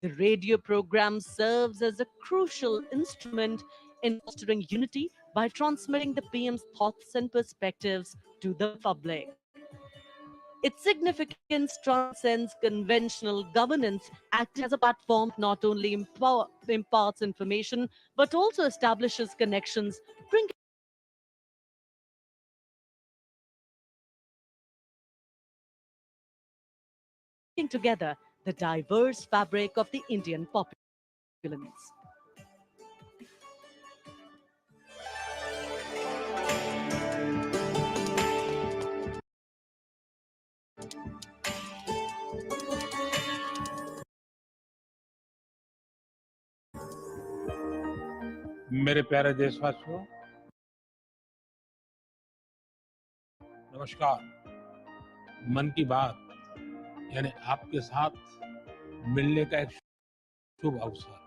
The radio program serves as a crucial instrument in fostering unity by transmitting the PM's thoughts and perspectives to the public. Its significance transcends conventional governance, acting as a platform not only imparts information but also establishes connections, bringing together the diverse fabric of the Indian populace. मेरे प्यारे देशवासियों, नमस्कार। मन की बात यानी आपके साथ मिलने का एक शुभ अवसर।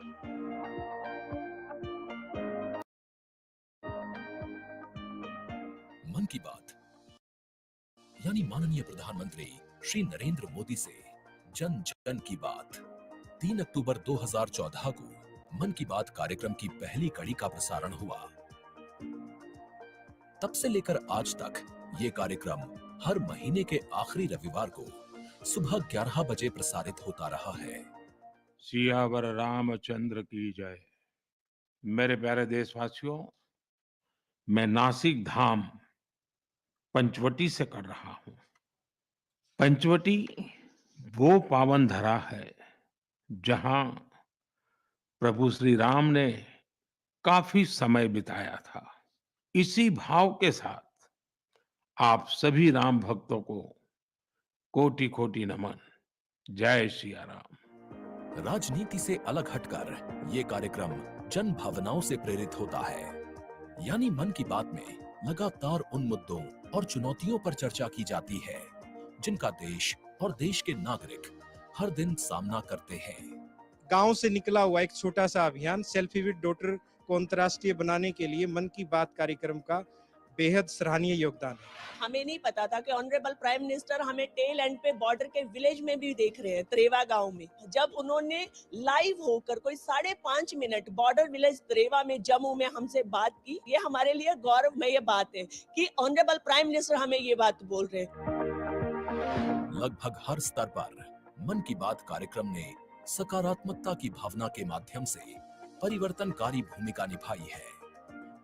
मन की बात यानी माननीय प्रधानमंत्री श्री नरेंद्र मोदी से जन जन की बात। 3 अक्टूबर 2014 को मन की बात कार्यक्रम की पहली कड़ी का प्रसारण हुआ। तब से लेकर आज तक ये कार्यक्रम हर महीने के आखिरी रविवार को सुबह 11 बजे प्रसारित होता रहा है। सियावर रामचंद्र की जय। मेरे प्यारे देशवासियों, मैं नासिक धाम पंचवटी से कर रहा हूं। पंचवटी वो पावन धरा है जहां प्रभु श्री राम ने काफी समय बिताया था। इसी भाव के साथ आप सभी राम भक्तों को कोटि कोटि नमन। जय सिया राम। राजनीति से अलग हटकर ये कार्यक्रम जन भावनाओं से प्रेरित होता है। यानी मन की बात में लगातार उन मुद्दों और चुनौतियों पर चर्चा की जाती है जिनका देश और देश के नागरिक हर दिन सामना करते हैं। गांव से निकला हुआ एक छोटा सा अभियान सेल्फी विद डॉटर को अंतर्राष्ट्रीय बनाने के लिए मन की बात कार्यक्रम का बेहद सराहनीय योगदान है। हमें नहीं पता था कि ऑनरेबल प्राइम मिनिस्टर हमें टेल एंड पे बॉर्डर के विलेज में भी देख रहे हैं, त्रेवा गांव में। जब उन्होंने लाइव होकर कोई 5.5 मिनट बॉर्डर विलेज त्रेवा में जम्मू में हमसे बात की, ये हमारे लिए गौरवमय बात है कि ऑनरेबल प्राइम मिनिस्टर हमें ये बात बोल रहे हैं। लगभग हर स्तर पर मन की बात कार्यक्रम ने सकारात्मकता की भावना के माध्यम से परिवर्तनकारी भूमिका निभाई है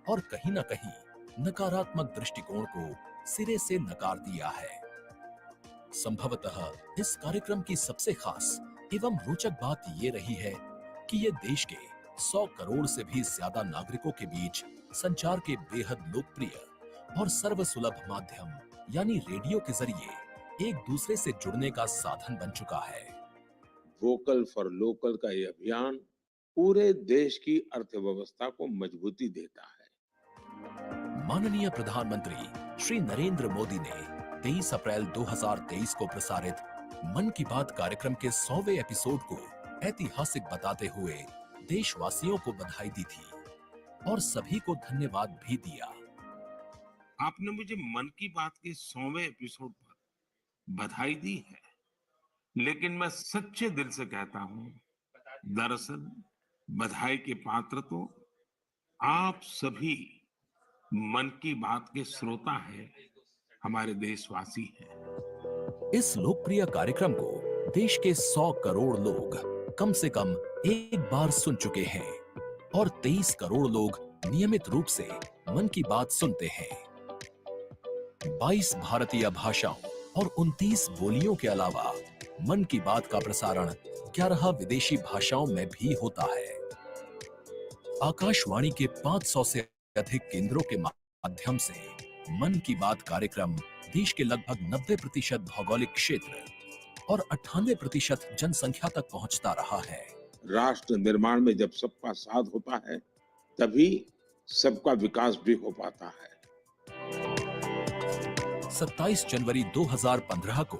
और कहीं न कहीं नकारात्मक दृष्टिकोण को सिरे से नकार दिया है। संभवतः इस कार्यक्रम की सबसे खास एवं रोचक बात ये रही है कि ये देश के 100 करोड़ से भी ज्यादा नागरिकों के बीच संचार के बेहद लोकप्रिय और सर्वसुलभ माध्यम यानी रेडियो के जरिए एक दूसरे से जुड़ने का साधन बन चुका है। वोकल फॉर लोकल का ये अभियान पूरे देश की अर्थव्यवस्था को मजबूती देता है। माननीय प्रधानमंत्री श्री नरेंद्र मोदी ने 23 अप्रैल 2023 को प्रसारित मन की बात कार्यक्रम के 100वें एपिसोड को ऐतिहासिक बताते हुए देशवासियों को बधाई दी थी और सभी को धन्यवाद भी दिया। आपने मुझे मन की बात के 100वें एपिसोड पर बधाई दी है, लेकिन मैं सच्चे दिल से कहता हूं, दरअसल बधाई के पात्र तो आप सभी मन की बात के श्रोता हैं, हमारे देशवासी हैं। इस लोकप्रिय कार्यक्रम को देश के 100 करोड़ लोग कम से कम एक बार सुन चुके हैं और 23 करोड़ लोग नियमित रूप से मन की बात सुनते हैं। 22 भारतीय भाषाओं और 29 बोलियों के अलावा मन की बात का प्रसारण 11 विदेशी भाषाओं में भी होता है। आकाशवाणी के 500 से अधिक केंद्रों के माध्यम से मन की बात कार्यक्रम देश के लगभग 90% भौगोलिक क्षेत्र और 98% जनसंख्या तक पहुंचता रहा है। राष्ट्र निर्माण में जब सबका साथ होता है, तभी सबका विकास भी हो पाता है। 27 जनवरी 2015 को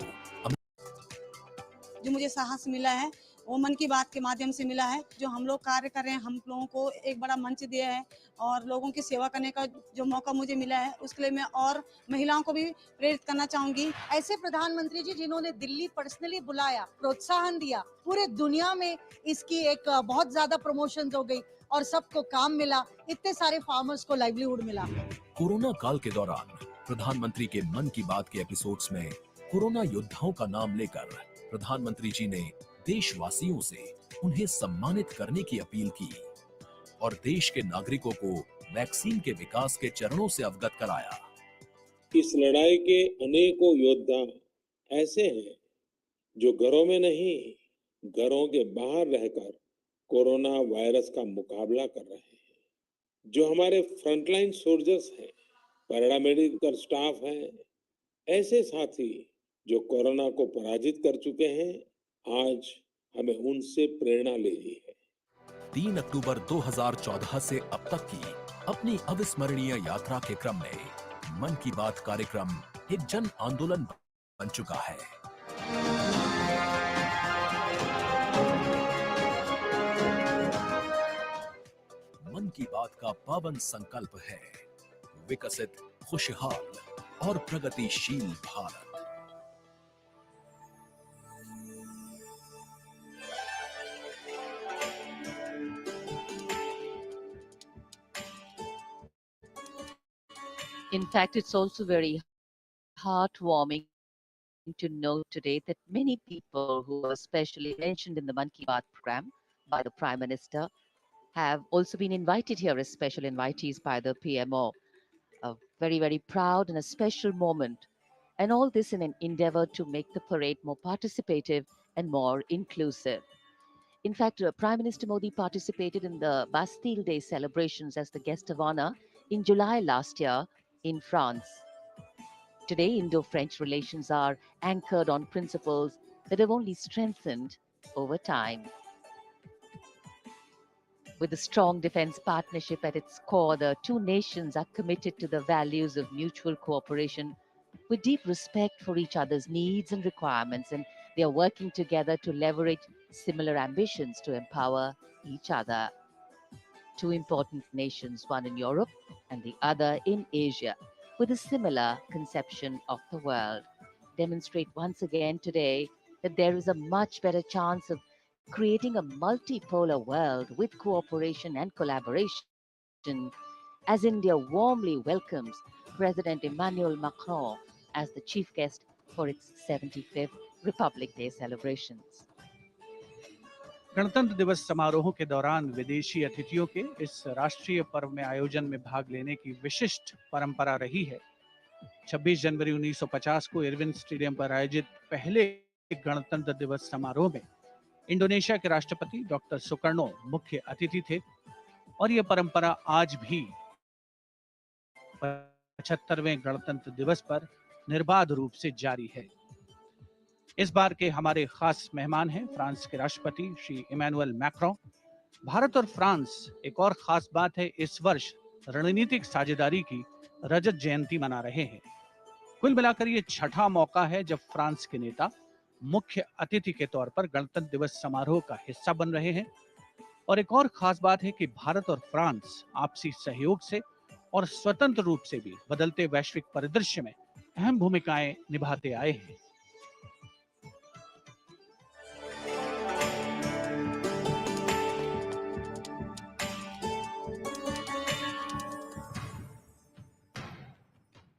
जो मुझे साहस मिला है वो मन की बात के माध्यम से मिला है। जो हम लोग कार्य कर रहे हैं, हम लोगों को एक बड़ा मंच दिया है और लोगों की सेवा करने का जो मौका मुझे मिला है, उसके लिए मैं और महिलाओं को भी प्रेरित करना चाहूंगी। ऐसे प्रधानमंत्री जी जिन्होंने दिल्ली पर्सनली बुलाया, प्रोत्साहन दिया, पूरे दुनिया में इसकी एक बहुत ज्यादा प्रमोशन हो गई और सबको काम मिला, इतने सारे फार्मर्स को लाइवलीहुड मिला। कोरोना काल के दौरान प्रधानमंत्री के मन की बात के एपिसोड्स में कोरोना योद्धाओं का नाम लेकर प्रधानमंत्री जी ने देशवासियों से उन्हें सम्मानित करने की अपील की और देश के नागरिकों को वैक्सीन के विकास के चरणों से अवगत कराया। इस लड़ाई के अनेकों योद्धा ऐसे हैं जो घरों में नहीं, घरों के बाहर रहकर कोरोना वायरस का मुकाबला कर रहे हैं। जो हमारे फ्रंटलाइन सोल्जर्स हैं, पैरामेडिकल स्टाफ हैं, ऐसे साथी जो कोरोना को पराजित कर चुके हैं, आज हमें उनसे प्रेरणा लेनी है। 3 अक्टूबर 2014 से अब तक की अपनी अविस्मरणीय यात्रा के क्रम में मन की बात कार्यक्रम एक जन आंदोलन बन चुका है। मन की बात का पावन संकल्प है विकसित, खुशहाल और प्रगतिशील Bharat. In fact, it's also very heartwarming to note today that many people who were specially mentioned in the Man Ki Baat program by the Prime Minister have also been invited here as special invitees by the PMO. A very, very proud and a special moment. And all this in an endeavor to make the parade more participative and more inclusive. In fact, Prime Minister Modi participated in the Bastille Day celebrations as the guest of honor in July last year in France. Today, Indo-French relations are anchored on principles that have only strengthened over time. With a strong defense partnership at its core, the two nations are committed to the values of mutual cooperation with deep respect for each other's needs and requirements, and they are working together to leverage similar ambitions to empower each other. Two important nations, one in Europe and the other in Asia, with a similar conception of the world, demonstrate once again today that there is a much better chance of creating a multipolar world with cooperation and collaboration, as India warmly welcomes President Emmanuel Macron as the chief guest for its 75th Republic Day celebrations. गणतंत्र दिवस समारोह के दौरान विदेशी अतिथियों के इस राष्ट्रीय पर्व में आयोजन में भाग लेने की विशिष्ट परंपरा रही है। 26 जनवरी 1950 को इरविन स्टेडियम पर आयोजित पहले गणतंत्र दिवस समारोह में इंडोनेशिया के राष्ट्रपति डॉक्टर सुकर्णो मुख्य अतिथि थे और यह परंपरा आज भी 75वें गणतंत्र दिवस पर निर्बाध रूप से जारी है। इस बार के हमारे खास मेहमान हैं फ्रांस के राष्ट्रपति श्री इमैनुअल मैक्रों। भारत और फ्रांस, एक और खास बात है, इस वर्ष रणनीतिक साझेदारी की रजत जयंती मना रहे हैं। कुल मिलाकर ये छठा मौका है जब फ्रांस के नेता मुख्य अतिथि के तौर पर गणतंत्र दिवस समारोह का हिस्सा बन रहे हैं। और एक और खास बात है कि भारत और फ्रांस आपसी सहयोग से और स्वतंत्र रूप से भी बदलते वैश्विक परिदृश्य में अहम भूमिकाएं निभाते आए हैं।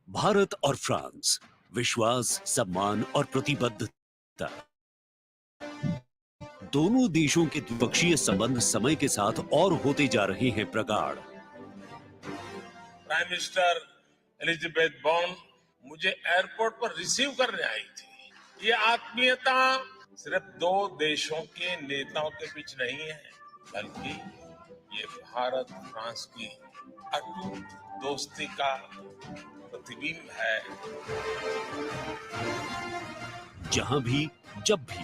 भारत और फ्रांस, विश्वास, सम्मान और प्रतिबद्धता। दोनों देशों के द्विपक्षीय संबंध समय के साथ और होते जा रहे हैं प्रगाढ़। प्राइम मिनिस्टर एलिजाबेथ बॉर्न मुझे एयरपोर्ट पर रिसीव करने आई थी। ये आत्मीयता सिर्फ दो देशों के नेताओं के बीच नहीं है, बल्कि ये भारत फ्रांस की अटूट दोस्ती का प्रतिबिंब है। जहां भी, जब भी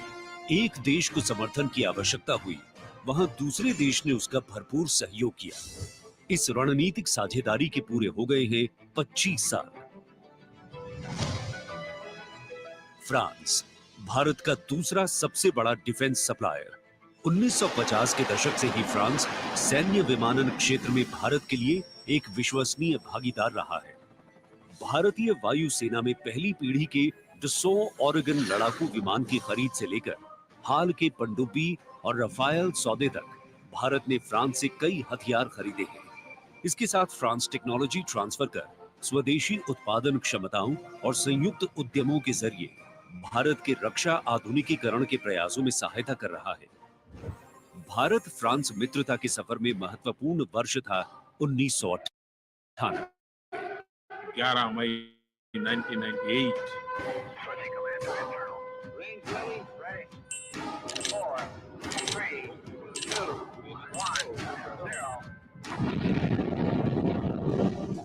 एक देश को समर्थन की आवश्यकता हुई, वहां दूसरे देश ने उसका भरपूर सहयोग किया। इस रणनीतिक साझेदारी के पूरे हो गए हैं 25 साल। फ्रांस भारत का दूसरा सबसे बड़ा डिफेंस सप्लायर 1950 के दशक से ही फ्रांस सैन्य विमानन क्षेत्र में भारत के लिए एक विश्वसनीय भागीदार रहा है। भारतीय वायुसेना में पहली पीढ़ी के डसो ओरेगन लड़ाकू विमान की खरीद से लेकर हाल के पनडुब्बी और रफायल सौदे तक भारत ने फ्रांस से कई हथियार खरीदे हैं। इसके साथ फ्रांस टेक्नोलॉजी ट्रांसफर कर स्वदेशी उत्पादन क्षमताओं और संयुक्त उद्यमों के जरिए भारत के रक्षा आधुनिकीकरण के प्रयासों में सहायता कर रहा है। भारत फ्रांस मित्रता के सफर में महत्वपूर्ण वर्ष था 1998। 11 मई 1998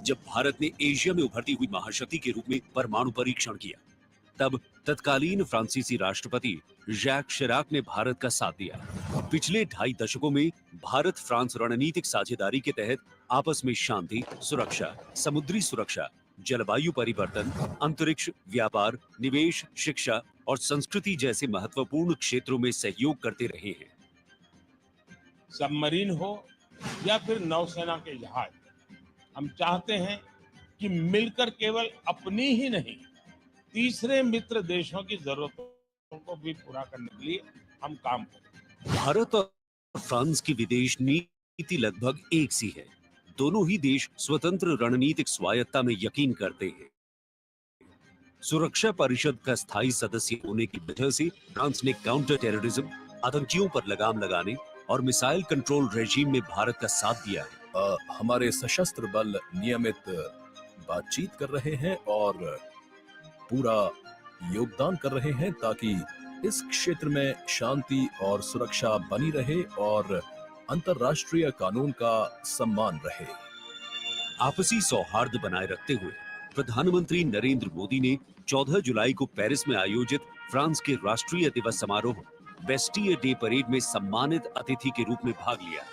जब भारत ने एशिया में उभरती हुई महाशक्ति के रूप में परमाणु परीक्षण किया, तब तत्कालीन फ्रांसीसी राष्ट्रपति जैक शिराक ने भारत का साथ दिया। पिछले 2.5 दशकों में भारत फ्रांस रणनीतिक साझेदारी के तहत आपस में शांति, सुरक्षा, समुद्री सुरक्षा, जलवायु परिवर्तन, अंतरिक्ष, व्यापार, निवेश, शिक्षा और संस्कृति जैसे महत्वपूर्ण क्षेत्रों में सहयोग करते रहे हैं। सबमरीन हो या फिर नौसेना के जहाज, हम चाहते हैं कि मिलकर केवल अपनी ही नहीं, तीसरे मित्र देशों की जरूरतों को भी पूरा करने के लिए हम काम करें। भारत और फ्रांस की विदेश नीति लगभग एक सी है। दोनों ही देश स्वतंत्र रणनीतिक स्वायत्ता में यकीन करते हैं। सुरक्षा परिषद का स्थायी सदस्य होने की वजह से फ्रांस ने काउंटर टेररिज्म, आतंकियों पर लगाम लगाने और मिसाइल कंट्रोल रेजीम में भारत का साथ दिया है। हमारे सशस्त्र बल नियमित बातचीत कर रहे हैं और पूरा योगदान कर रहे हैं ताकि इस क्षेत्र में शांति और सुरक्षा बनी रहे और अंतर्राष्ट्रीय कानून का सम्मान रहे। आपसी सौहार्द बनाए रखते हुए प्रधानमंत्री नरेंद्र मोदी ने 14 जुलाई को पेरिस में आयोजित फ्रांस के राष्ट्रीय दिवस समारोह बेस्टियर डे परेड में सम्मानित अतिथि के रूप में भाग लिया।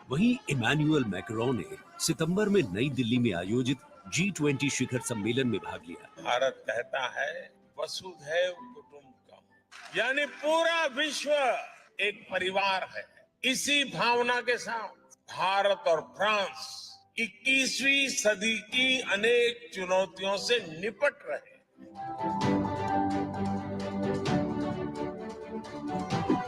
वहीं इमैनुअल मैक्रोन ने सितंबर में नई दिल्ली में आयोजित G20 शिखर सम्मेलन में भाग लिया। भारत कहता है वसुधैव कुटुंबकम, यानी पूरा विश्व एक परिवार है। इसी भावना के साथ भारत और फ्रांस 21वीं सदी की अनेक चुनौतियों से निपट रहे हैं।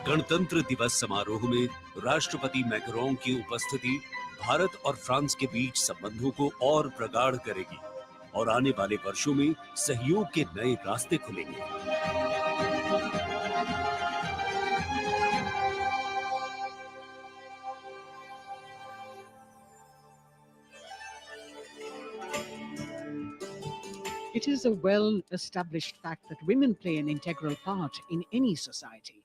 गणतंत्र दिवस समारोह में राष्ट्रपति मैक्रोन की उपस्थिति भारत और फ्रांस के बीच संबंधों को और प्रगाढ़ करेगी और आने वाले वर्षों में सहयोग के नए रास्ते खुलेंगे। It is a well-established fact that women play an integral part in any society.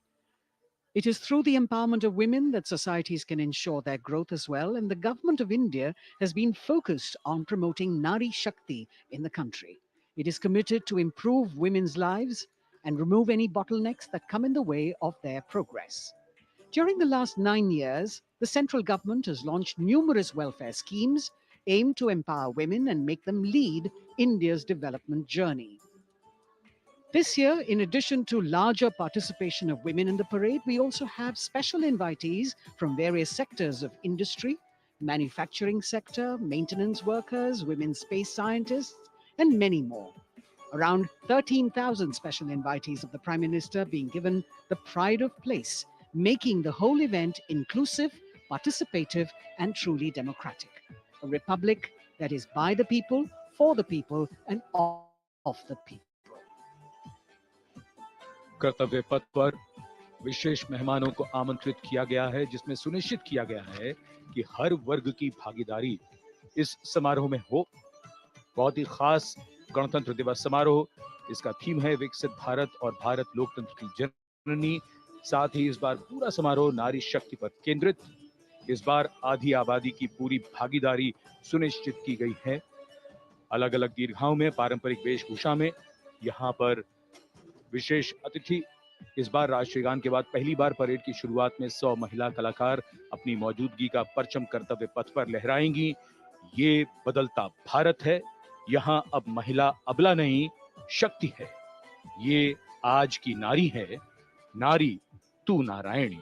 It is through the empowerment of women that societies can ensure their growth as well, and the government of India has been focused on promoting Nari Shakti in the country. It is committed to improve women's lives and remove any bottlenecks that come in the way of their progress. During the last 9 years, the central government has launched numerous welfare schemes aimed to empower women and make them lead India's development journey. This year, in addition to larger participation of women in the parade, we also have special invitees from various sectors of industry, manufacturing sector, maintenance workers, women space scientists, and many more. Around 13,000 special invitees of the Prime Minister being given the pride of place, making the whole event inclusive, participative, and truly democratic. A republic that is by the people, for the people, and of the people. कर्तव्य पथ पर विशेष मेहमानों को आमंत्रित किया गया है, जिसमें सुनिश्चित किया गया है कि हर वर्ग की भागीदारी इस समारोह में हो। बहुत ही खास गणतंत्र दिवस समारोह, इसका थीम है विकसित भारत और भारत लोकतंत्र की जननी। साथ ही इस बार पूरा समारोह नारी शक्ति पर केंद्रित। इस बार आधी आबादी की पूरी भागीदारी सुनिश्चित की गई है। अलग अलग दीर्घाओं में पारंपरिक वेशभूषा में यहाँ पर विशेष अतिथि। इस बार राष्ट्रीय गान के बाद पहली बार परेड की शुरुआत में 100 महिला कलाकार अपनी मौजूदगी का परचम कर्तव्य पथ पर लहराएंगी। ये बदलता भारत है, यहाँ अब महिला अबला नहीं, शक्ति है। ये आज की नारी है, नारी तू नारायणी।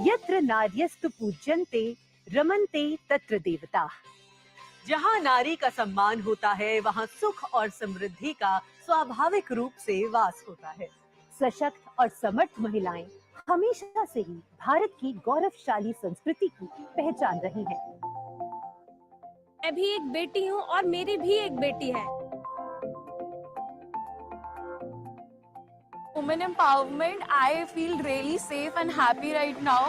यत्र नार्यस्तु पूज्यन्ते रमन्ते तत्र देवता। जहाँ नारी का सम्मान होता है वहाँ सुख और समृद्धि का स्वाभाविक रूप से वास होता है। सशक्त और समर्थ महिलाएं हमेशा से ही भारत की गौरवशाली संस्कृति की पहचान रही हैं। मैं भी एक बेटी हूँ और मेरी भी एक बेटी है। Women empowerment, I feel really safe and happy right now.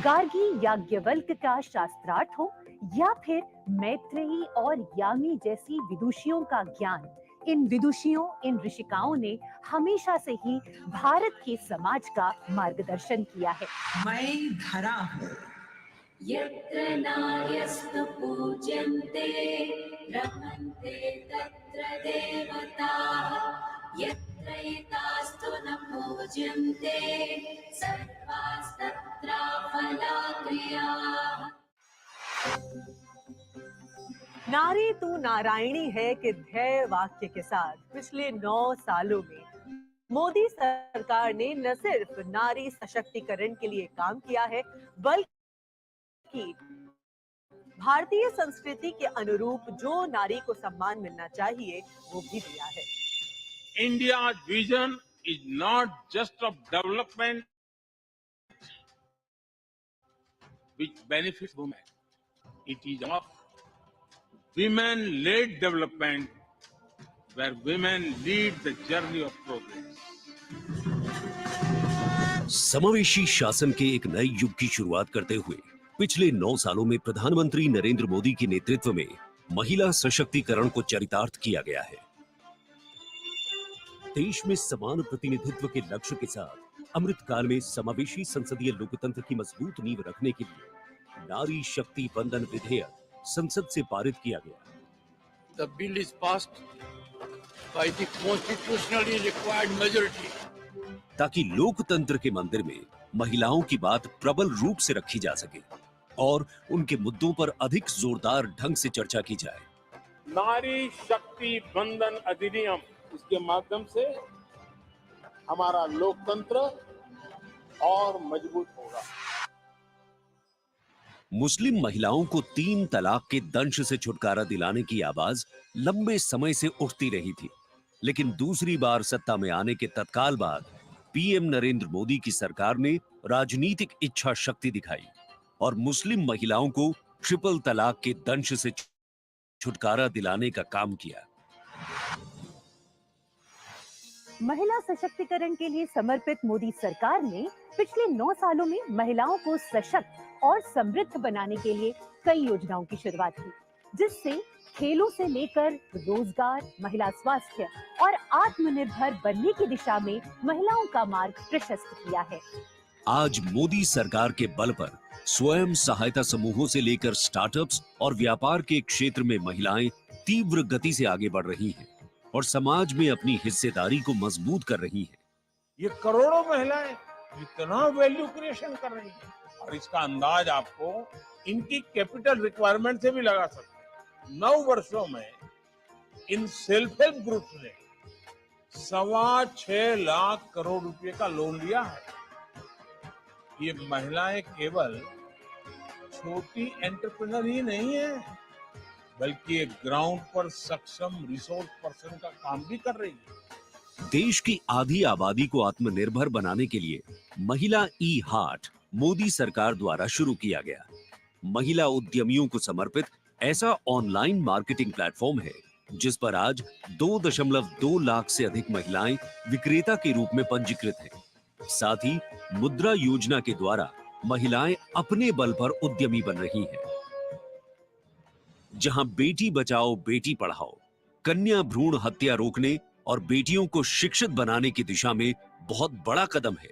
Gargi Yajnavalkya का शास्त्रार्थ हो या फिर मैत्रेयी और यामी जैसी विदुषियों का ज्ञान, इन विदुषियों, इन ऋषिकाओं ने हमेशा से ही भारत के समाज का मार्गदर्शन किया है। मैं धरा हूँ। यत्र नार्यस्तु पूज्यन्ते रमन्ते तत्र देवताः, यत्र एतास्तु न पूज्यन्ते सर्वास्तत्राफलाक्रियाः। नारी तू नारायणी है के ध्येय वाक्य के साथ पिछले 9 सालों में मोदी सरकार ने न सिर्फ नारी सशक्तिकरण के लिए काम किया है, बल्कि भारतीय संस्कृति के अनुरूप जो नारी को सम्मान मिलना चाहिए वो भी दिया है। India's vision is not just of development which benefits women. It is of women-led development where women lead the journey of progress. समावेशी शासन के एक नए युग की शुरुआत करते हुए पिछले 9 सालों में प्रधानमंत्री नरेंद्र मोदी के नेतृत्व में महिला सशक्तिकरण को चरितार्थ किया गया है। देश में समान प्रतिनिधित्व के लक्ष्य के साथ अमृतकाल में समावेशी संसदीय लोकतंत्र की मजबूत नींव रखने के लिए नारी शक्ति वंदन विधेयक संसद से पारित किया गया। The bill is passed by the constitutionally required majority. ताकि लोकतंत्र के मंदिर में महिलाओं की बात प्रबल रूप से रखी जा सके और उनके मुद्दों पर अधिक जोरदार ढंग से चर्चा की जाए। नारी शक्ति बंधन अधिनियम, इसके माध्यम से हमारा लोकतंत्र और मजबूत होगा। मुस्लिम महिलाओं को 3 तलाक के दंश से छुटकारा दिलाने की आवाज लंबे समय से उठती रही थी, लेकिन दूसरी बार सत्ता में आने के तत्काल बाद पीएम नरेंद्र मोदी की सरकार ने राजनीतिक इच्छा शक्ति दिखाई और मुस्लिम महिलाओं को ट्रिपल तलाक के दंश से छुटकारा दिलाने का काम किया। महिला सशक्तिकरण के लिए समर्पित मोदी सरकार ने पिछले 9 सालों में महिलाओं को सशक्त और समृद्ध बनाने के लिए कई योजनाओं की शुरुआत की, जिससे खेलों से लेकर रोजगार, महिला स्वास्थ्य और आत्मनिर्भर बनने की दिशा में महिलाओं का मार्ग प्रशस्त किया है। आज मोदी सरकार के बल पर स्वयं सहायता समूहों से लेकर स्टार्टअप्स और व्यापार के क्षेत्र में महिलाएं तीव्र गति से आगे बढ़ रही हैं और समाज में अपनी हिस्सेदारी को मजबूत कर रही हैं। ये करोड़ों महिलाएं इतना वैल्यू क्रिएशन कर रही हैं और इसका अंदाज आपको इनकी कैपिटल रिक्वायरमेंट से भी लगा सकते हैं। 9 वर्षों में इन सेल्फ हेल्प ग्रुप्स ने 6.25 लाख करोड़ रुपए का लोन लिया है। ये महिलाएं केवल छोटी एंटरप्रेन्योर ही नहीं है, बल्कि एक ग्राउंड पर सक्षम रिसोर्स पर्सन का काम भी कर रही है। देश की आधी आबादी को आत्मनिर्भर बनाने के लिए महिला ई हाट मोदी सरकार द्वारा शुरू किया गया। महिला उद्यमियों को समर्पित ऐसा ऑनलाइन मार्केटिंग प्लेटफॉर्म है जिस पर आज 2.2 लाख से अधिक महिलाएं विक्रेता के रूप में पंजीकृत हैं। साथ ही मुद्रा योजना के द्वारा महिलाएं अपने बल पर उद्यमी बन रही हैं। जहां बेटी बचाओ बेटी पढ़ाओ, कन्या भ्रूण हत्या रोकने और बेटियों को शिक्षित बनाने की दिशा में बहुत बड़ा कदम है,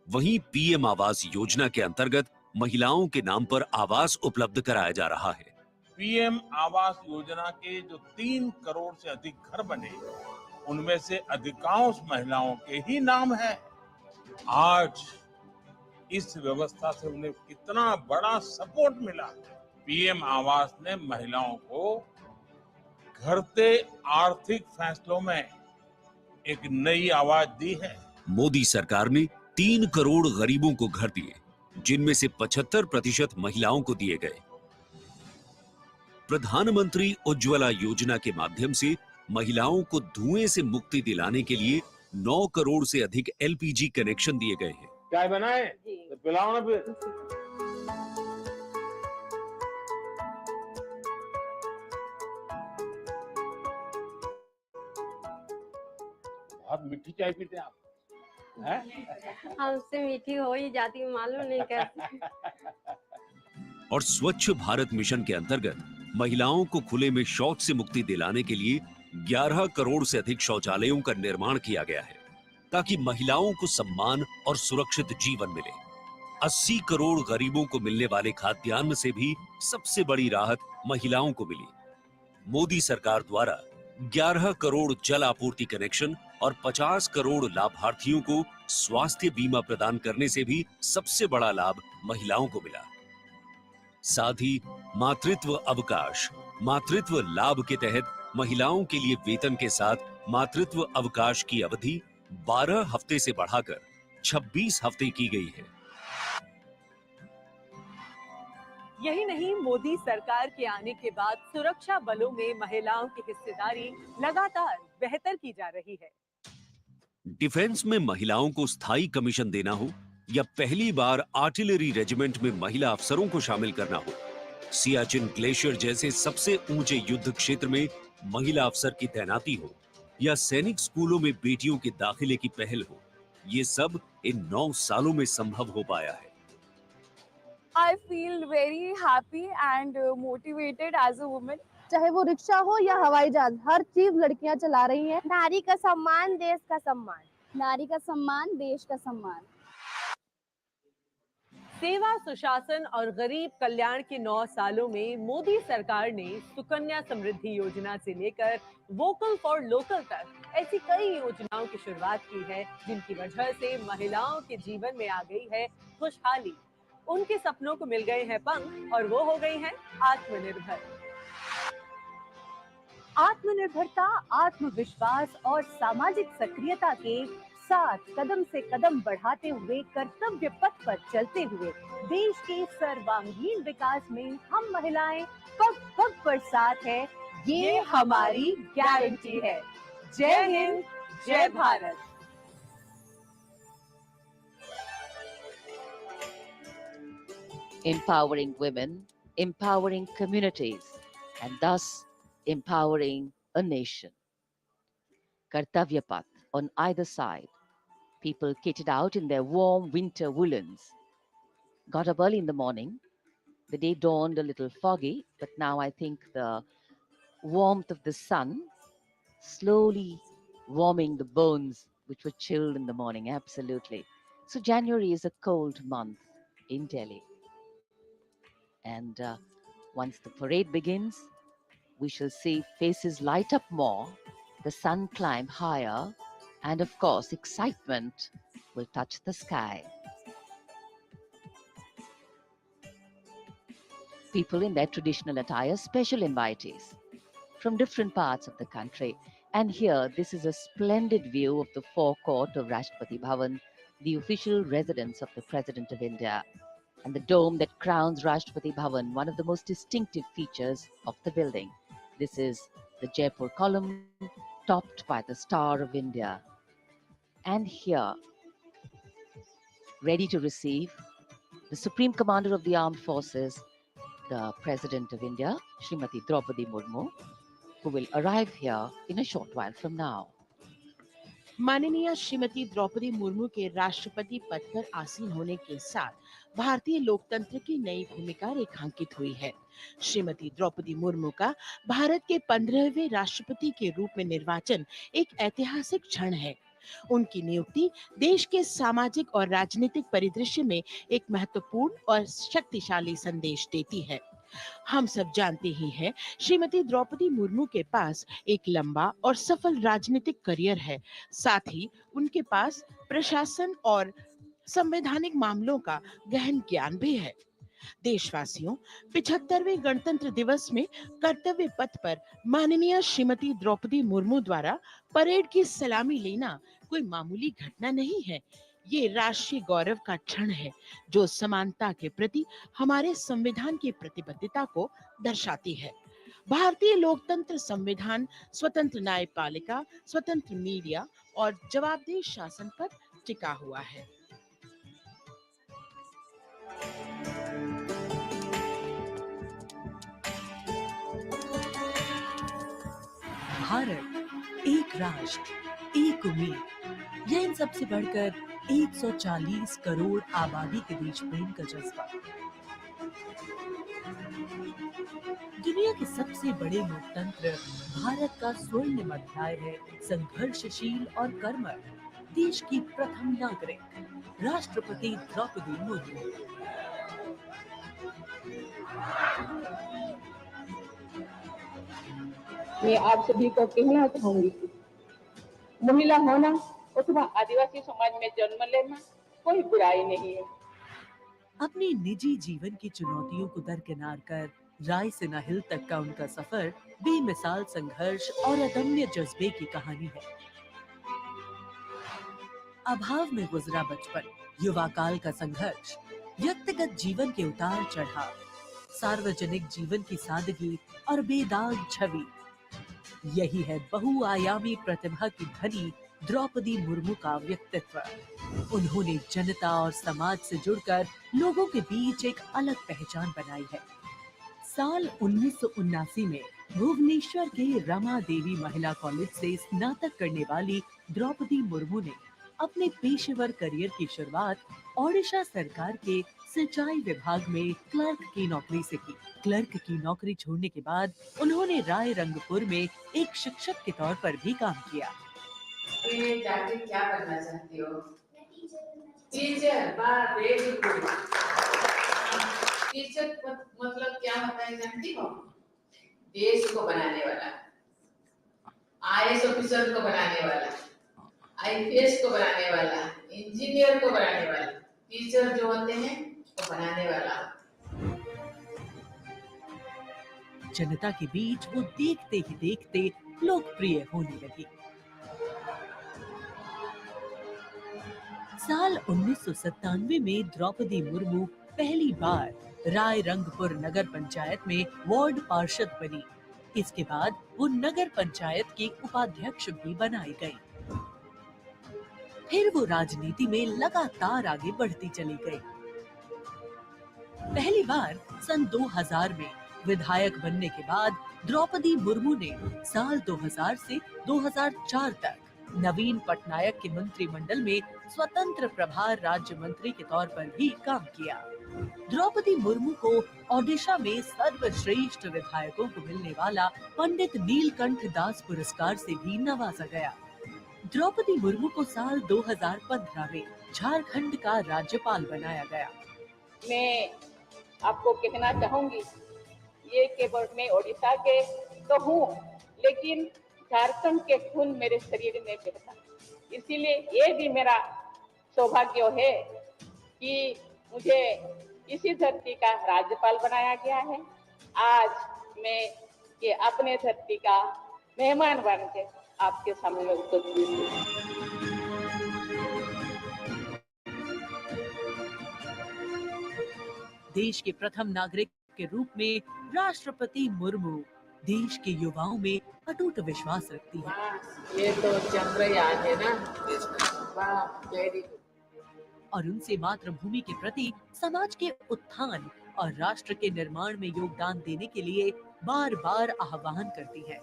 वहीं पीएम आवास योजना के अंतर्गत महिलाओं के नाम पर आवास उपलब्ध कराया जा रहा है। पीएम आवास योजना के जो 3 करोड़ से अधिक घर बने, उनमें से अधिकांश महिलाओं के ही नाम है। आज इस व्यवस्था से उन्हें कितना बड़ा सपोर्ट मिला। पीएम आवास ने महिलाओं को घटते आर्थिक फैसलों में एक नई आवाज दी है। मोदी सरकार ने 3 करोड़ गरीबों को घर दिए, जिनमें से 75% महिलाओं को दिए गए। प्रधानमंत्री उज्ज्वला योजना के माध्यम से महिलाओं को धुएं से मुक्ति दिलाने के लिए 9 करोड़ से अधिक एलपीजी कनेक्शन दिए गए हैं। चाय बनाए तो पिलाओ ना फिर। बहुत मीठी चाय पीते आप हैं? हमसे मीठी हो ही जाती, मालूम नहीं कैसे। और स्वच्छ भारत मिशन के अंतर्गत महिलाओं को खुले में शौच से मुक्ति दिलाने के लिए 11 करोड़ से अधिक शौचालयों का निर्माण किया गया है, ताकि महिलाओं को सम्मान और सुरक्षित जीवन मिले। 80 करोड़ गरीबों को मिलने वाले खाद्यान्न से भी सबसे बड़ी राहत महिलाओं को मिली। मोदी सरकार द्वारा 11 करोड़ जल आपूर्ति कनेक्शन और 50 करोड़ लाभार्थियों को स्वास्थ्य बीमा प्रदान करने से भी सबसे बड़ा लाभ महिलाओं को मिला। साथ ही मातृत्व अवकाश, मातृत्व लाभ के तहत महिलाओं के लिए वेतन के साथ मातृत्व अवकाश की अवधि 12 हफ्ते से बढ़ाकर 26 हफ्ते की गई है। यही नहीं, मोदी सरकार के आने के बाद सुरक्षा बलों में महिलाओं की हिस्सेदारी लगातार बेहतर की जा रही है। डिफेंस में महिलाओं को स्थायी कमीशन देना हो या पहली बार आर्टिलरी रेजिमेंट में महिला अफसरों को शामिल करना हो, सियाचिन ग्लेशियर जैसे सबसे ऊंचे युद्ध क्षेत्र में महिला अफसर की तैनाती हो या सैनिक स्कूलों में बेटियों के दाखिले की पहल हो, ये सब इन 9 सालों में संभव हो पाया है। I feel very happy and motivated as a woman. चाहे वो रिक्शा हो या हवाई जहाज, हर चीज लड़कियां चला रही हैं। नारी का सम्मान, देश का सम्मान। नारी का सम्मान, देश का सम्मान। सेवा, सुशासन और गरीब कल्याण के 9 सालों में मोदी सरकार ने सुकन्या समृद्धि योजना से लेकर वोकल फॉर लोकल तक ऐसी कई योजनाओं की शुरुआत की है, जिनकी वजह से महिलाओं के जीवन में आ गई है खुशहाली। उनके सपनों को मिल गए हैं पंख और वो हो गई हैं आत्मनिर्भर। आत्मनिर्भरता, आत्मविश्वास और सामाजिक सक्रियता के साथ कदम से कदम बढ़ाते हुए कर्तव्य पथ पर चलते हुए देश के सर्वांगीण विकास में हम महिलाएं पग पग पर साथ है, ये हमारी गारंटी है। जय हिंद, जय Bharat. Empowering women, empowering communities, and thus empowering a nation. Kartavya Path on either side, people kitted out in their warm winter woolens. Got up early in the morning. The day dawned a little foggy, but now I think the warmth of the sun slowly warming the bones which were chilled in the morning, absolutely. So January is a cold month in Delhi. And once the parade begins, we shall see faces light up more, the sun climb higher, and of course, excitement will touch the sky. People in their traditional attire, special invitees from different parts of the country. And here, this is a splendid view of the forecourt of Rashtrapati Bhavan, the official residence of the President of India, and the dome that crowns Rashtrapati Bhavan, one of the most distinctive features of the building. This is the Jaipur column, topped by the Star of India. And here, ready to receive the Supreme Commander of the Armed Forces, the President of India, Srimati Droupadi Murmu, who will arrive here in a short while from now. माननीय श्रीमती द्रौपदी मुर्मू के राष्ट्रपति पद पर आसीन होने के साथ भारतीय लोकतंत्र की नई भूमिका रेखांकित हुई है। श्रीमती द्रौपदी मुर्मू का भारत के 15वें राष्ट्रपति के रूप में निर्वाचन एक ऐतिहासिक क्षण है। उनकी नियुक्ति देश के सामाजिक और राजनीतिक परिदृश्य में एक महत्वपूर्ण और शक्तिशाली संदेश देती है। हम सब जानते ही हैं, श्रीमती द्रौपदी मुर्मू के पास एक लंबा और सफल राजनीतिक करियर है। साथ ही उनके पास प्रशासन और संवैधानिक मामलों का गहन ज्ञान भी है। देशवासियों, 75वें गणतंत्र दिवस में कर्तव्य पथ पर माननीय श्रीमती द्रौपदी मुर्मू द्वारा परेड की सलामी लेना कोई मामूली घटना नहीं है। ये राष्ट्रीय गौरव का क्षण है, जो समानता के प्रति हमारे संविधान की प्रतिबद्धता को दर्शाती है। भारतीय लोकतंत्र संविधान स्वतंत्र न्यायपालिका, स्वतंत्र मीडिया और जवाबदेह शासन पर टिका हुआ है। भारत, एक राष्ट्र, एक उम्मीद, यह इन सबसे बढ़कर 140 करोड़ आबादी के देश प्रेम का जज्बा। दुनिया के सबसे बड़े लोकतंत्र भारत का स्वर्णिम अध्याय है संघर्षशील और कर्मठ देश की प्रथम नागरिक राष्ट्रपति द्रौपदी मुर्मू। मैं आप सभी को कहना चाहूंगी, महिला होना अथवा आदिवासी समाज में जन्म लेना कोई बुराई नहीं है। अपने निजी जीवन की चुनौतियों को दरकिनार कर रायसीना हिल तक का उनका सफर बेमिसाल संघर्ष और अदम्य जज्बे की कहानी है। अभाव में गुजरा बचपन, युवा काल का संघर्ष, व्यक्तिगत जीवन के उतार चढ़ाव, सार्वजनिक जीवन की सादगी और बेदाग छवि, यही है बहुआयामी प्रतिभा की धनी द्रौपदी मुर्मू का व्यक्तित्व। उन्होंने जनता और समाज से जुड़कर लोगों के बीच एक अलग पहचान बनाई है। साल 1979 में भुवनेश्वर के रमा देवी महिला कॉलेज से स्नातक करने वाली द्रौपदी मुर्मू ने अपने पेशेवर करियर की शुरुआत ओडिशा सरकार के सिंचाई विभाग में क्लर्क की नौकरी से की। क्लर्क की नौकरी छोड़ने के बाद उन्होंने राय रंगपुर में एक शिक्षक के तौर पर भी काम किया। जाके क्या करना चाहती हो? टीचर। वाह, वेरी गुड। टीचर मतलब क्या होता है जानती हो? देश को बनाने वाला, IAS ऑफिसर को बनाने वाला, IPS को बनाने वाला, इंजीनियर को बनाने वाला। टीचर जो होते हैं वो बनाने वाला। जनता के बीच वो देखते ही देखते लोकप्रिय होने लगी। साल 1997 में द्रौपदी मुर्मू पहली बार राय रंगपुर नगर पंचायत में वार्ड पार्षद बनी। इसके बाद वो नगर पंचायत की उपाध्यक्ष भी बनाई गई। फिर वो राजनीति में लगातार आगे बढ़ती चली गई। पहली बार सन 2000 में विधायक बनने के बाद द्रौपदी मुर्मू ने साल 2000 से 2004 तक नवीन पटनायक के मंत्रिमंडल में स्वतंत्र प्रभार राज्य मंत्री के तौर पर भी काम किया। द्रौपदी मुर्मू को ओडिशा में सर्वश्रेष्ठ विधायकों को मिलने वाला पंडित नीलकंठ दास पुरस्कार से भी नवाजा गया। द्रौपदी मुर्मू को साल 2015 में झारखंड का राज्यपाल बनाया गया। मैं आपको कहना चाहूंगी, ये केवल मैं ओडिशा के तो हूँ, लेकिन झारखंड के खून मेरे शरीर में बहता, इसीलिए ये भी मेरा सौभाग्य है कि मुझे इसी धरती का राज्यपाल बनाया गया है। आज मैं ये अपने धरती का मेहमान बन के आपके सामने उपस्थित हूँ। देश के प्रथम नागरिक के रूप में राष्ट्रपति मुर्मू देश के युवाओं में अटूट विश्वास रखती है। ये तो चंद्रयान है ना? वाह, वेरी गुड। और उनसे मातृभूमि के प्रति समाज के उत्थान और राष्ट्र के निर्माण में योगदान देने के लिए बार बार आह्वान करती है।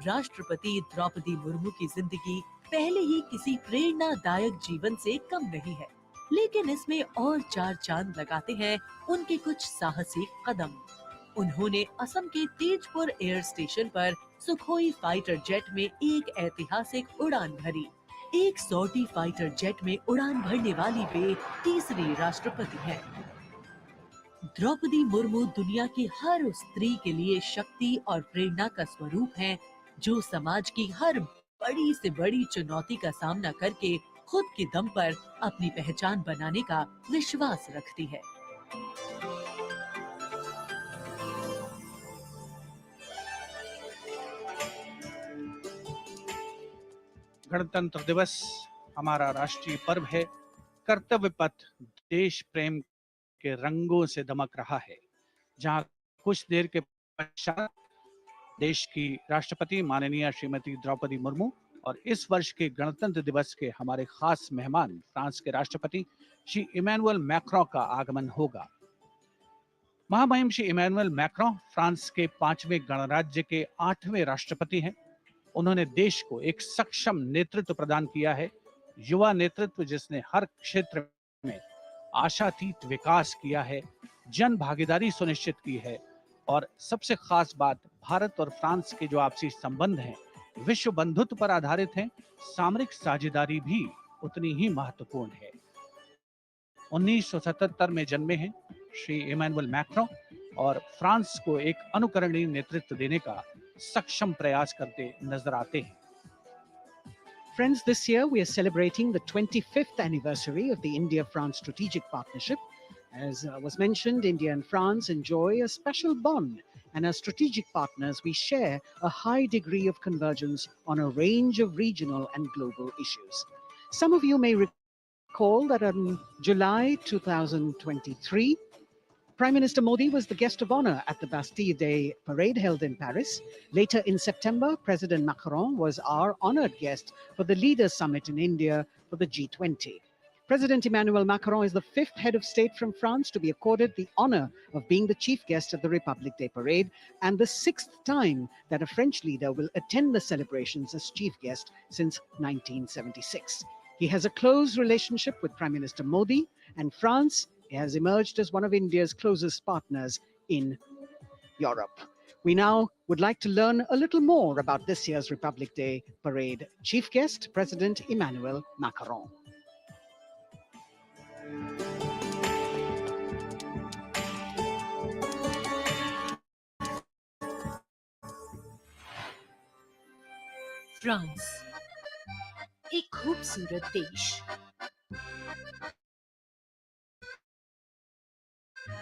राष्ट्रपति द्रौपदी मुर्मू की जिंदगी पहले ही किसी प्रेरणादायक जीवन से कम नहीं है, लेकिन इसमें और चार चांद लगाते हैं उनके कुछ साहसिक कदम। उन्होंने असम के तेजपुर एयर स्टेशन पर सुखोई फाइटर जेट में एक ऐतिहासिक उड़ान भरी। एक सॉर्टी फाइटर जेट में उड़ान भरने वाली वे तीसरी राष्ट्रपति हैं। द्रौपदी मुर्मू दुनिया की हर उस स्त्री के लिए शक्ति और प्रेरणा का स्वरूप हैं, जो समाज की हर बड़ी से बड़ी चुनौती का सामना करके खुद के दम पर अपनी पहचान बनाने का विश्वास रखती है। गणतंत्र दिवस हमारा राष्ट्रीय पर्व है। कर्तव्य पथ देश प्रेम के रंगों से दमक रहा है, जहां कुछ देर के पश्चात देश की राष्ट्रपति माननीय श्रीमती द्रौपदी मुर्मू और इस वर्ष के गणतंत्र दिवस के हमारे खास मेहमान फ्रांस के राष्ट्रपति श्री इमैनुअल मैक्रों का आगमन होगा। महामहिम श्री इमैनुअल मैक्रों फ्रांस के 5वें गणराज्य के 8वें राष्ट्रपति हैं। उन्होंने देश को एक सक्षम नेतृत्व प्रदान किया है, युवा नेतृत्व जिसने हर क्षेत्र में आशातीत विकास किया है, जन भागीदारी सुनिश्चित की है और सबसे खास बात, भारत और फ्रांस के जो आपसी संबंध हैं विश्व बंधुत्व पर आधारित हैं। सामरिक साझेदारी भी उतनी ही महत्वपूर्ण है। 1977 में जन्मे हैं श्री इमैनुअल मैक्रों और फ्रांस को एक अनुकरणीय नेतृत्व देने का सक्षम प्रयास करते नजर आते हैं। Friends, this year we are celebrating the 25th anniversary of the India-France strategic partnership. As was mentioned, India and France enjoy a special bond, and as strategic partners, we share a high degree of convergence on a range of regional and global issues. Some of you may recall that in July 2023, Prime Minister Modi was the guest of honor at the Bastille Day parade held in Paris. Later in September, President Macron was our honored guest for the Leaders Summit in India for the G20. President Emmanuel Macron is the 5th head of state from France to be accorded the honor of being the chief guest at the Republic Day parade, and the 6th time that a French leader will attend the celebrations as chief guest since 1976. He has a close relationship with Prime Minister Modi, and France has emerged as one of India's closest partners in Europe. We now would like to learn a little more about this year's Republic Day parade. Chief guest, President Emmanuel Macron. France, एक खूबसूरत देश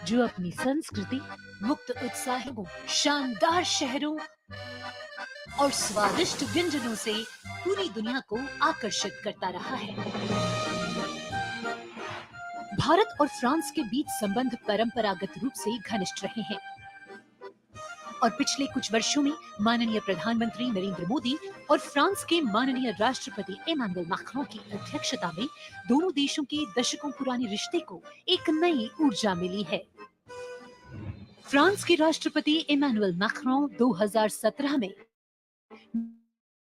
जो अपनी संस्कृति, मुक्त उत्साहों, शानदार शहरों और स्वादिष्ट व्यंजनों से पूरी दुनिया को आकर्षित करता रहा है। भारत और फ्रांस के बीच संबंध परंपरागत रूप से घनिष्ठ रहे हैं और पिछले कुछ वर्षों में माननीय प्रधानमंत्री नरेंद्र मोदी और फ्रांस के माननीय राष्ट्रपति इमैनुअल मैक्रों की अध्यक्षता में दोनों देशों के दशकों पुराने रिश्ते को एक नई ऊर्जा मिली है। फ्रांस के राष्ट्रपति इमैनुअल मैक्रों 2017 में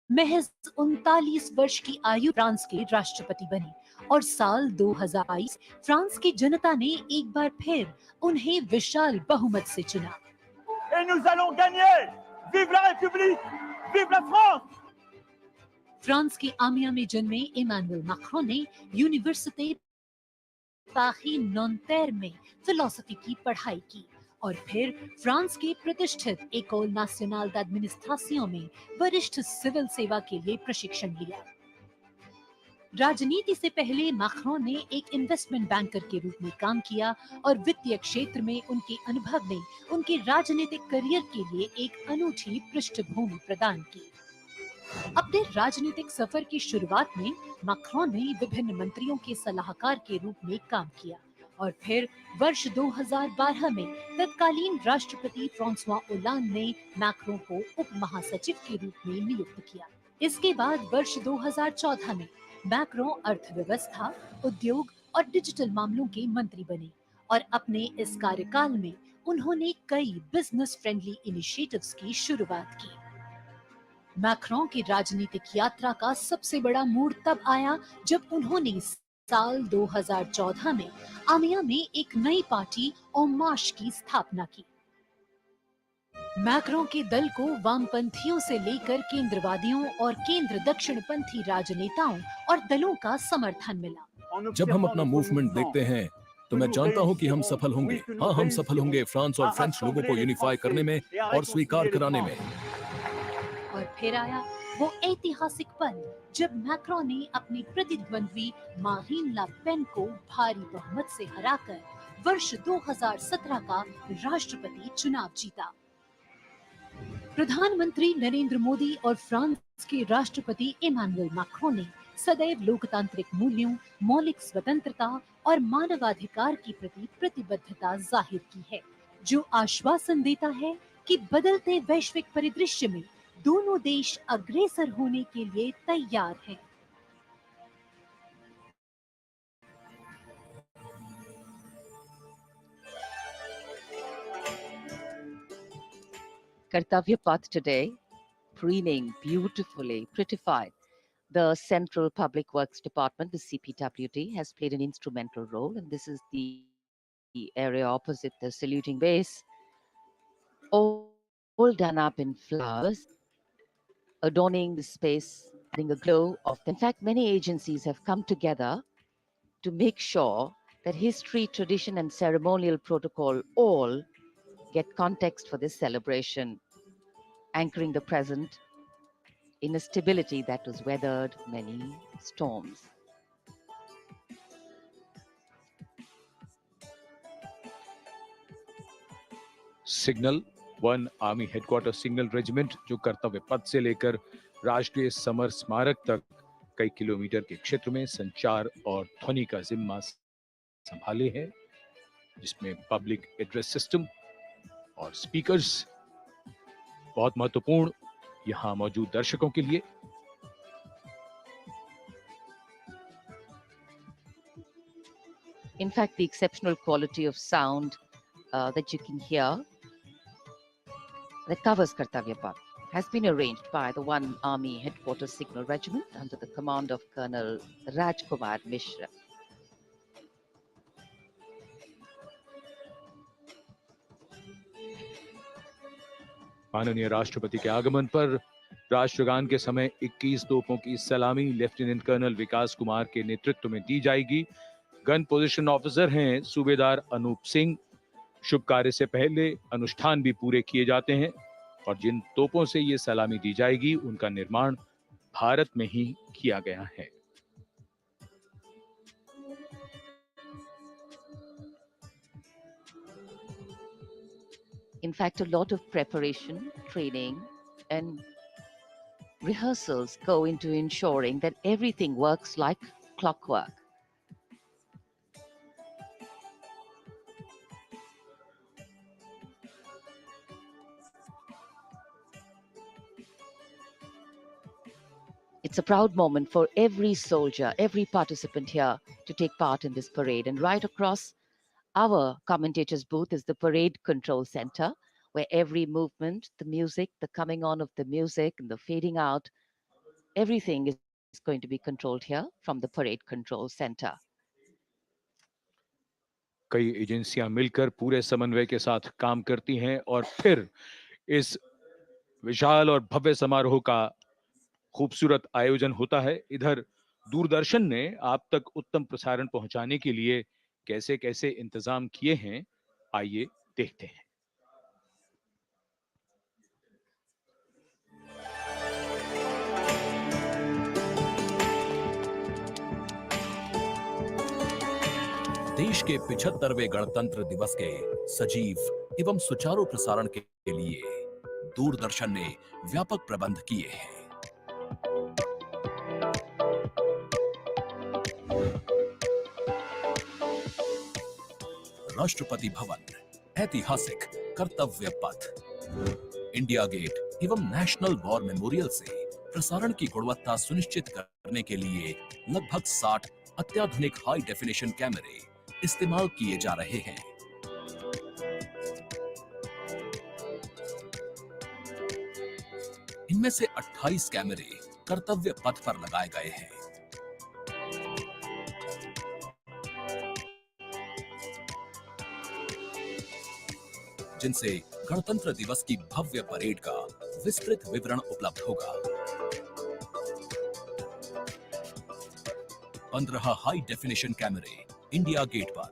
महज 39 वर्ष की आयु फ्रांस के राष्ट्रपति बने और साल 2022 फ्रांस की जनता ने एक बार फिर उन्हें विशाल बहुमत से चुना। Et nous allons gagner! Vive la République! Vive la France! France के आमिया में जन्मे इमैनुअल मैक्रों ने यूनिवर्सिटी पारी नॉन्तेर में फिलोसफी की पढ़ाई की और फिर फ्रांस के प्रतिष्ठित एकोल नेशनल d'administration में वरिष्ठ सिविल सेवा के लिए प्रशिक्षण लिया। राजनीति से पहले मैक्रों ने एक इन्वेस्टमेंट बैंकर के रूप में काम किया और वित्तीय क्षेत्र में उनके अनुभव ने उनके राजनीतिक करियर के लिए एक अनूठी पृष्ठभूमि प्रदान की। अपने राजनीतिक सफर की शुरुआत में मैक्रों ने विभिन्न मंत्रियों के सलाहकार के रूप में काम किया और फिर वर्ष 2012 में तत्कालीन राष्ट्रपति फ्रांसवा ओलांद ने मैक्रों को उप महासचिव के रूप में नियुक्त किया। इसके बाद वर्ष 2014 में मैक्रों अर्थव्यवस्था, उद्योग और डिजिटल मामलों के मंत्री बने और अपने इस कार्यकाल में उन्होंने कई बिजनेस फ्रेंडली इनिशिएटिव्स की शुरुआत की। मैक्रों की राजनीतिक यात्रा का सबसे बड़ा मोड़ तब आया जब उन्होंने साल 2014 में आमिया में एक नई पार्टी En Marche की स्थापना की। मैक्रों के दल को वामपंथियों से लेकर केंद्रवादियों और केंद्र दक्षिणपंथी राजनेताओं और दलों का समर्थन मिला। जब हम अपना मूवमेंट देखते हैं तो मैं जानता हूं कि हम सफल होंगे। हाँ, हम सफल होंगे फ्रांस और फ्रेंच लोगों को यूनिफाई करने में और स्वीकार कराने में। और फिर आया वो ऐतिहासिक पल जब मैक्रों ने अपनी प्रतिद्वंद्वी मारीन ला पेन को भारी बहुमत से हराकर वर्ष 2017 का राष्ट्रपति चुनाव जीता। प्रधानमंत्री नरेंद्र मोदी और फ्रांस के राष्ट्रपति इमानुएल मैक्रों ने सदैव लोकतांत्रिक मूल्यों, मौलिक स्वतंत्रता और मानवाधिकार के प्रति प्रतिबद्धता जाहिर की है, जो आश्वासन देता है कि बदलते वैश्विक परिदृश्य में दोनों देश अग्रसर होने के लिए तैयार हैं। Kartavya Path today, preening beautifully prettified. The Central Public Works Department, the CPWD, has played an instrumental role, and this is the area opposite the saluting base, all done up in flowers, adorning the space, adding a glow of. In fact, many agencies have come together to make sure that history, tradition, and ceremonial protocol all get context for this celebration, anchoring the present in a stability that has weathered many storms. Signal 1 army headquarter signal regiment, जो कर्तव्य पथ से लेकर राष्ट्रीय summer स्मारक तक कई kilometre के क्षेत्र में संचार और ध्वनि का जिम्मा संभाले है, जिसमें पब्लिक एड्रेस सिस्टम और स्पीकर्स बहुत महत्वपूर्ण यहां मौजूद दर्शकों के लिए। In fact, the exceptional quality of sound that you can hear that covers Kartavya Path has been arranged by the 1 Army Headquarters Signal Regiment under the command of Colonel Rajkumar Mishra. माननीय राष्ट्रपति के आगमन पर राष्ट्रगान के समय 21 तोपों की सलामी लेफ्टिनेंट कर्नल विकास कुमार के नेतृत्व में दी जाएगी। गन पोजीशन ऑफिसर हैं सूबेदार अनूप सिंह। शुभ कार्य से पहले अनुष्ठान भी पूरे किए जाते हैं और जिन तोपों से ये सलामी दी जाएगी उनका निर्माण भारत में ही किया गया है। In fact, a lot of preparation, training, and rehearsals go into ensuring that everything works like clockwork. It's a proud moment for every soldier, every participant here to take part in this parade. And right across our commentator's booth is the Parade Control Center, where every movement, the music, the coming on of the music and the fading out, everything is going to be controlled here from the Parade Control Center. कई एजेंसियां मिलकर पूरे समन्वय के साथ काम करती हैं और फिर इस विशाल और भव्य समारोह का खूबसूरत आयोजन होता है। इधर दूरदर्शन ने आप तक उत्तम प्रसारण पहुंचाने के लिए कैसे कैसे इंतजाम किए हैं, आइए देखते हैं। देश के 75वें गणतंत्र दिवस के सजीव एवं सुचारू प्रसारण के लिए दूरदर्शन ने व्यापक प्रबंध किए हैं। राष्ट्रपति भवन, ऐतिहासिक कर्तव्य पथ, इंडिया गेट एवं नेशनल वॉर मेमोरियल से प्रसारण की गुणवत्ता सुनिश्चित करने के लिए लगभग 60 अत्याधुनिक हाई डेफिनेशन कैमरे इस्तेमाल किए जा रहे हैं। इनमें से 28 कैमरे कर्तव्य पथ पर लगाए गए हैं। जिनसे गणतंत्र दिवस की भव्य परेड का विस्तृत विवरण उपलब्ध होगा। 15 हाई डेफिनेशन कैमरे इंडिया गेट पर,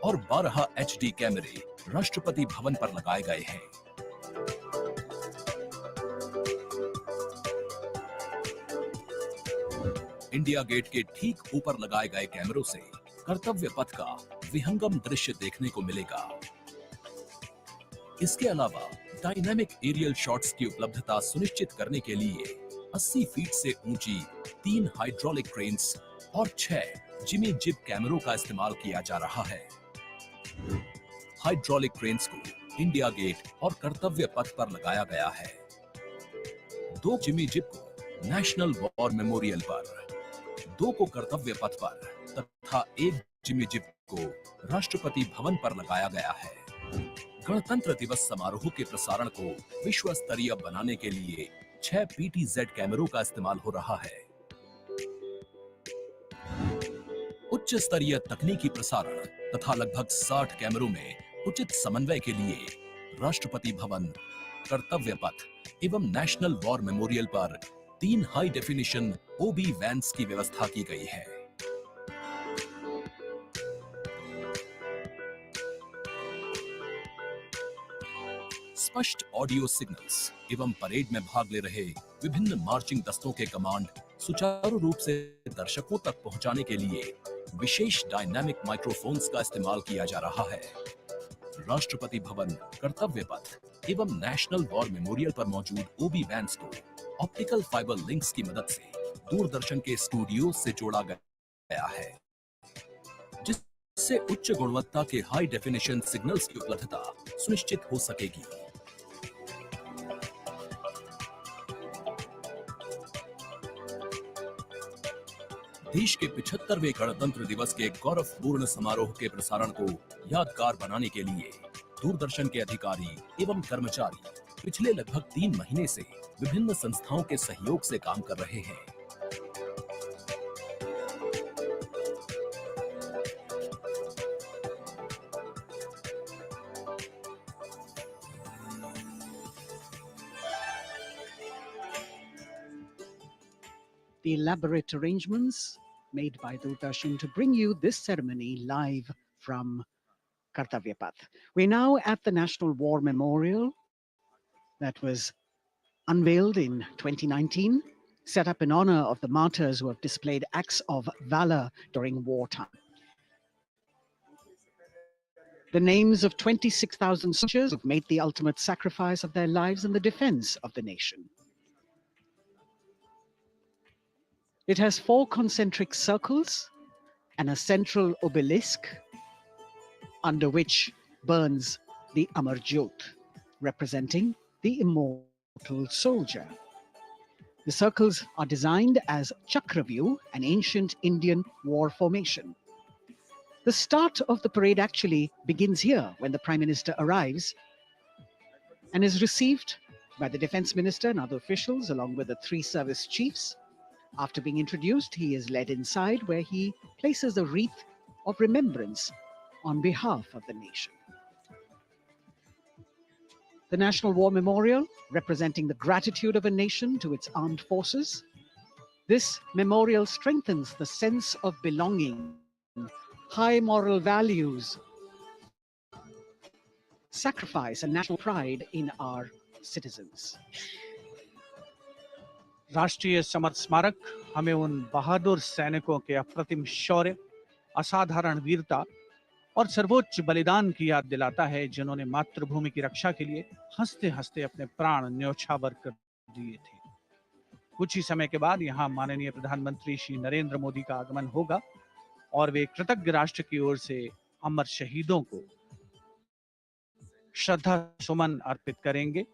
और 12 HD कैमरे राष्ट्रपति भवन पर लगाए गए हैं। इंडिया गेट के ठीक ऊपर लगाए गए कैमरों से कर्तव्य पथ का विहंगम दृश्य देखने को मिलेगा। इसके अलावा डायनामिक एरियल शॉट्स की उपलब्धता सुनिश्चित करने के लिए 80 फीट से ऊंची 3 हाइड्रोलिक क्रेन्स और 6 जिमी जिब कैमरों का इस्तेमाल किया जा रहा है। हाइड्रोलिक क्रेन्स को इंडिया गेट और कर्तव्य पथ पर लगाया गया है। 2 जिमी जिब को नेशनल वॉर मेमोरियल पर, 2 को कर्तव्य पथ पर तथा 1 जिमी जिब को राष्ट्रपति भवन पर लगाया गया है। गणतंत्र दिवस समारोह के प्रसारण को विश्व स्तरीय बनाने के लिए 6 PTZ कैमरों का इस्तेमाल हो रहा है। उच्च स्तरीय तकनीकी प्रसारण तथा लगभग 60 कैमरों में उचित समन्वय के लिए राष्ट्रपति भवन, कर्तव्य पथ एवं नेशनल वॉर मेमोरियल पर 3 हाई डेफिनेशन OB वैन्स की व्यवस्था की गई है। स्पष्ट ऑडियो सिग्नल्स एवं परेड में भाग ले रहे विभिन्न मार्चिंग दस्तों के कमांड सुचारू रूप से दर्शकों तक पहुंचाने के लिए विशेष डायनामिक माइक्रोफोन्स का इस्तेमाल किया जा रहा है। राष्ट्रपति भवन, कर्तव्य पथ एवं नेशनल वॉर मेमोरियल पर मौजूद OB वैन्स को ऑप्टिकल फाइबर लिंक्स की मदद से दूरदर्शन के स्टूडियो से जोड़ा गया है, जिससे उच्च गुणवत्ता के हाई डेफिनेशन सिग्नल्स की उपलब्धता सुनिश्चित हो सकेगी। देश के 75वें गणतंत्र दिवस के गौरवपूर्ण समारोह के प्रसारण को यादगार बनाने के लिए दूरदर्शन के अधिकारी एवं कर्मचारी पिछले लगभग 3 महीने से विभिन्न संस्थाओं के सहयोग से काम कर रहे हैं। The elaborate arrangements made by Doordarshan to bring you this ceremony live from Kartavya Path. We're now at the National War Memorial that was unveiled in 2019, set up in honor of the martyrs who have displayed acts of valor during wartime. The names of 26,000 soldiers who've made the ultimate sacrifice of their lives in the defense of the nation. It has 4 concentric circles and a central obelisk under which burns the Amar Jyot, representing the immortal soldier. The circles are designed as Chakravyu, an ancient Indian war formation. The start of the parade actually begins here when the Prime Minister arrives and is received by the Defense Minister and other officials along with the 3 service chiefs. After being introduced, he is led inside where he places a wreath of remembrance on behalf of the nation. The National War Memorial, representing the gratitude of a nation to its armed forces. This memorial strengthens the sense of belonging, high moral values, sacrifice and national pride in our citizens. राष्ट्रीय summer स्मारक हमें उन बहादुर सैनिकों के अप्रतिम शौर्य, असाधारण वीरता और सर्वोच्च बलिदान की याद दिलाता है, जिन्होंने मातृभूमि की रक्षा के लिए हंसते हंसते अपने प्राण न्यौछावर कर दिए थे। कुछ ही समय के बाद यहाँ माननीय प्रधानमंत्री श्री नरेंद्र मोदी का आगमन होगा और वे कृतज्ञ राष्ट्र की ओर से अमर शहीदों को श्रद्धा सुमन अर्पित करेंगे।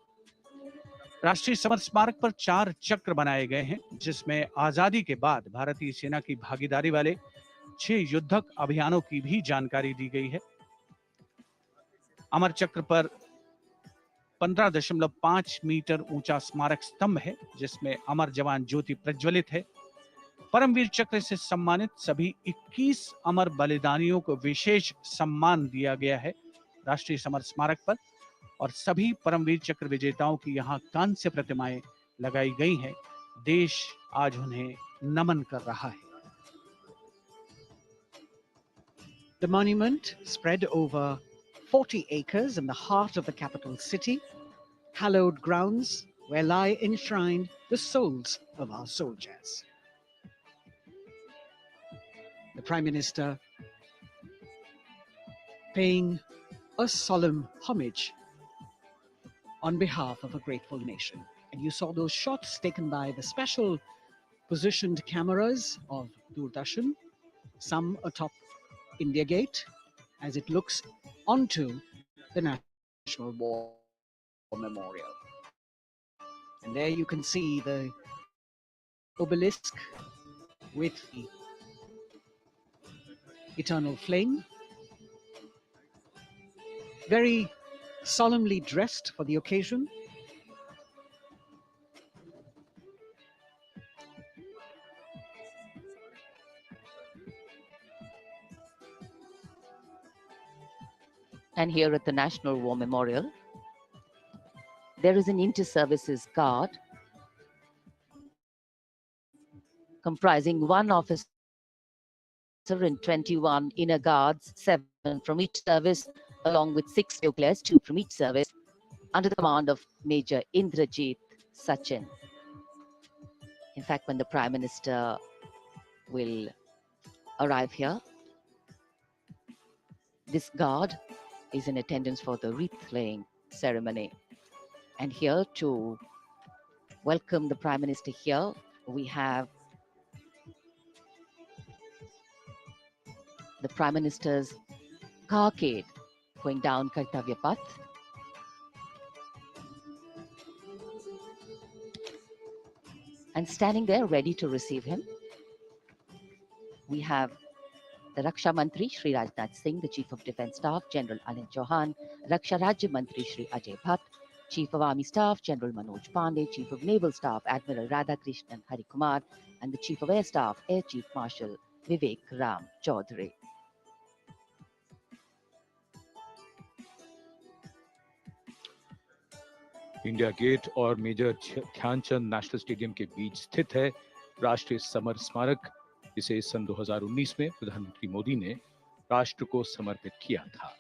राष्ट्रीय समर स्मारक पर 4 चक्र बनाए गए हैं, जिसमें आजादी के बाद भारतीय सेना की भागीदारी वाले 6 युद्धक अभियानों की भी जानकारी दी गई है। अमर चक्र पर 15.5 मीटर ऊंचा स्मारक स्तंभ है, जिसमें अमर जवान ज्योति प्रज्वलित है। परमवीर चक्र से सम्मानित सभी 21 अमर बलिदानियों को विशेष सम्मान दिया गया है राष्ट्रीय समर स्मारक पर, और सभी परमवीर चक्र विजेताओं की यहाँ कांस्य प्रतिमाएं लगाई गई हैं। देश आज उन्हें नमन कर रहा है। The monument, spread over 40 acres in the heart of the capital city, hallowed grounds where lie enshrined the souls of our soldiers. The Prime Minister paying a solemn homage on behalf of a grateful nation. And you saw those shots taken by the special positioned cameras of Doordarshan, some atop India Gate, as it looks onto the National War Memorial. And there you can see the obelisk with the eternal flame, very solemnly dressed for the occasion. And here at the National War Memorial, there is an inter-services guard comprising one officer and 21 inner guards, 7 from each service, along with 6 nuclears, 2 from each service, under the command of Major Indrajit Sachin. In fact, when the Prime Minister will arrive here, this guard is in attendance for the wreath-laying ceremony. And here to welcome the Prime Minister here, we have the Prime Minister's carcade going down Kartavya Path. And standing there ready to receive him, we have the Raksha Mantri Shri Rajnath Singh, the Chief of Defence Staff General Anil Chauhan, Raksha Rajya Mantri Shri Ajay Bhatt, Chief of Army Staff General Manoj Pandey, Chief of Naval Staff Admiral Radhakrishnan Harikumar, and the Chief of Air Staff Air Chief Marshal Vivek Ram Chaudhary. India Gate और major Dhyan Chand national stadium के बीच स्थित है राष्ट्रीय summer स्मारक। इसे सन 2019 में प्रधानमंत्री मोदी ने राष्ट्र को समर्पित किया था।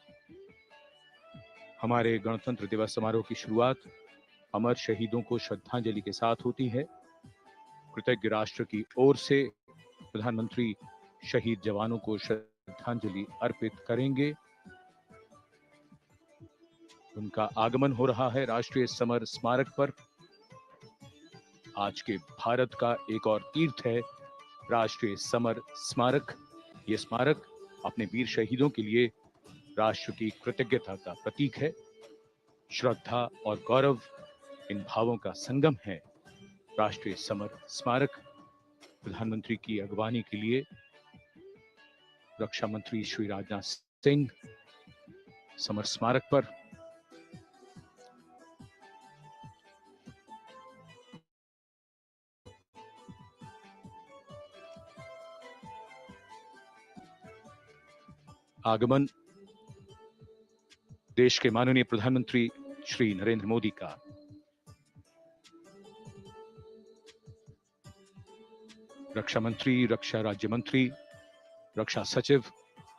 हमारे गणतंत्र दिवस समारोह की शुरुआत अमर शहीदों को श्रद्धांजलि के साथ होती है। कृतज्ञ राष्ट्र की ओर से प्रधानमंत्री शहीद जवानों को श्रद्धांजलि अर्पित करेंगे। उनका आगमन हो रहा है राष्ट्रीय समर स्मारक पर। आज के भारत का एक और तीर्थ है राष्ट्रीय समर स्मारक। ये स्मारक अपने वीर शहीदों के लिए राष्ट्र की कृतज्ञता का प्रतीक है। श्रद्धा और गौरव इन भावों का संगम है राष्ट्रीय समर स्मारक। प्रधानमंत्री की अगवानी के लिए रक्षा मंत्री श्री राजनाथ सिंह समर स्मारक पर आगमन देश के माननीय प्रधानमंत्री श्री नरेंद्र मोदी का। रक्षा मंत्री, रक्षा राज्य मंत्री, रक्षा सचिव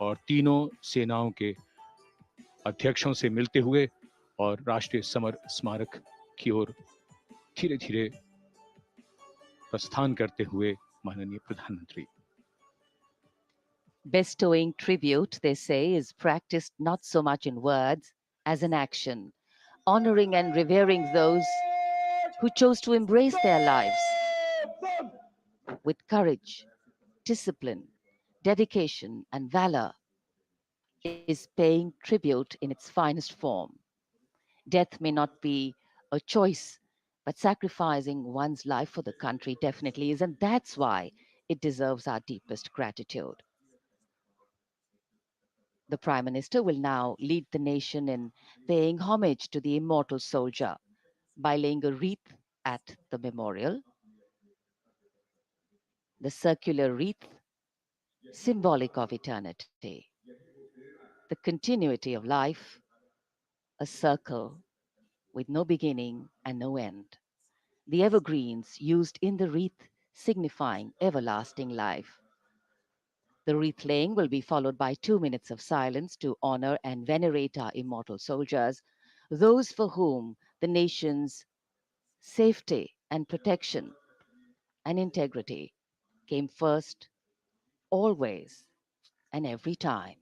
और तीनों सेनाओं के अध्यक्षों से मिलते हुए और राष्ट्रीय समर स्मारक की ओर धीरे धीरे प्रस्थान करते हुए माननीय प्रधानमंत्री। Bestowing tribute, they say, is practiced not so much in words as in action, honoring and revering those who chose to embrace their lives with courage, discipline, dedication, and valor is paying tribute in its finest form. Death may not be a choice, but sacrificing one's life for the country definitely is, and that's why it deserves our deepest gratitude. The Prime Minister will now lead the nation in paying homage to the immortal soldier by laying a wreath at the memorial. The circular wreath, symbolic of eternity, the continuity of life, a circle with no beginning and no end. The evergreens used in the wreath signifying everlasting life. The wreath laying will be followed by 2 minutes of silence to honor and venerate our immortal soldiers, those for whom the nation's safety and protection and integrity came first, always and every time.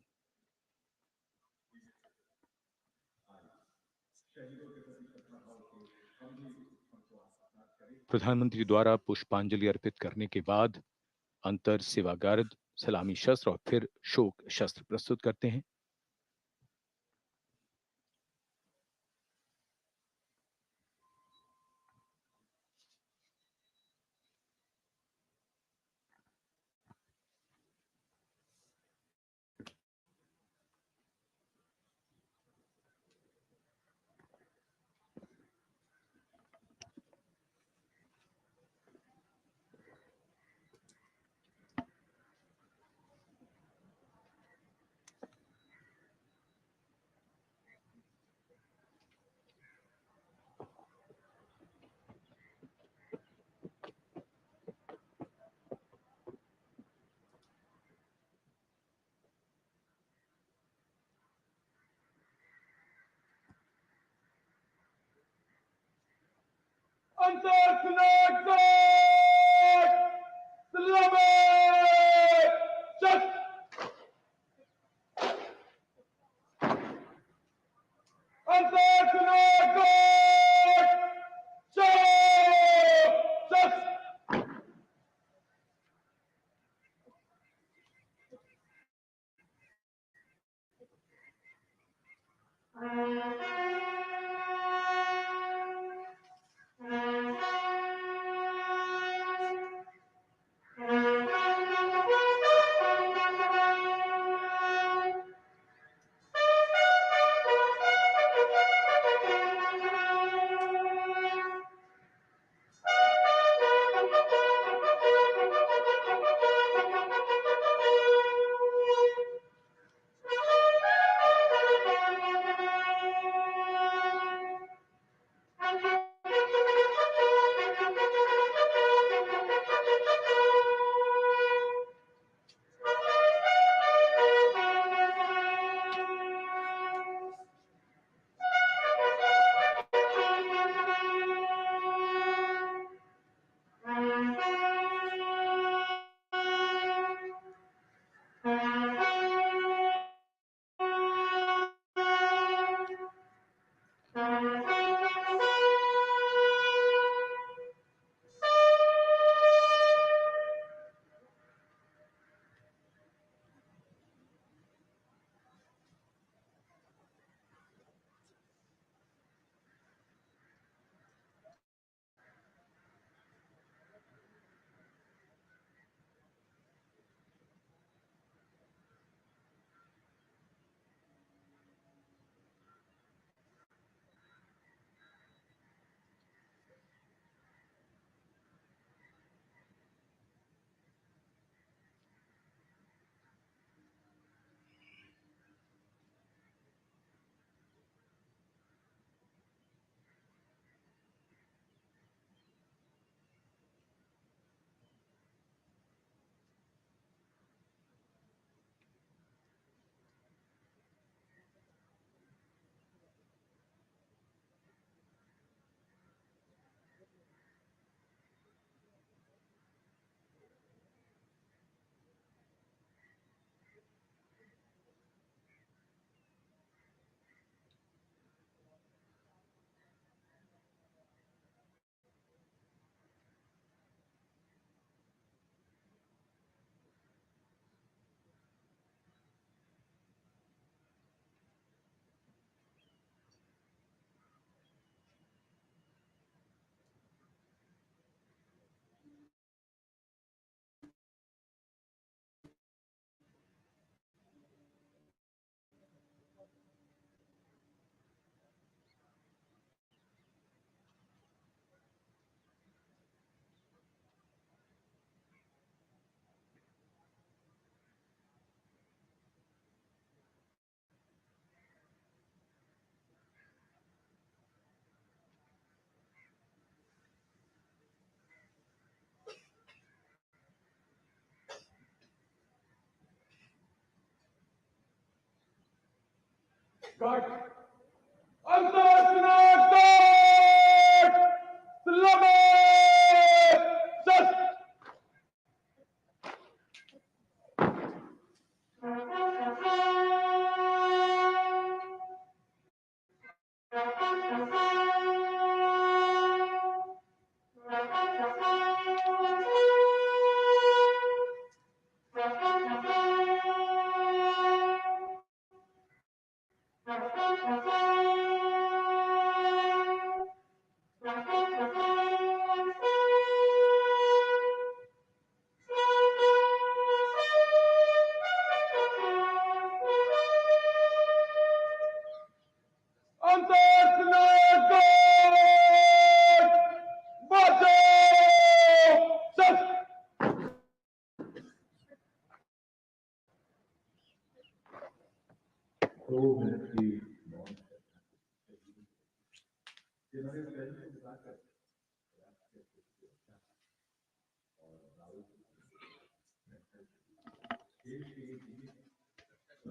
प्रधानमंत्री द्वारा पुष्पांजलि अर्पित करने के बाद अंतर सेवागार्द सलामी शस्त्र और फिर शोक शस्त्र प्रस्तुत करते हैं।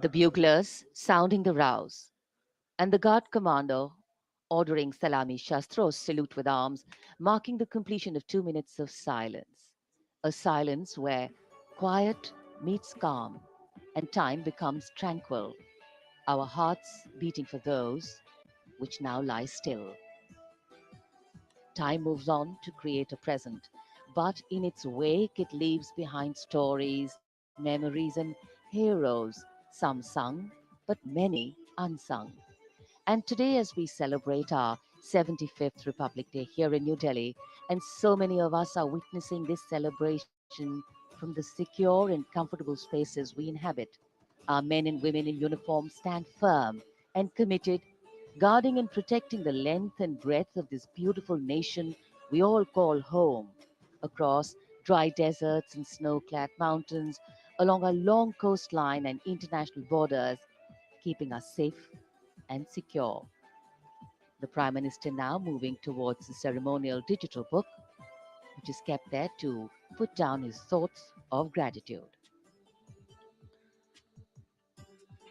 The buglers sounding the rouse, and the guard commander ordering Salami Shastros salute with arms, marking the completion of 2 minutes of silence. A silence where quiet meets calm and time becomes tranquil, our hearts beating for those which now lie still. Time moves on to create a present, but in its wake it leaves behind stories, memories, and heroes, some sung, but many unsung. And today, as we celebrate our 75th Republic Day here in New Delhi, and so many of us are witnessing this celebration from the secure and comfortable spaces we inhabit, our men and women in uniform stand firm and committed, guarding and protecting the length and breadth of this beautiful nation we all call home, across dry deserts and snow-clad mountains, along our long coastline and international borders, keeping us safe and secure. The Prime Minister now moving towards the ceremonial digital book, which is kept there to put down his thoughts of gratitude.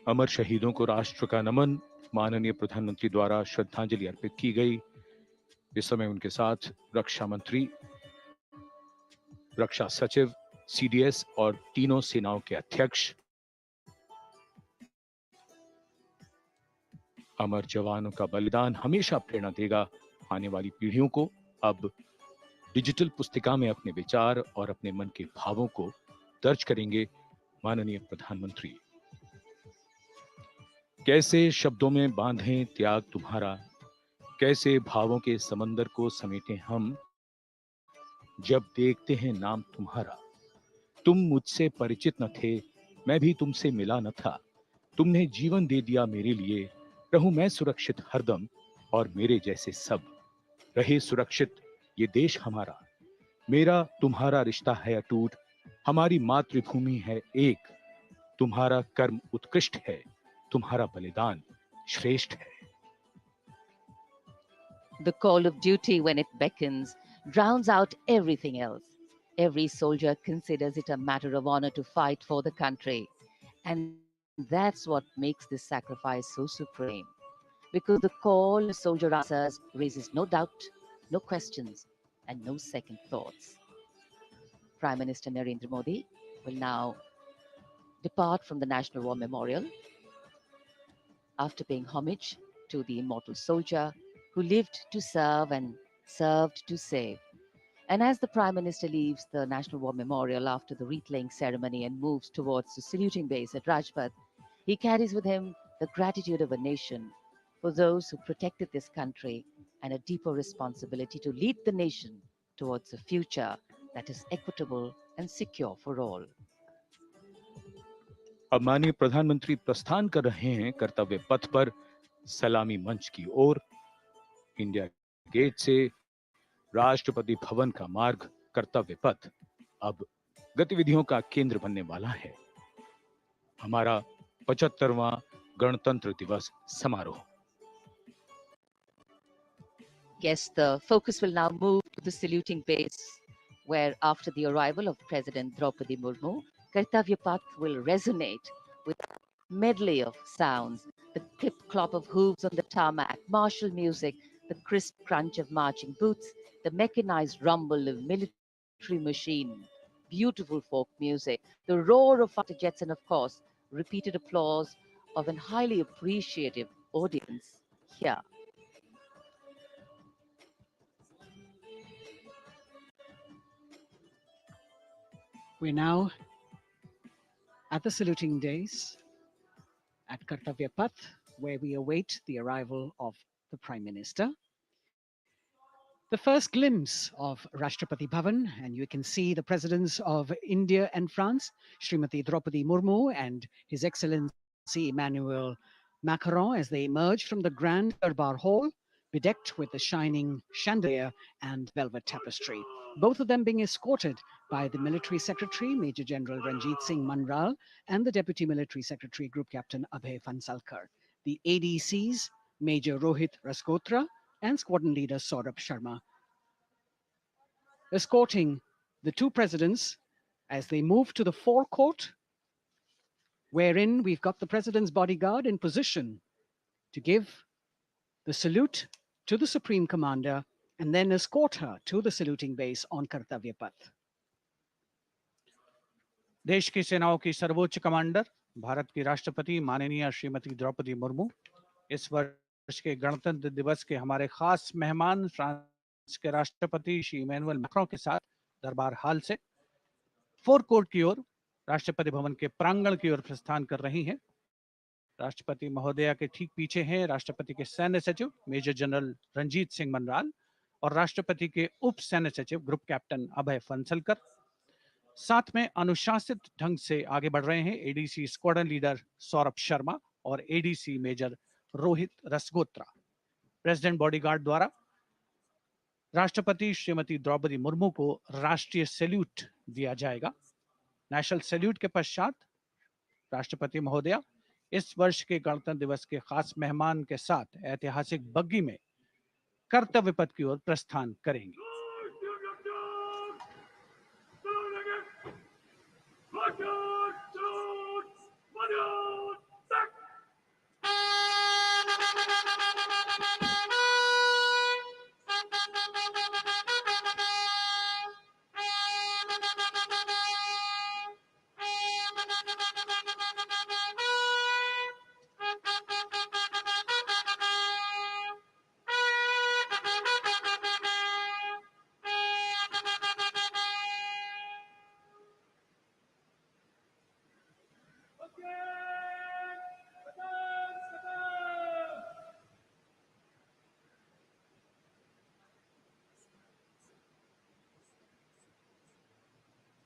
अमर शहीदों को राष्ट्र का नमन। माननीय प्रधानमंत्री द्वारा श्रद्धांजलि अर्पित की गई। इस समय उनके साथ रक्षा मंत्री, रक्षा सचिव, सीडीएस और तीनों सेनाओं के अध्यक्ष। अमर जवानों का बलिदान हमेशा प्रेरणा देगा आने वाली पीढ़ियों को। अब डिजिटल पुस्तिका में अपने विचार और अपने मन के भावों को दर्ज करेंगे माननीय प्रधानमंत्री। कैसे शब्दों में बांधें त्याग तुम्हारा, कैसे भावों के समंदर को समेटें हम, जब देखते हैं नाम तुम्हारा। तुम मुझसे परिचित न थे, मैं भी तुमसे मिला न था, तुमने जीवन दे दिया मेरे लिए, रहूं मैं सुरक्षित हरदम और मेरे जैसे सब रहे सुरक्षित ये देश हमारा। मेरा तुम्हारा रिश्ता है अटूट, हमारी मातृभूमि है एक, तुम्हारा कर्म उत्कृष्ट है, तुम्हारा बलिदान श्रेष्ठ है। The call of duty, when it beckons, drowns out everything else. Every soldier considers it a matter of honor to fight for the country. And that's what makes this sacrifice so supreme. Because the call a soldier answers raises no doubt, no questions, and no second thoughts. Prime Minister Narendra Modi will now depart from the National War Memorial after paying homage to the immortal soldier who lived to serve and served to save. And as the Prime Minister leaves the National War Memorial after the wreath-laying ceremony and moves towards the saluting base at Rajpath, he carries with him the gratitude of a nation for those who protected this country and a deeper responsibility to lead the nation towards a future that is equitable and secure for all. अब माननीय प्रधानमंत्री प्रस्थान कर रहे हैं कर्तव्य पथ पर सलामी मंच की ओर। इंडिया गेट से राष्ट्रपति भवन का मार्ग कर्तव्य पथ अब गतिविधियों का केंद्र बनने वाला है। हमारा 75वां गणतंत्र दिवस समारोह। Yes, the focus will now move to the saluting base, where after the arrival of President Droupadi Murmu, Kartavya Path will resonate with a medley of sounds The clip-clop of hooves on the tarmac, martial music, the crisp crunch of marching boots, the mechanized rumble of military machine, beautiful folk music, the roar of fighter jets, and of course, repeated applause of an highly appreciative audience here. We're now at the saluting days at Kartavya Path, where we await the arrival of the Prime Minister. The first glimpse of Rashtrapati Bhavan, and you can see the presidents of India and France, Srimati Droupadi Murmu and His Excellency Emmanuel Macron, as they emerge from the Grand Darbar Hall, bedecked with the shining chandelier and velvet tapestry. Both of them being escorted by the Military Secretary, Major General Ranjit Singh Manral, and the Deputy Military Secretary, Group Captain Abhay Fansalkar. The ADCs, Major Rohit Rasgotra and Squadron Leader Saurabh Sharma, escorting the two presidents as they move to the forecourt, wherein we've got the president's bodyguard in position to give the salute to the Supreme Commander and then escort her to the saluting base on Kartavya Path. देश की सेनाओं की सर्वोच्च commander Bharat की राष्ट्रपति माननीय श्रीमती द्रौपदी मुर्मू इस वर्ष के गणतंत्र दिवस के हमारे खास मेहमान फ्रांस के राष्ट्रपति श्री इमैनुअल मैक्रों के साथ दरबार हाल से फोर कोर्ट की ओर राष्ट्रपति भवन के प्रांगण की ओर प्रस्थान कर रही हैं। राष्ट्रपति महोदया के ठीक पीछे हैं राष्ट्रपति के सैन्य सचिव मेजर जनरल रंजीत सिंह मनराल और राष्ट्रपति के उप सैन्य सचिव ग्रुप कैप्टन अभय फंसलकर। साथ में अनुशासित ढंग से आगे बढ़ रहे हैं ADC squadron leader Saurabh Sharma और ADC major Rohit Rasgotra. President bodyguard द्वारा राष्ट्रपति श्रीमती द्रौपदी मुर्मू को राष्ट्रीय सैल्यूट दिया जाएगा। नेशनल सैल्यूट के पश्चात राष्ट्रपति महोदया इस वर्ष के गणतंत्र दिवस के खास मेहमान के साथ ऐतिहासिक बग्गी में कर्तव्य पथ की ओर प्रस्थान करेंगी।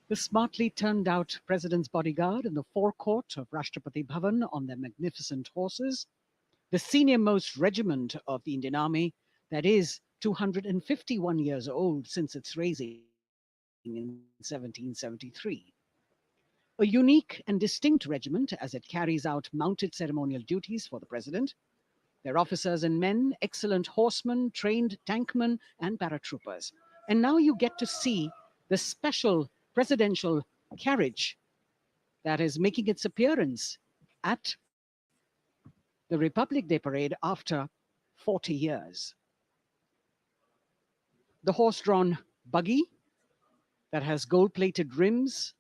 The smartly turned out president's bodyguard in the forecourt of Rashtrapati Bhavan on their magnificent horses, the senior most regiment of the Indian Army that is 251 years old since its raising in 1773. A unique and distinct regiment as it carries out mounted ceremonial duties for the president. Their officers and men, excellent horsemen, trained tankmen and paratroopers. And now you get to see the special presidential carriage that is making its appearance at the Republic Day parade after 40 years. The horse-drawn buggy that has gold-plated rims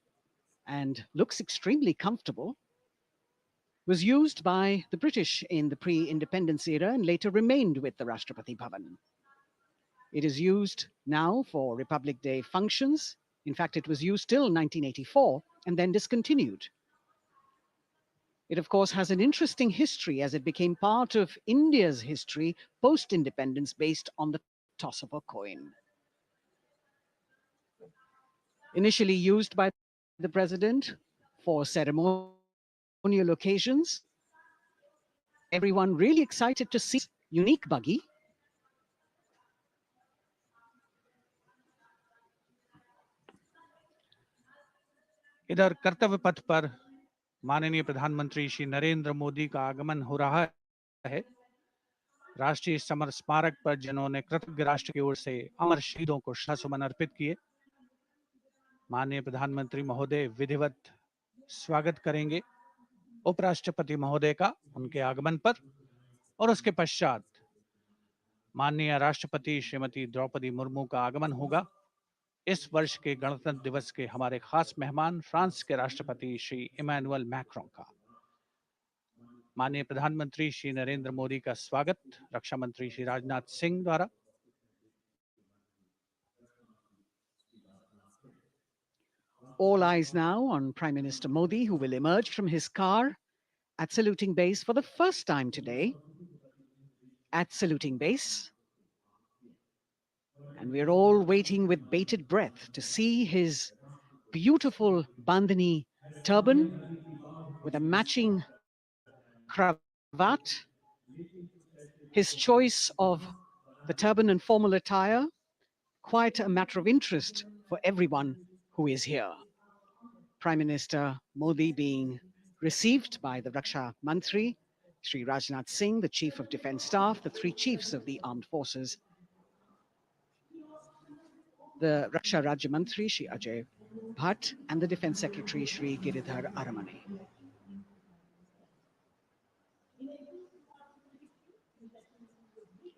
and looks extremely comfortable was used by the British in the pre-independence era and later remained with the Rashtrapati Bhavan. It is used now for Republic Day functions. In fact, it was used till 1984 and then discontinued. It, of course, has an interesting history as it became part of India's history post-independence based on the toss of a coin. Initially used by the president for ceremonial occasions, everyone really excited to see this unique buggy. इधर कर्तव्य पथ पर माननीय प्रधानमंत्री श्री नरेंद्र मोदी का आगमन हो रहा है। राष्ट्रीय समर स्मारक पर जिन्होंने कृतज्ञ राष्ट्र की ओर से अमर शहीदों को श्रद्धासुमन अर्पित किए, माननीय प्रधानमंत्री महोदय विधिवत स्वागत करेंगे उपराष्ट्रपति महोदय का उनके आगमन पर और उसके पश्चात माननीय राष्ट्रपति श्रीमती द्रौपदी मुर्मू का आगमन होगा। इस वर्ष के गणतंत्र दिवस के हमारे खास मेहमान फ्रांस के राष्ट्रपति श्री इमैनुअल मैक्रों का माननीय प्रधानमंत्री श्री नरेंद्र मोदी का स्वागत रक्षा मंत्री श्री राजनाथ सिंह द्वारा। All eyes now on Prime Minister Modi, who will emerge from his car at saluting base for the first time today. At saluting base. And we're all waiting with bated breath to see his beautiful bandhani turban with a matching cravat. His choice of the turban and formal attire, quite a matter of interest for everyone who is here. Prime Minister Modi being received by the Raksha Mantri, Shri Rajnath Singh, the Chief of Defence Staff, the three chiefs of the armed forces, the Raksha Rajya Mantri, Shri Ajay Bhatt, and the Defence Secretary, Shri Giridhar Aramane.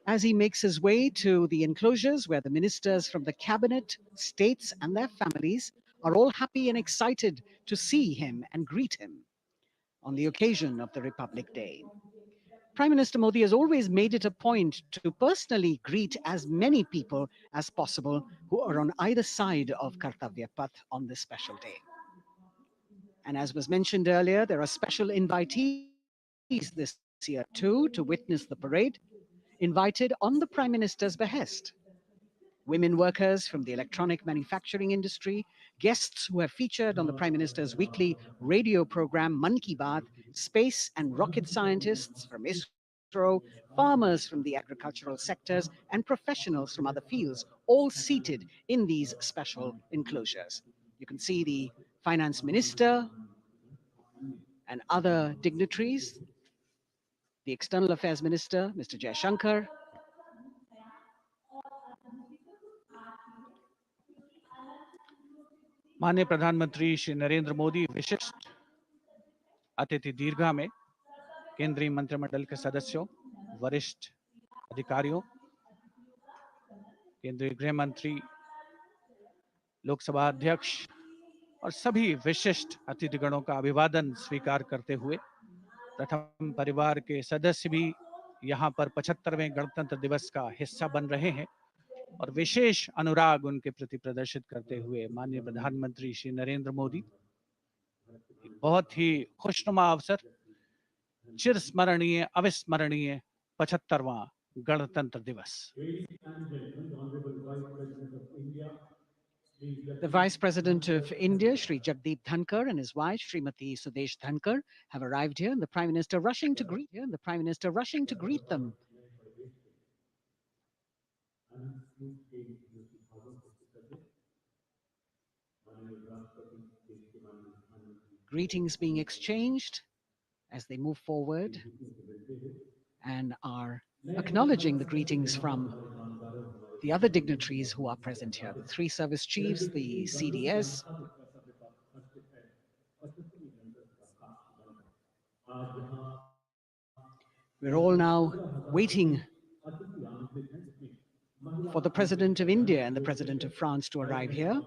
As he makes his way to the enclosures where the ministers from the cabinet, states, and their families are all happy and excited to see him and greet him on the occasion of the Republic Day. Prime Minister Modi has always made it a point to personally greet as many people as possible who are on either side of Kartavya Path on this special day. And as was mentioned earlier, there are special invitees this year too to witness the parade, invited on the Prime Minister's behest. Women workers from the electronic manufacturing industry, guests who have featured on the Prime Minister's weekly radio program Mann Ki Baat, space and rocket scientists from ISRO, farmers from the agricultural sectors, and professionals from other fields, all seated in these special enclosures. You can see the Finance Minister and other dignitaries, the External Affairs Minister, Mr. Jaishankar, माननीय प्रधानमंत्री श्री नरेंद्र मोदी विशिष्ट अतिथि दीर्घा में केंद्रीय मंत्रिमंडल के सदस्यों, वरिष्ठ अधिकारियों, केंद्रीय गृह मंत्री, लोकसभा अध्यक्ष और सभी विशिष्ट अतिथिगणों का अभिवादन स्वीकार करते हुए प्रथम परिवार के सदस्य भी यहां पर 75वें गणतंत्र दिवस का हिस्सा बन रहे हैं और विशेष अनुराग उनके प्रति प्रदर्शित करते हुए माननीय प्रधानमंत्री श्री नरेंद्र मोदी बहुत ही खुशनुमा अवसर, चिरस्मरणीय अविस्मरणीय 75वां गणतंत्र दिवस। The Vice President of India, Shri Jagdeep Dhankar, and his wife, Srimati Sudesh Dhankar, have arrived here, and the Prime Minister rushing to greet them. Greetings being exchanged as they move forward and are acknowledging the greetings from the other dignitaries who are present here, the three service chiefs, the CDS. We're all now waiting for the President of India and the President of France to arrive here.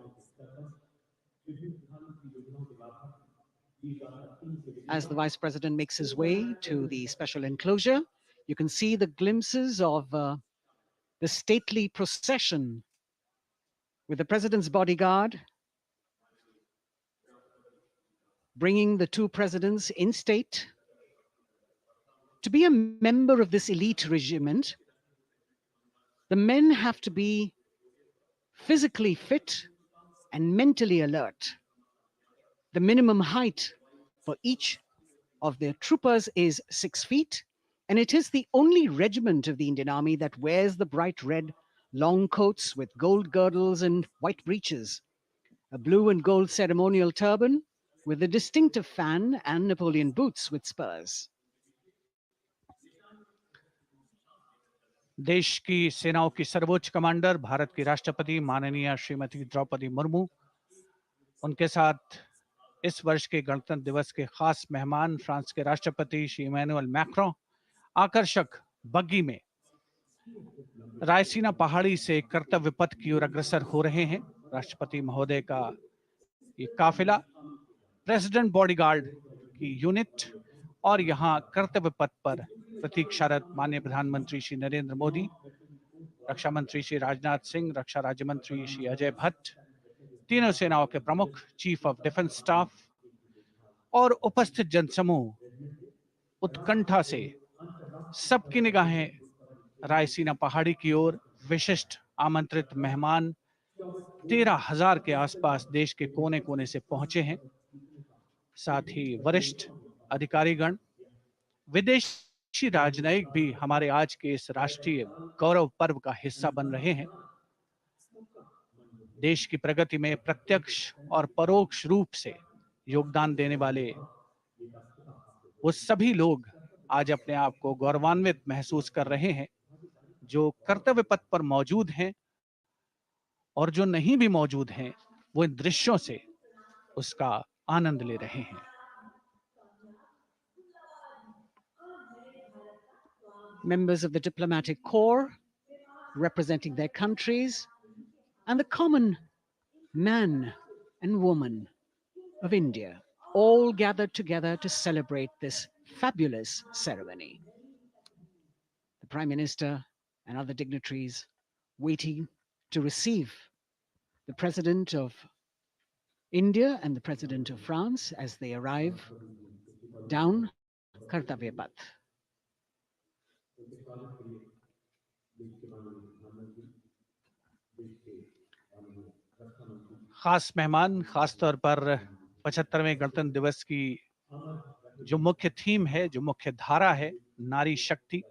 As the Vice President makes his way to the special enclosure, you can see the glimpses of the stately procession with the President's bodyguard bringing the two presidents in state. To be a member of this elite regiment, the men have to be physically fit and mentally alert. The minimum height for each of the troopers is 6 feet, and it is the only regiment of the Indian Army that wears the bright red long coats with gold girdles and white breeches, a blue and gold ceremonial turban with a distinctive fan and Napoleon boots with spurs. देश की सेनाओं की सर्वोच्च commander Bharat की राष्ट्रपति माननीय श्रीमती द्रौपदी मुर्मू, उनके साथ इस वर्ष के गणतंत्र दिवस के खास मेहमान फ्रांस के राष्ट्रपति श्री इमैनुअल मैक्रों आकर्षक बग्गी में रायसीना पहाड़ी से कर्तव्य पथ की ओर अग्रसर हो रहे हैं। राष्ट्रपति महोदय का ये काफिला प्रेसिडेंट बॉडीगार्ड की यूनिट और यहाँ कर्तव्य पथ पर प्रतीक्षारत माननीय प्रधानमंत्री श्री नरेंद्र मोदी, रक्षा मंत्री श्री राजनाथ सिंह, रक्षा राज्य मंत्री श्री अजय भट्ट, तीनों सेनाओं के प्रमुख, चीफ ऑफ डिफेंस स्टाफ और उपस्थित जनसमूह उत्कंठा से सबकी निगाहें रायसीना पहाड़ी की ओर। विशिष्ट आमंत्रित मेहमान 13,000 के आसपास देश के कोने कोने से पहुंचे हैं। साथ ही वरिष्ठ अधिकारीगण, विदेशी राजनयिक भी हमारे आज के इस राष्ट्रीय गौरव पर्व का हिस्सा बन रहे हैं। देश की प्रगति में प्रत्यक्ष और परोक्ष रूप से योगदान देने वाले वो सभी लोग आज अपने आप को गौरवान्वित महसूस कर रहे हैं, जो कर्तव्य पथ पर मौजूद हैं और जो नहीं भी मौजूद हैं, वो इन दृश्यों से उसका आनंद ले रहे हैं। Members of the diplomatic corps representing their countries and the common man and woman of India all gathered together to celebrate this fabulous ceremony. The Prime Minister and other dignitaries waiting to receive the President of India and the President of France as they arrive down Kartavya Path. खास मेहमान, खास तौर पर 75वें गणतंत्र दिवस की जो मुख्य थीम है, जो मुख्य धारा है, नारी शक्ति,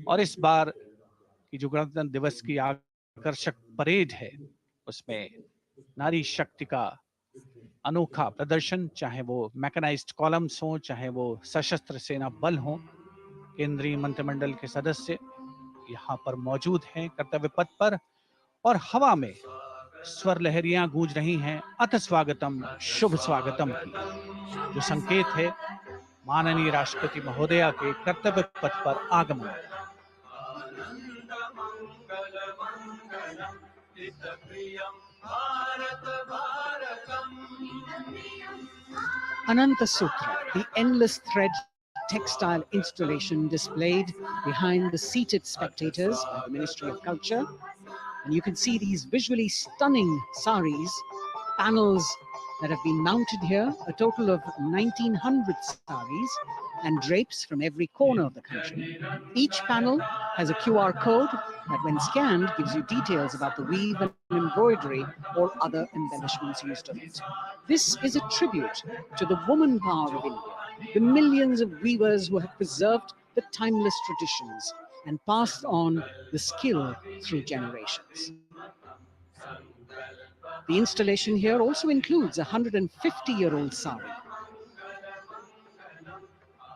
और इस बार की जो गणतंत्र दिवस की आकर्षक परेड है, उसमें नारी शक्ति का अनोखा प्रदर्शन, चाहे वो मैकेनाइज्ड कॉलम्स हो, चाहे वो सशस्त्र सेना बल हो, केंद्रीय मंत्रिमंडल के सदस्य यहाँ पर मौजूद हैं कर्तव्य पथ पर, और हवा में स्वर लहरियां गूंज रही हैं अथ स्वागतम, शुभ स्वागतम की, जो संकेत है माननीय राष्ट्रपति महोदया के कर्तव्य पथ पर आगमन। Ananta Sutra, the endless thread textile installation displayed behind the seated spectators by the Ministry of Culture. And you can see these visually stunning saris, panels that have been mounted here, a total of 1,900 saris and drapes from every corner of the country. Each panel has a QR code that when scanned gives you details about the weave and embroidery or other embellishments used on it. This is a tribute to the woman power of India, the millions of weavers who have preserved the timeless traditions and passed on the skill through generations. The installation here also includes a 150-year-old sari.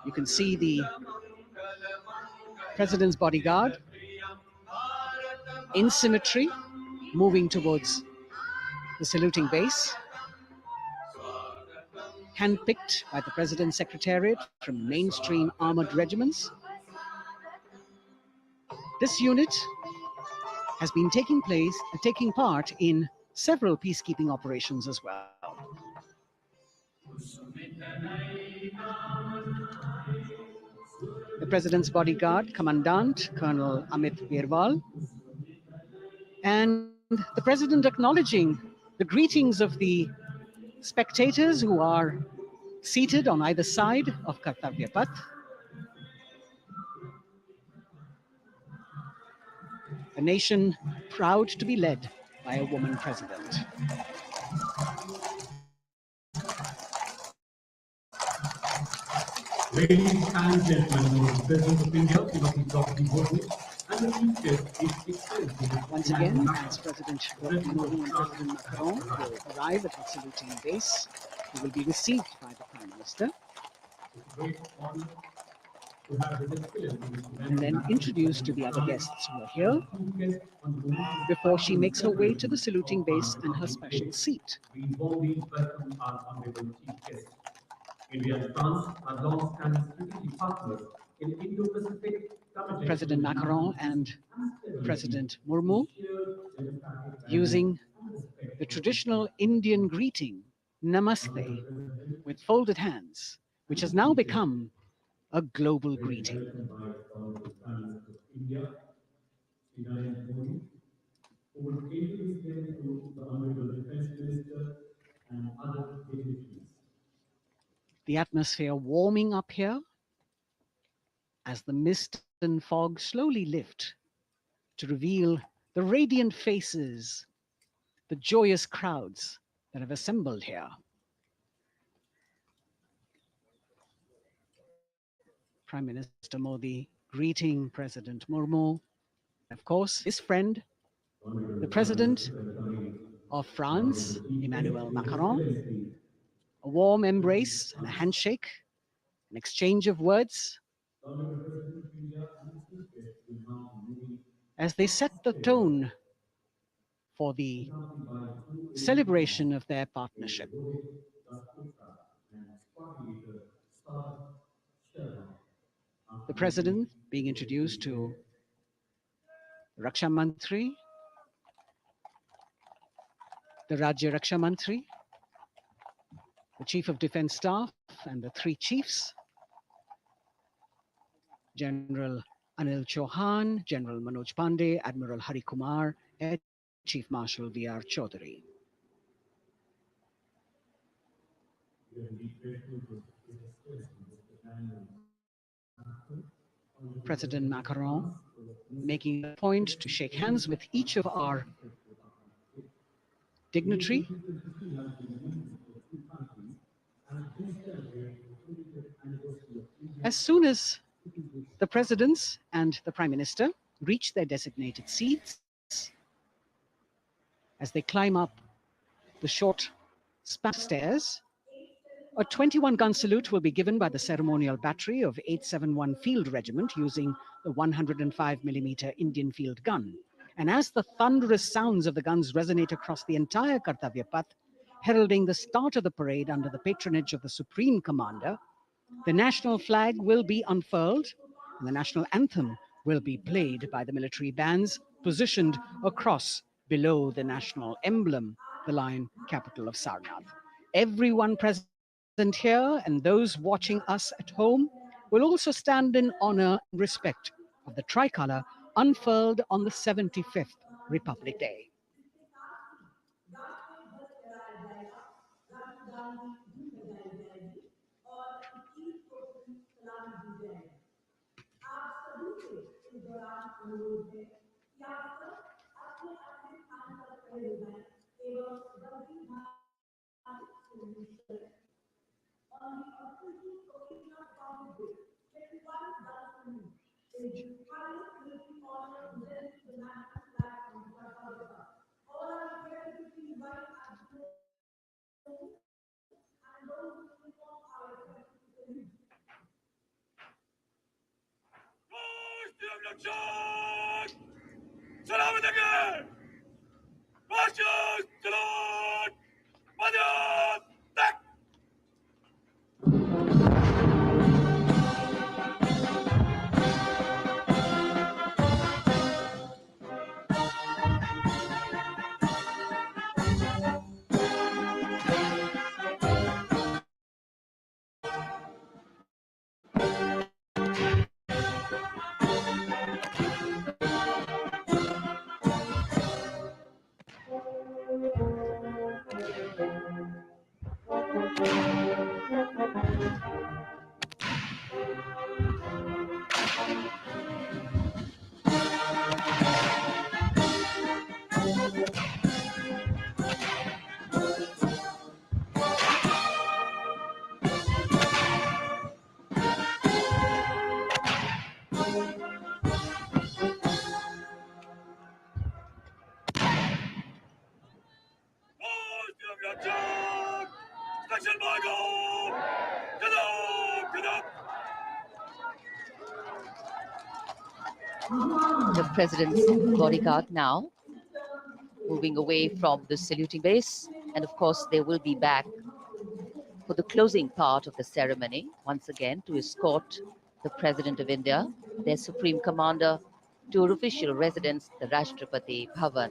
You can see the President's bodyguard in symmetry moving towards the saluting base, handpicked by the President's Secretariat from mainstream armored regiments. This unit has been taking part in several peacekeeping operations as well. The President's bodyguard, Commandant Colonel Amit Birwal, and the President acknowledging the greetings of the spectators who are seated on either side of Kartavya Path. A nation proud to be led by a woman president. Ladies and gentlemen, the President of India, President Droupadi Murmu, and the Chief Guest is Once again, as President Droupadi Murmu and President Macron will arrive at the saluting base, he will be received by the Prime Minister. and then introduced to the other guests who are here before she makes her way to the saluting base and her special seat. We warmly welcome our honorable chief guest. India and France are long-standing strategic partners in Indo-Pacific. President Macron and President Murmu using the traditional Indian greeting, Namaste, with folded hands, which has now become a global greeting. The atmosphere warming up here as the mist and fog slowly lift to reveal the radiant faces, the joyous crowds that have assembled here. Prime Minister Modi greeting President Murmu, of course, his friend, the President of France, Emmanuel Macron, a warm embrace and a handshake, an exchange of words, as they set the tone for the celebration of their partnership. The President being introduced to Raksha Mantri, the Rajya Raksha Mantri, the Chief of Defence Staff and the three chiefs, General Anil Chauhan, General Manoj Pandey, Admiral Hari Kumar, Air Chief Marshal V.R. Chaudhary. President Macron making a point to shake hands with each of our dignitary. As soon as the presidents and the Prime Minister reach their designated seats, as they climb up the short span stairs, a 21-gun salute will be given by the ceremonial battery of 871 Field Regiment using the 105mm Indian field gun. And as the thunderous sounds of the guns resonate across the entire Kartavya Path, heralding the start of the parade under the patronage of the Supreme Commander, the national flag will be unfurled and the national anthem will be played by the military bands positioned across below the national emblem, the Lion capital of Sarnath. Everyone present here and those watching us at home will also stand in honor and respect of the tricolour unfurled on the 75th Republic Day. The president's bodyguard now moving away from the saluting base. And of course, they will be back for the closing part of the ceremony, once again, to escort the President of India, their Supreme Commander, to her official residence, the Rashtrapati Bhavan.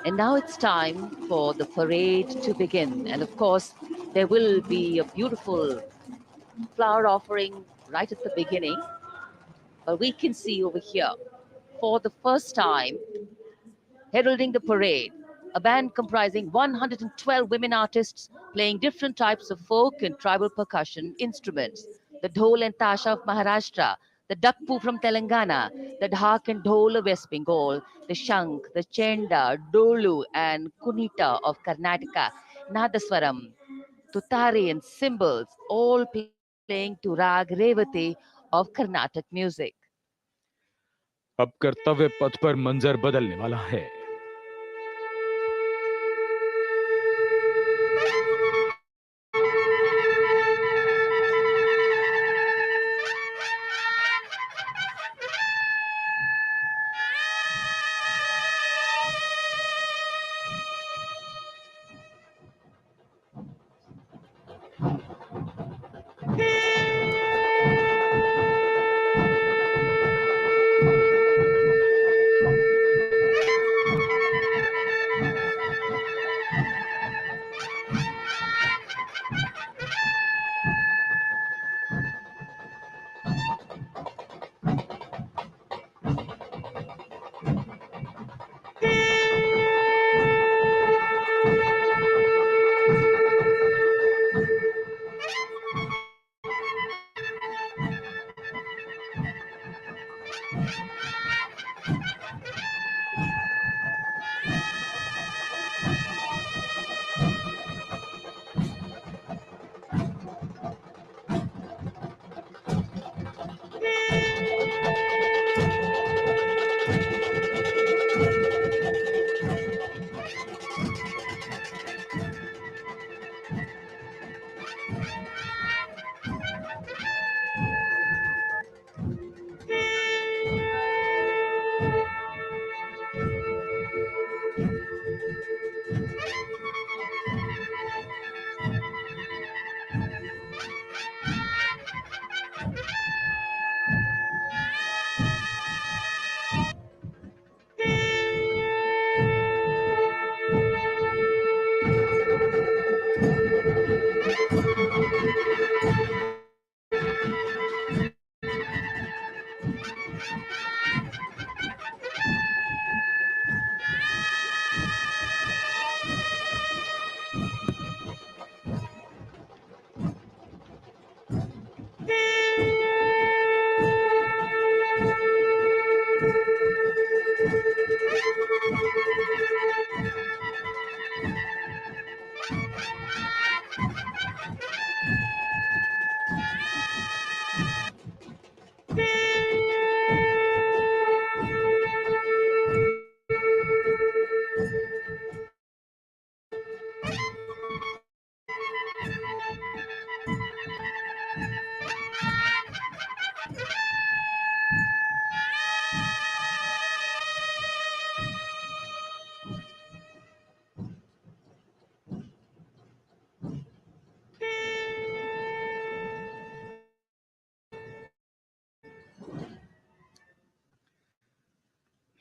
And now it's time for the parade to begin. And of course, there will be a beautiful flower offering right at the beginning. But we can see over here, for the first time, heralding the parade, a band comprising 112 women artists playing different types of folk and tribal percussion instruments. The dhol and tasha of Maharashtra, the dakpu from Telangana, the dhak and dhol of West Bengal, the shank, the chenda, dolu and kunita of Karnataka, nadaswaram, tutari and cymbals, all playing to rag Revati of Carnatic music. अब कर्तव्य पथ पर मंजर बदलने वाला है।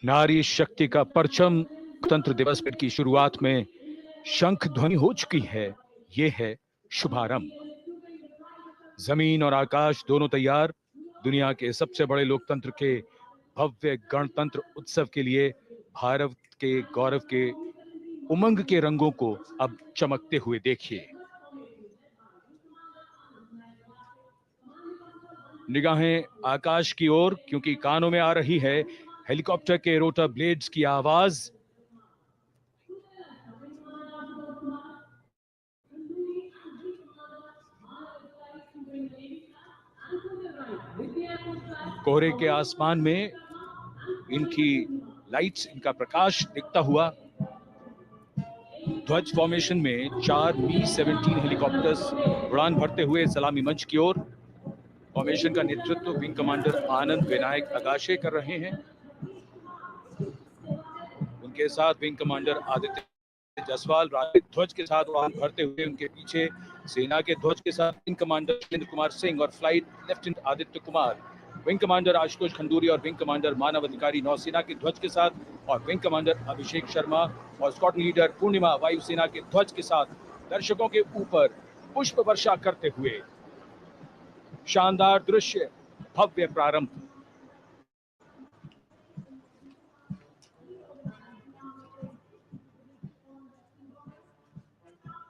नारी शक्ति का परचम गणतंत्र दिवस की शुरुआत में शंख ध्वनि हो चुकी है। ये है शुभारंभ। जमीन और आकाश दोनों तैयार। दुनिया के सबसे बड़े लोकतंत्र के भव्य गणतंत्र उत्सव के लिए भारत के गौरव के उमंग के रंगों को अब चमकते हुए देखिए। निगाहें आकाश की ओर, क्योंकि कानों में आ रही है हेलीकॉप्टर के रोटर ब्लेड्स की आवाज। कोहरे के आसमान में इनकी लाइट्स, इनका प्रकाश दिखता हुआ। ध्वज फॉर्मेशन में 4 Mi-17 हेलीकॉप्टर्स उड़ान भरते हुए सलामी मंच की ओर। फॉर्मेशन का नेतृत्व विंग कमांडर आनंद विनायक अगाशे कर रहे हैं। उनके साथ विंग कमांडर आदित्य जसवाल राष्ट्रीय ध्वज के साथ वाहन भरते हुए, उनके पीछे सेना के ध्वज के साथ विंग कमांडर शैलेंद्र कुमार सिंह और flight lieutenant Aditya Kumar, wing commander Ashutosh Khanduri और विंग कमांडर मानव अधिकारी नौसेना के ध्वज के साथ, और विंग कमांडर अभिषेक शर्मा और स्क्वाड्रन लीडर पूर्णिमा वायुसेना के ध्वज के साथ दर्शकों के ऊपर पुष्प वर्षा करते हुए शानदार दृश्य, भव्य प्रारंभ।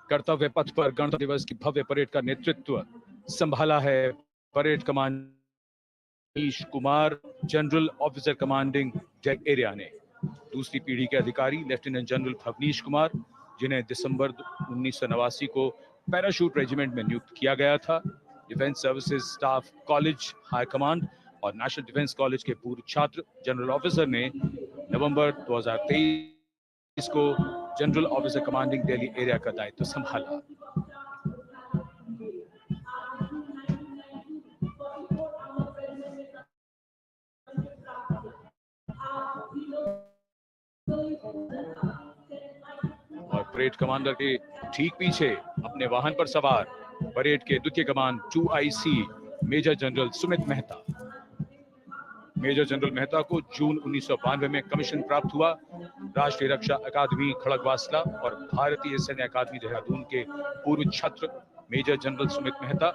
कर्तव्य पथ पर गणतंत्र दिवस की भव्य परेड का नेतृत्व संभाला है parade commander Manish Kumar, general officer commanding jet area ने। दूसरी पीढ़ी के अधिकारी लेफ्टिनेंट जनरल भवनीश कुमार, जिन्हें दिसंबर 1989 को पैराशूट रेजिमेंट में नियुक्त किया गया था, defence services staff college high command और नेशनल डिफेंस कॉलेज के पूर्व छात्र जनरल ऑफिसर ने नवंबर 2023 को general officer commanding Delhi area का दायित्व संभाला। और परेड कमांडर के ठीक पीछे अपने वाहन पर सवार परेड के द्वितीय कमान 2IC major general Sumit Mehta. Major general Mehta को जून 1992 में कमीशन प्राप्त हुआ। राष्ट्रीय रक्षा अकादमी खड़गवासला और भारतीय सैन्य अकादमी देहरादून के पूर्व छात्र मेजर जनरल सुमित मेहता,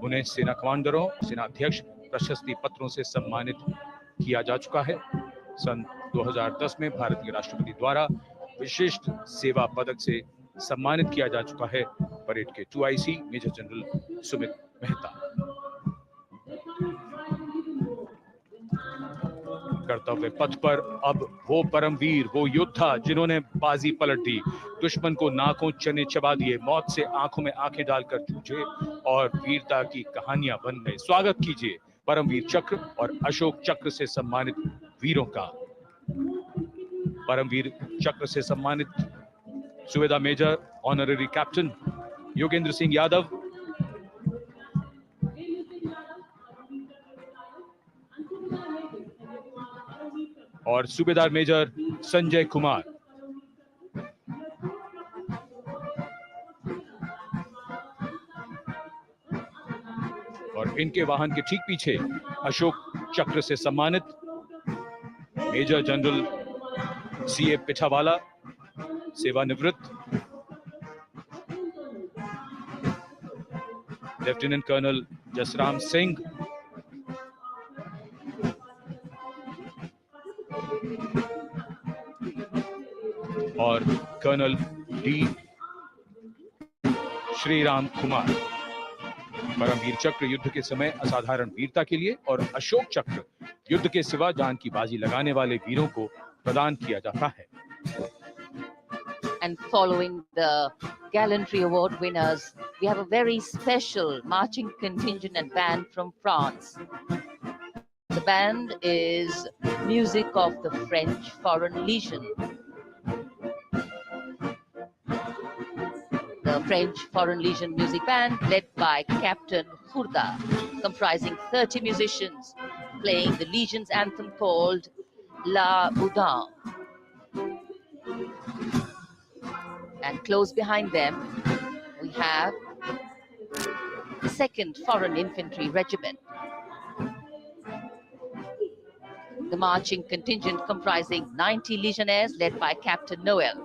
उन्हें सेना कमांडरों, सेना अध्यक्ष प्रशस्ति पत्रों से सम्मानित किया जा चुका है। सन 2010 में भारतीय राष्ट्रपति द्वारा विशिष्ट सेवा पदक से सम्मानित किया जा चुका है परेड के 2IC major general Sumit Mehta. कर्तव्य पथ पर अब वो परमवीर, वो योद्धा जिन्होंने बाजी पलट दी, दुश्मन को नाकों चने चबा दिए, मौत से आंखों में आंखें डालकर जूझे और वीरता की कहानियां बन गए। स्वागत कीजिए परमवीर चक्र और अशोक चक्र से सम्मानित वीरों का। परमवीर चक्र से सम्मानित सुबेदार major honorary captain Yogendra Singh Yadav, और सूबेदार मेजर संजय कुमार। और इनके वाहन के ठीक पीछे अशोक चक्र से सम्मानित मेजर जनरल CA पिठावाला, सेवानिवृत्त, लेफ्टिनेंट कर्नल जसराम सिंह, और कर्नल D श्रीराम कुमार। परमवीर चक्र युद्ध के समय असाधारण वीरता के लिए और अशोक चक्र युद्ध के सिवा जान की बाजी लगाने वाले वीरों को प्रदान किया जाता है। And following the gallantry award winners, we have a very special marching contingent and band from France. The band is music of the French Foreign Legion. The French Foreign Legion Music Band, led by Captain Khurda, comprising 30 musicians, playing the Legion's anthem called La Boudin. And close behind them, we have the 2nd Foreign Infantry Regiment. The marching contingent comprising 90 Legionnaires, led by Captain Noel.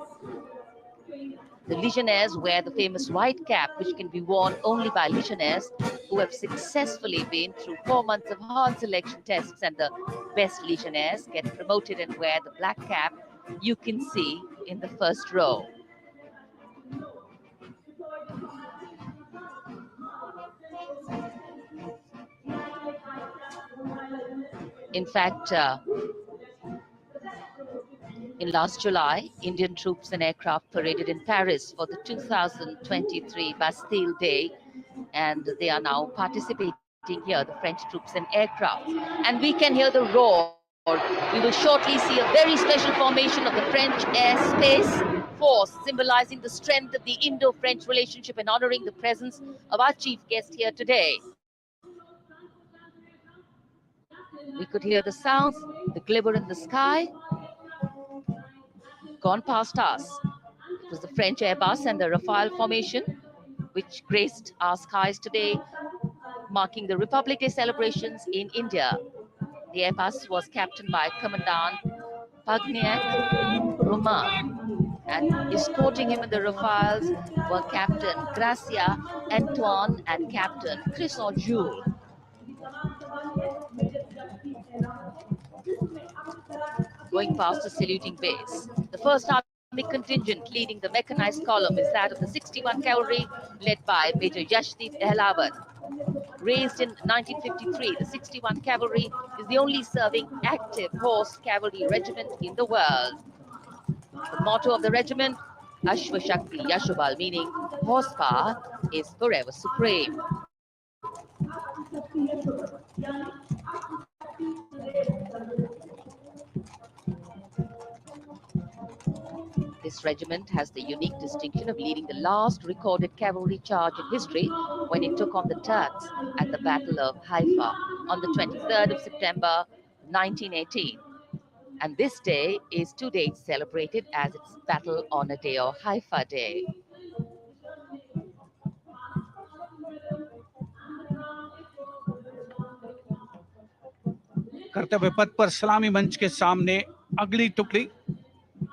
The Legionnaires wear the famous white cap, which can be worn only by Legionnaires who have successfully been through 4 months of hard selection tests, and the best Legionnaires get promoted and wear the black cap you can see in the first row. In fact, in last July, Indian troops and aircraft paraded in Paris for the 2023 Bastille Day, and they are now participating here, the French troops and aircraft. And we can hear the roar. We will shortly see a very special formation of the French Air Space Force, symbolizing the strength of the Indo-French relationship and honoring the presence of our chief guest here today. We could hear the sounds, the glimmer in the sky. Gone past us. It was the French Airbus and the Rafale formation, which graced our skies today, marking the Republic Day celebrations in India. The Airbus was captained by Commandant Pagniak Romain, and escorting him in the Rafales were Captain Gracia Antoine and Captain Crisson Jules. Going past the saluting base. The first army contingent leading the mechanized column is that of the 61 Cavalry, led by Major Yashdeep Ehlawat. Raised in 1953, the 61 Cavalry is the only serving active horse cavalry regiment in the world. The motto of the regiment, Ashwa Shakti Yashobal, meaning horsepower is forever supreme. This regiment has the unique distinction of leading the last recorded cavalry charge in history when it took on the Turks at the Battle of Haifa on the 23rd of September 1918. And this day is to date celebrated as its Battle Honor Day or Haifa Day. कर्तव्य पथ पर सलामी मंच के सामने अगली टुकड़ी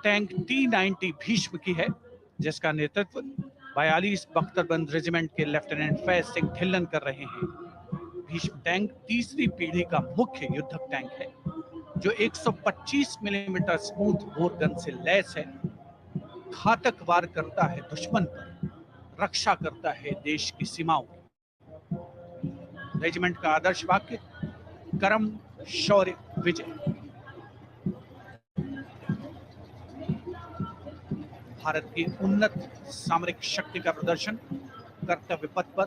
tank T-90 Bhishma की है, जिसका नेतृत्व 42 बख्तरबंद रेजिमेंट के लेफ्टिनेंट फैज सिंह ढिल्लन कर रहे हैं। भीष्म टैंक तीसरी पीढ़ी का मुख्य युद्धक टैंक है, जो 125 मिलीमीटर स्मूथ बोर गन से लैस है, घातक वार करता है दुश्मन पर, रक्षा करता है देश की सीमाओं की। रेजिमेंट का आदर्श वाक्य कर्म शौर्य विजय। भारत की उन्नत सामरिक शक्ति का प्रदर्शन कर्तव्य पथ पर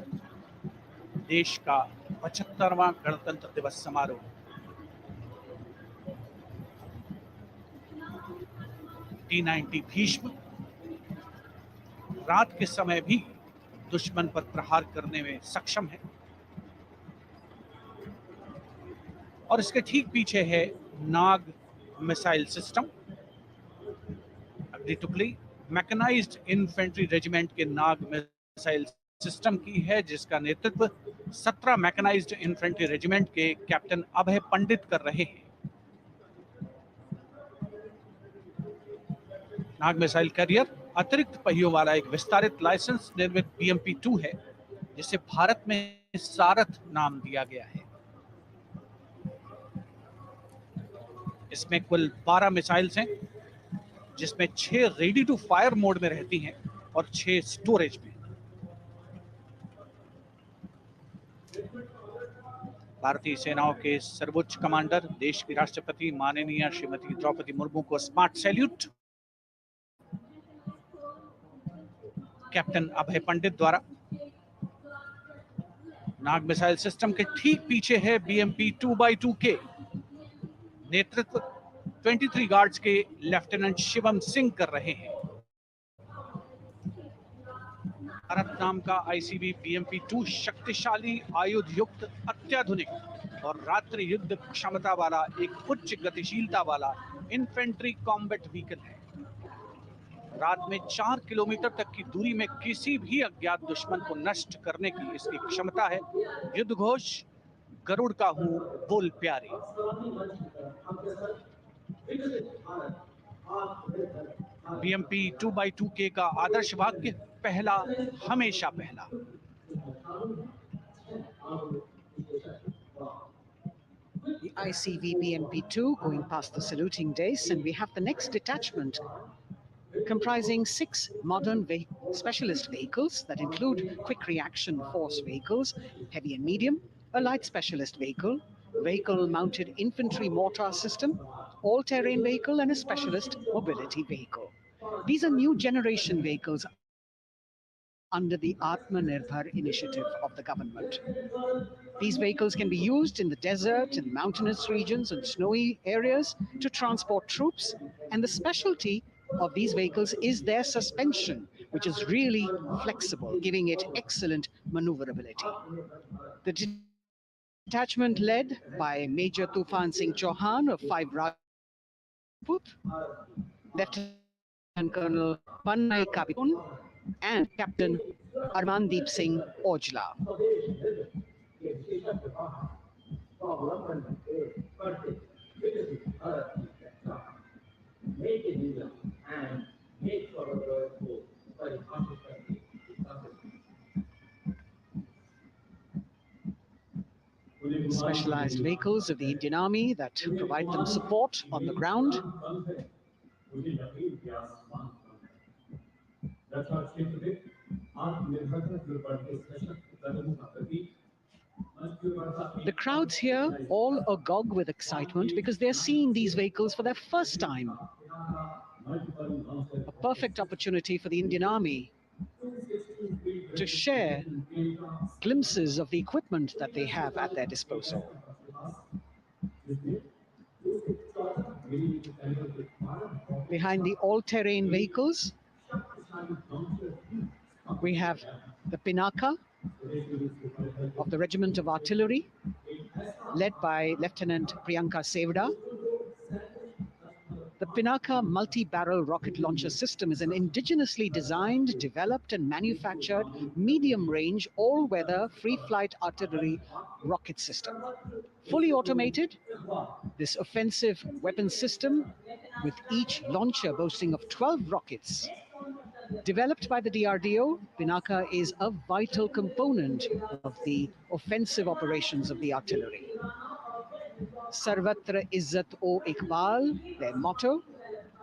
देश का 75वां गणतंत्र दिवस समारोह। T-90 भीष्म रात के समय भी दुश्मन पर प्रहार करने में सक्षम है और इसके ठीक पीछे है नाग मिसाइल सिस्टम। अगली टुकड़ी मैकेनाइज्ड इन्फेंट्री रेजिमेंट के नाग मिसाइल सिस्टम की है, जिसका नेतृत्व 17 मैकेनाइज्ड इन्फेंट्री रेजिमेंट के कैप्टन अभय पंडित कर रहे हैं। नाग मिसाइल कैरियर अतिरिक्त पहियों वाला एक विस्तारित लाइसेंस निर्मित BMP-2 है, जिसे भारत में सारथ नाम दिया गया है। इसमें कुल 12 मिसाइल्स हैं, जिसमें 6 रेडी टू फायर मोड में रहती हैं और 6 स्टोरेज में। भारतीय सेनाओं के सर्वोच्च कमांडर देश की राष्ट्रपति माननीय श्रीमती द्रौपदी मुर्मू को स्मार्ट सैल्यूट कैप्टन अभय पंडित द्वारा। नाग मिसाइल सिस्टम के ठीक पीछे है BMP-2x2K। नेतृत्व 23 गार्ड्स के लेफ्टिनेंट शिवम सिंह कर रहे हैं। भारत नाम का ICB BMP-2 शक्तिशाली आयुध युक्त अत्याधुनिक और रात्रि युद्ध क्षमता वाला एक उच्च गतिशीलता वाला इन्फेंट्री कॉम्बैट व्हीकल है। रात में 4 किलोमीटर तक की दूरी में किसी भी अज्ञात दुश्मन को नष्ट करने की इसकी क्षमता है। युद्ध घोष गरुड़ का हूं बोल प्यारे। BMP-2x2K का आदर्श वाक्य पहला हमेशा पहला। The ICV BMP-2 going past the saluting dais, and we have the next detachment comprising 6 modern specialist vehicles that include quick reaction force vehicles, heavy and medium, a light specialist vehicle, vehicle-mounted infantry mortar system, all-terrain vehicle, and a specialist mobility vehicle. These are new generation vehicles under the Atmanirbhar initiative of the government. These vehicles can be used in the desert, in mountainous regions, and snowy areas to transport troops, and the specialty of these vehicles is their suspension, which is really flexible, giving it excellent maneuverability. The detachment led by Major Tufan Singh Chauhan of 5 Rajput, Lieutenant Colonel Panay Kapitun, and Captain Armandeep Singh Ojla. Specialized vehicles of the Indian Army that provide them support on the ground. The crowds here all agog with excitement because they're seeing these vehicles for their first time. A perfect opportunity for the Indian Army to share glimpses of the equipment that they have at their disposal. Behind the all-terrain vehicles, we have the Pinaka of the Regiment of Artillery, led by Lieutenant Priyanka Sevda. The Pinaka multi-barrel rocket launcher system is an indigenously designed, developed and manufactured medium-range, all-weather, free-flight artillery rocket system. Fully automated, this offensive weapon system, with each launcher boasting of 12 rockets, developed by the DRDO, Pinaka is a vital component of the offensive operations of the artillery. Sarvatra Izzat o Iqbal, their motto,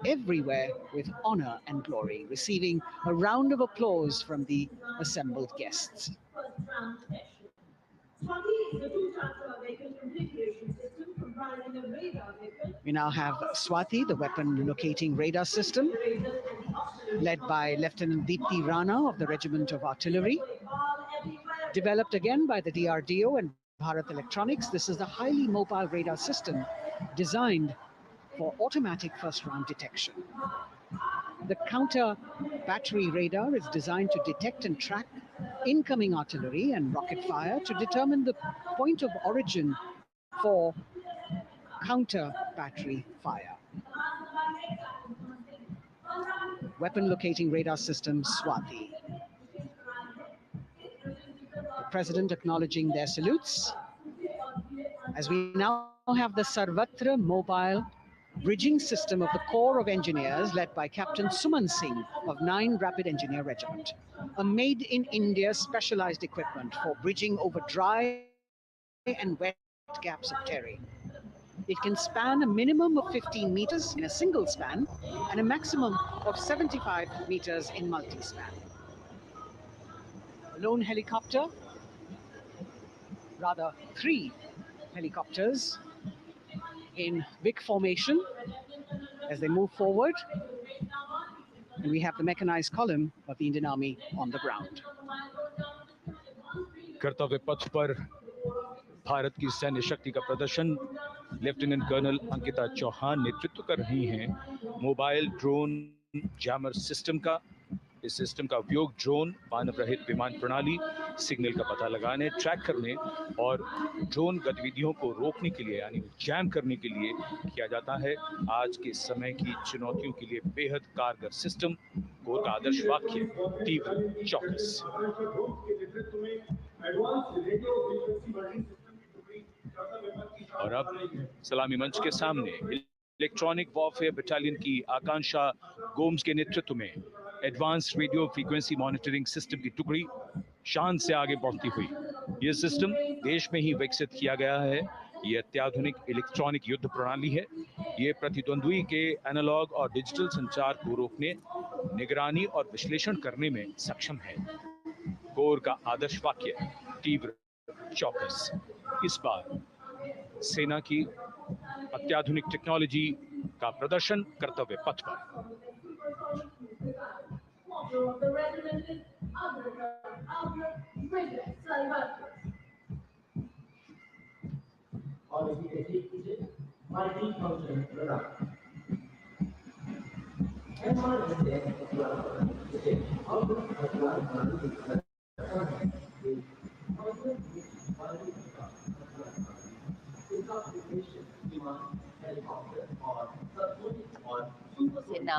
everywhere with honor and glory, receiving a round of applause from the assembled guests. We now have Swati, the weapon locating radar system, led by Lieutenant Deepthi Rana of the Regiment of Artillery. Developed again by the DRDO and Bharat Electronics, this is the highly mobile radar system designed for automatic first-round detection. The counter battery radar is designed to detect and track incoming artillery and rocket fire to determine the point of origin for counter battery fire. Weapon locating radar system Swati. The President acknowledging their salutes, as we now have the Sarvatra mobile bridging system of the Corps of Engineers, led by Captain Suman Singh of 9 Rapid Engineer Regiment, a made-in-India specialized equipment for bridging over dry and wet gaps of terrain. It can span a minimum of 15 meters in a single span and a maximum of 75 meters in multi-span. A lone helicopter, rather 3 helicopters in big formation as they move forward, and we have the mechanized column of the Indian Army on the ground. कर्तव्य पथ पर भारत की सैन्य शक्ति का प्रदर्शन lieutenant colonel Ankita Chauhan नेतृत्व कर रही हैं मोबाइल ड्रोन जैमर सिस्टम का। इस सिस्टम का उपयोग ड्रोन, मानव रहित विमान प्रणाली, सिग्नल का पता लगाने, ट्रैक करने और ड्रोन गतिविधियों को रोकने के लिए यानी जैम करने के लिए किया जाता है। आज के समय की चुनौतियों के लिए बेहद कारगर सिस्टम। कोर का आदर्श वाक्य तीव्र चौकस। और अब सलामी मंच के सामने इलेक्ट्रॉनिक वॉरफेयर बटालियन की आकांक्षा गोम्स के नेतृत्व में advance radio frequency monitoring system की टुकड़ी शान से आगे बढ़ती हुई। यह सिस्टम देश में ही विकसित किया गया है। यह अत्याधुनिक इलेक्ट्रॉनिक युद्ध प्रणाली है। यह प्रतिद्वंद्वी के एनालॉग और डिजिटल संचार को रोकने, निगरानी और विश्लेषण करने में सक्षम है। कोर का आदर्श वाक्य तीव्र चौकस। इस बार सेना की अत्याधुनिक टेक्नोलॉजी का प्रदर्शन कर्तव्य पथ पर।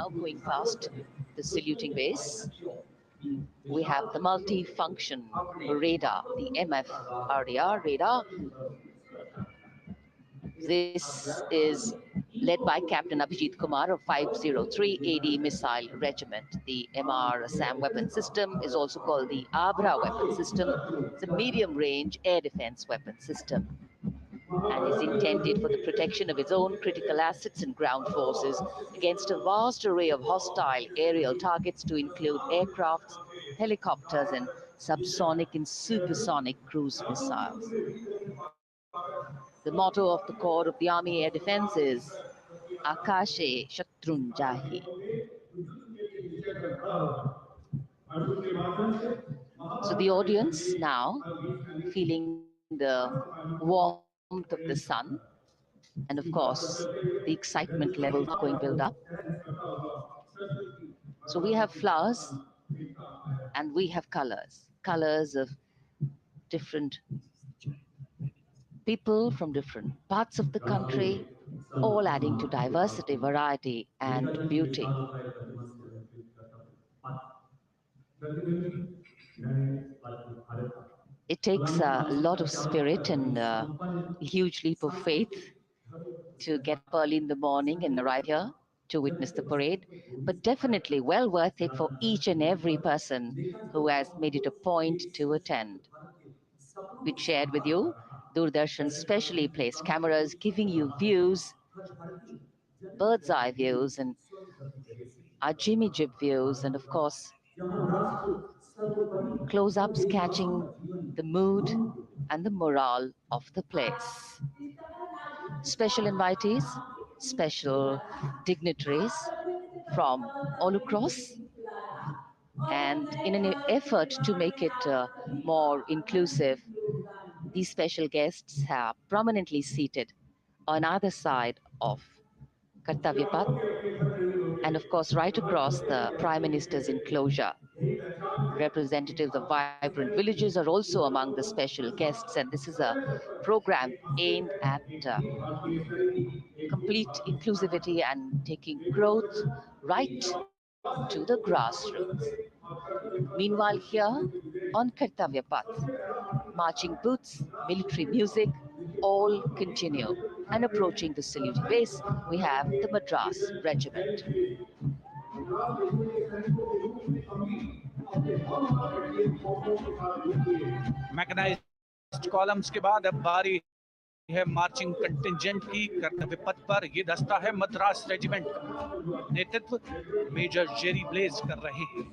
now going past the saluting base. We have the multi-function radar, the MFRDR radar. This is led by Captain Abhijit Kumar of 503 AD Missile Regiment. The MR-SAM weapon system is also called the Abra weapon system. It's a medium-range air defense weapon system and is intended for the protection of its own critical assets and ground forces against a vast array of hostile aerial targets to include aircrafts, helicopters, and subsonic and supersonic cruise missiles. The motto of the Corps of the Army Air Defense is Akashe Shatrunjahi. So the audience now feeling the warmth of the sun, and of course the excitement levels are going to build up. So we have flowers and we have colors of different people from different parts of the country, all adding to diversity, variety, and beauty. It takes a lot of spirit and a huge leap of faith to get up early in the morning and arrive here to witness the parade, but definitely well worth it for each and every person who has made it a point to attend. We shared with you Doordarshan's specially placed cameras giving you views, bird's eye views, and our Jimmy Jib views, and of course, close-ups catching the mood and the morale of the place. Special invitees, special dignitaries from all across, and in an effort to make it more inclusive, these special guests are prominently seated on either side of Kartavya Path, and of course right across the Prime Minister's enclosure. Representatives of vibrant villages are also among the special guests, and this is a program aimed at complete inclusivity and taking growth right to the grassroots. Meanwhile, here on Kartavya Path, marching boots, military music, all continue. And approaching the saluting base, we have the Madras Regiment. Mechanized columns के बाद अब बारी है marching contingent की। कर्तव्य पथ पर ये दस्ता है मद्रास रेजिमेंट का। नेतृत्व मेजर जेरी ब्लेज कर रहे हैं।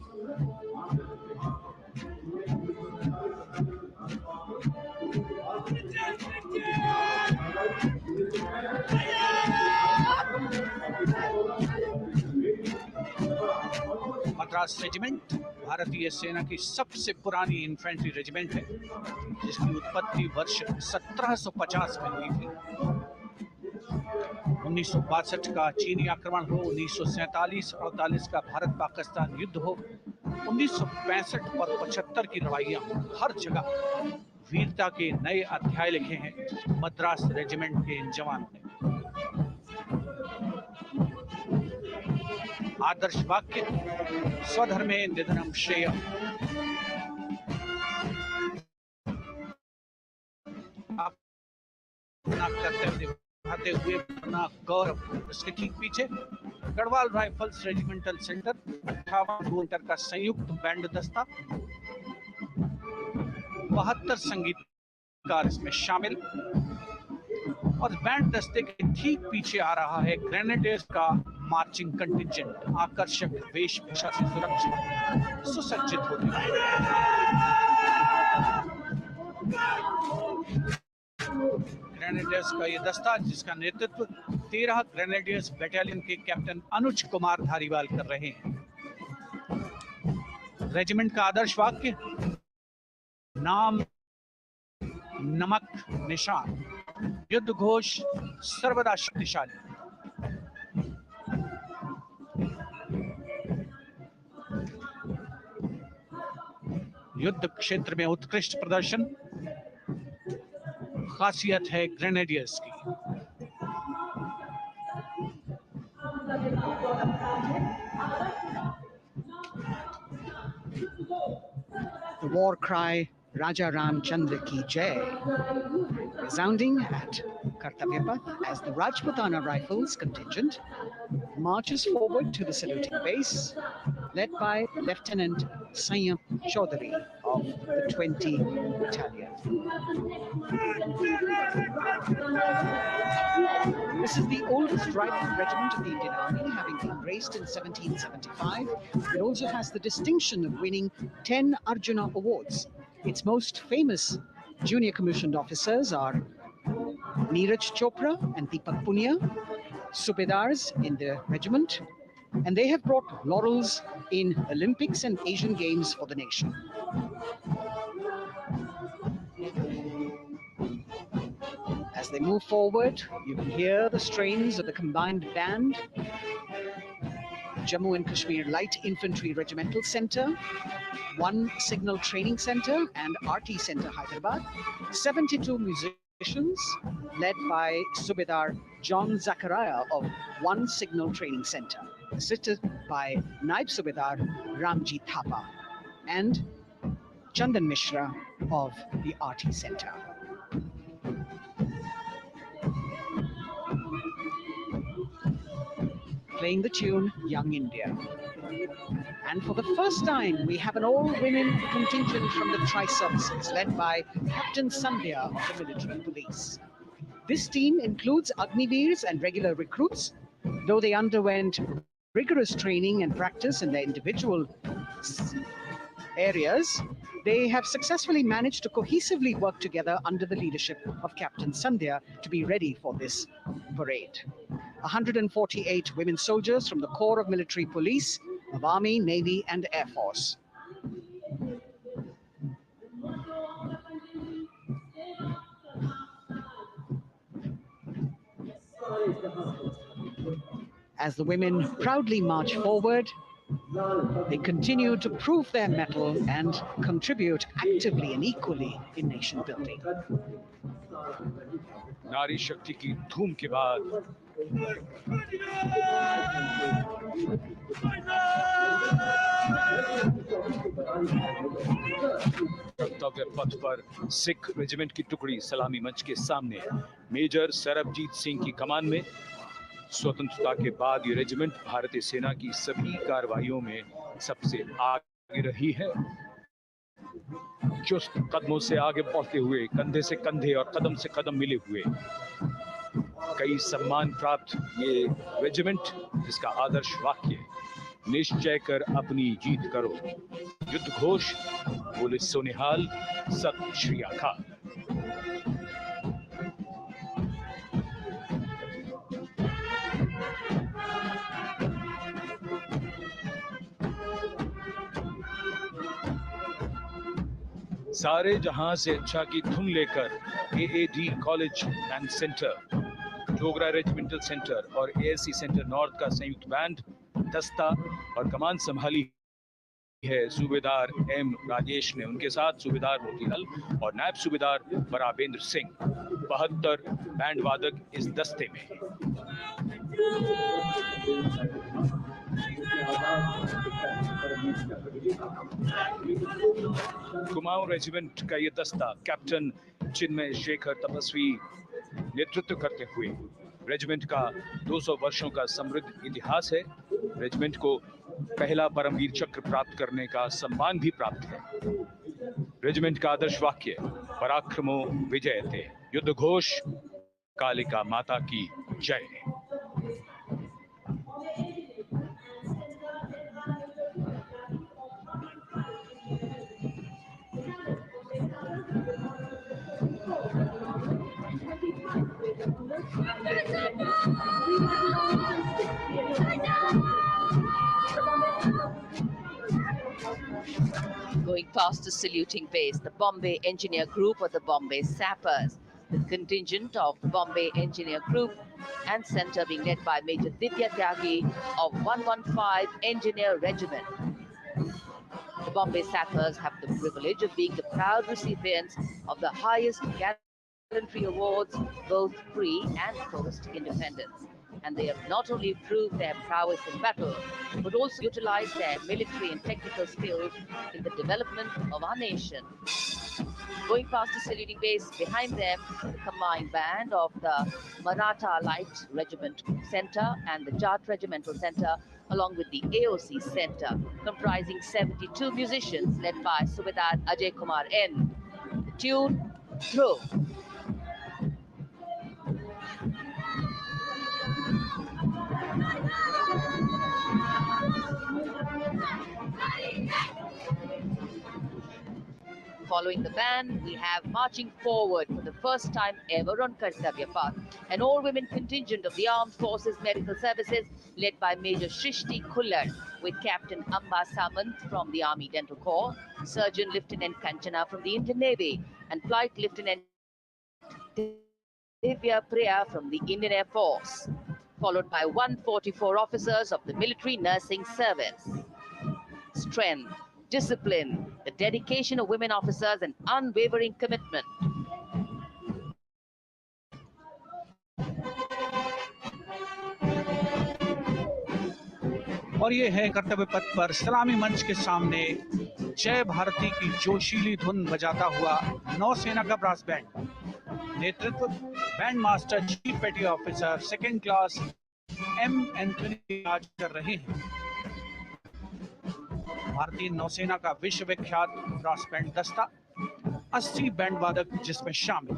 मद्रास रेजिमेंट भारतीय सेना की सबसे पुरानी इन्फेंट्री रेजिमेंट है, जिसकी उत्पत्ति वर्ष 1750 में हुई थी। 1962 का चीनी आक्रमण हो, 1947-48 का भारत पाकिस्तान युद्ध हो, 1965 और 75 की लड़ाइयां, हर जगह वीरता के नए अध्याय लिखे हैं मद्रास रेजिमेंट के इन जवानों ने। आदर्श वाक्य स्वधर्मे निधनम श्रेयः। अपना कर्तव्य निभाते हुए अपना गौरव। इसके ठीक पीछे Garhwal rifles regimental centre 58 metre का संयुक्त बैंड दस्ता, 72 संगीतकार इसमें शामिल, और बैंड दस्ते के ठीक पीछे आ रहा है ग्रेनेडियर्स का मार्चिंग कंटिंजेंट, आकर्षक वेशभूषा से सुरक्षित सुसज्जित होते हैं। ग्रेनेडियर्स का ये दस्ता, जिसका नेतृत्व 13 ग्रेनेडियर्स बटालियन के कैप्टन अनुज कुमार धारीवाल कर रहे हैं। रेजिमेंट का आदर्श वाक्य नाम नमक निशान, युद्ध घोष सर्वदा शक्तिशाली। युद्ध क्षेत्र में उत्कृष्ट प्रदर्शन खासियत है ग्रेनेडियर्स की। The war cry Raja Ram Chandra Ki Jai resounding at Kartavya Path as the Rajputana Rifles contingent marches forward to the saluting base, led by Lieutenant Sanyam Chaudhary of the 20 Battalion. This is the oldest rifle regiment of the Indian Army, having been raised in 1775. It also has the distinction of winning 10 Arjuna Awards. Its most famous junior commissioned officers are Neeraj Chopra and Deepak Punia, Subedars in the regiment, and they have brought laurels in Olympics and Asian Games for the nation. As they move forward, you can hear the strains of the combined band, Jammu and Kashmir Light Infantry Regimental Center, 1 Signal Training Center and RT Center Hyderabad, 72 musicians led by Subedar John Zachariah of 1 Signal Training Center, assisted by Naib Subedar Ramji Thapa and Chandan Mishra of the RT Center. Playing the tune Young India. And for the first time, we have an all-women contingent from the Tri-Services, led by Captain Sandhya of the Military Police. This team includes Agniveers and regular recruits, though they underwent rigorous training and practice in their individual areas. They have successfully managed to cohesively work together under the leadership of Captain Sandhya to be ready for this parade. 148 women soldiers from the Corps of Military Police, of Army, Navy, and Air Force. As the women proudly march forward, they continue to prove their mettle and contribute actively and equally in nation building. नारी शक्ति की धूम के बाद कर्तव्य पथ पर Sikh regiment की टुकड़ी सलामी मंच के सामने मेजर सरबजीत सिंह की कमान में स्वतंत्रता के बाद ये रेजिमेंट भारतीय सेना की सभी कार्रवाइयों में सबसे आगे रही है। चुस्त कदमों से आगे बढ़ते हुए, कंधे से कंधे और कदम से कदम मिले हुए, कई सम्मान प्राप्त ये रेजिमेंट, जिसका आदर्श वाक्य निश्चय कर अपनी जीत करो, युद्ध घोष, बोले सोनिहाल, सत श्री अकाल। सारे जहां से अच्छा की धुन लेकर AAD college and centre, Dogra regimental centre और एएससी सेंटर नॉर्थ का संयुक्त बैंड, दस्ता और कमान संभाली है सूबेदार एम राजेश ने। उनके साथ सूबेदार मोतीलाल और नायब सूबेदार बराबेंद्र सिंह, 72 बैंड वादक इस दस्ते में। कुमाऊं रेजिमेंट का ये दस्ता कैप्टन चिन्मय शेखर तपस्वी नेतृत्व करते हुए, रेजिमेंट का 200 वर्षों का समृद्ध इतिहास है। रेजिमेंट को पहला परमवीर चक्र प्राप्त करने का सम्मान भी प्राप्त है। रेजिमेंट का आदर्श वाक्य पराक्रमो विजयते, युद्ध घोष, कालिका माता की जय। Going past the saluting base, the Bombay Engineer Group or the Bombay Sappers, the contingent of the Bombay Engineer Group and Centre being led by Major Ditya Tyagi of 115 Engineer Regiment. The Bombay Sappers have the privilege of being the proud recipients of the highest gallantry awards, both pre and post-independence. and they have not only proved their prowess in battle, but also utilized their military and technical skills in the development of our nation. Going past the saluting base, behind them, the combined band of the Maratha Light Regiment Center and the Jat Regimental Center, along with the AOC Center, comprising 72 musicians led by Subedar Ajay Kumar N. The tune, Dhruv. Following the band, we have marching forward for the first time ever on Kartavya Path, an all-women contingent of the Armed Forces Medical Services led by Major Shrishti Khullar, with Captain Amba Samant from the Army Dental Corps, Surgeon Lieutenant Kanchana from the Indian Navy, and Flight Lieutenant Divya Priya from the Indian Air Force, followed by 144 officers of the Military Nursing Service. Strength, discipline, the dedication of women officers, and unwavering commitment. और ये है कर्तव्य पथ पर सलामी मंच के सामने जय भारती की जोशीली धुन बजाता हुआ नौसेना का ब्रास बैंड। नेतृत्व band master chief petty officer second class M Anthony आज कर रहे हैं। भारतीय नौसेना का विश्वविख्यात ब्रास बैंड दस्ता, 80 बैंड वादक जिसमें शामिल।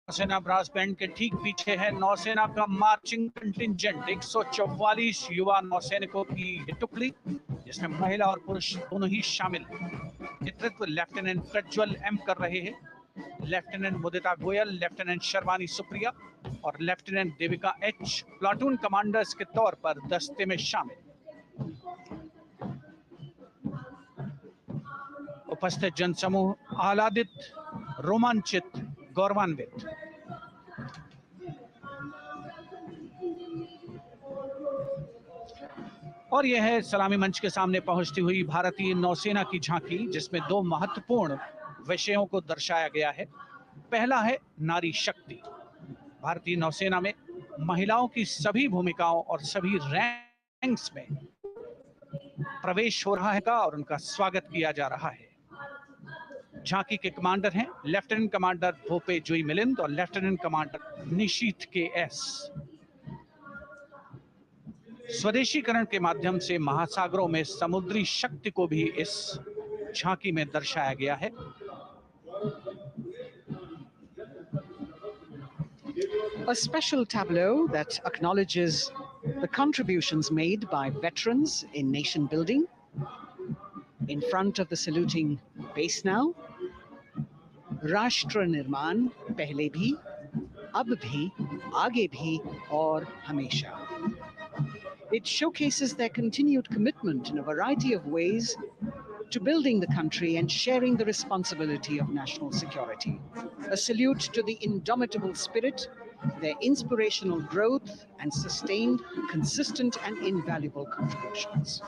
नौसेना ब्रास बैंड के ठीक पीछे है नौसेना का मार्चिंग कंटिंजेंट, 144 युवा नौसैनिकों की टुकड़ी, जिसमें महिला और पुरुष दोनों ही शामिल। नेतृत्व लेफ्टिनेंट प्रज्वल एम कर रहे हैं, लेफ्टिनेंट मुदिता गोयल, लेफ्टिनेंट शर्वानी सुप्रिया और lieutenant Devika H platoon commanders के तौर पर दस्ते में शामिल। उपस्थित जनसमूह आह्लादित, रोमांचित, गौरवान्वित। और यह है सलामी मंच के सामने पहुंचती हुई भारतीय नौसेना की झांकी, जिसमें दो महत्वपूर्ण विषयों को दर्शाया गया है। पहला है नारी शक्ति। भारतीय नौसेना में महिलाओं की सभी भूमिकाओं और सभी रैंक्स में प्रवेश हो रहा है और उनका स्वागत किया जा रहा है। झांकी के कमांडर हैं लेफ्टिनेंट कमांडर भोपे जुई मिलिंद और लेफ्टिनेंट कमांडर निशीथ के एस। स्वदेशीकरण के माध्यम से महासागरों में समुद्री शक्ति को भी इस झांकी में दर्शाया गया है। A special tableau that acknowledges the contributions made by veterans in nation building. In front of the saluting base now, राष्ट्र निर्माण पहले भी, अब भी, आगे भी और हमेशा. It showcases their continued commitment in a variety of ways to building the country and sharing the responsibility of national security. A salute to the indomitable spirit, their inspirational growth and sustained, consistent and invaluable contributions.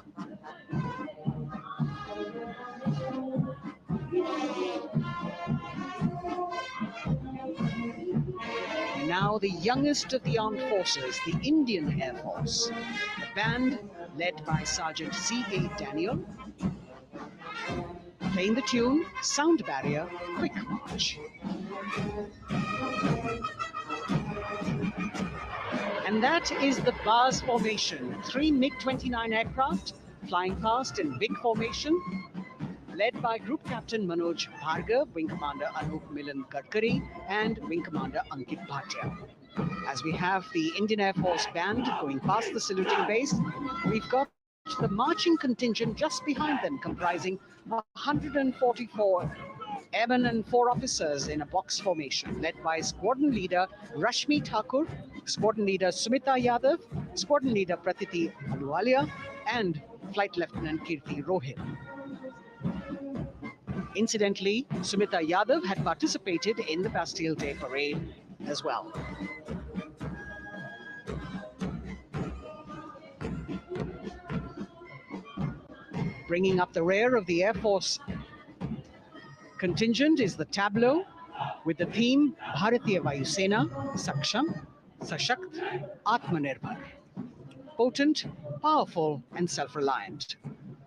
Now the youngest of the armed forces, the Indian Air Force, the band led by Sergeant C.A. Daniel, playing the tune Sound Barrier Quick March. And that is the bars formation, 3 MiG-29 aircraft flying past in big formation, led by Group Captain Manoj Bhargav, Wing Commander Anup Milan Gadkari, and Wing Commander Ankit Bhatia. As we have the Indian Air Force band going past the saluting base, we've got the marching contingent just behind them, comprising 144 airmen and 4 officers in a box formation, led by Squadron Leader Rashmi Thakur, Squadron Leader Sumita Yadav, Squadron Leader Pratiti Aluwalia, and Flight Lieutenant Kirti Rohit. Incidentally, Sumita Yadav had participated in the Bastille Day parade as well. Bringing up the rear of the Air Force contingent is the tableau with the theme Bharatiya Vayu Sena, Saksham, Sashakt, Atmanirbhar. Potent, powerful, and self-reliant.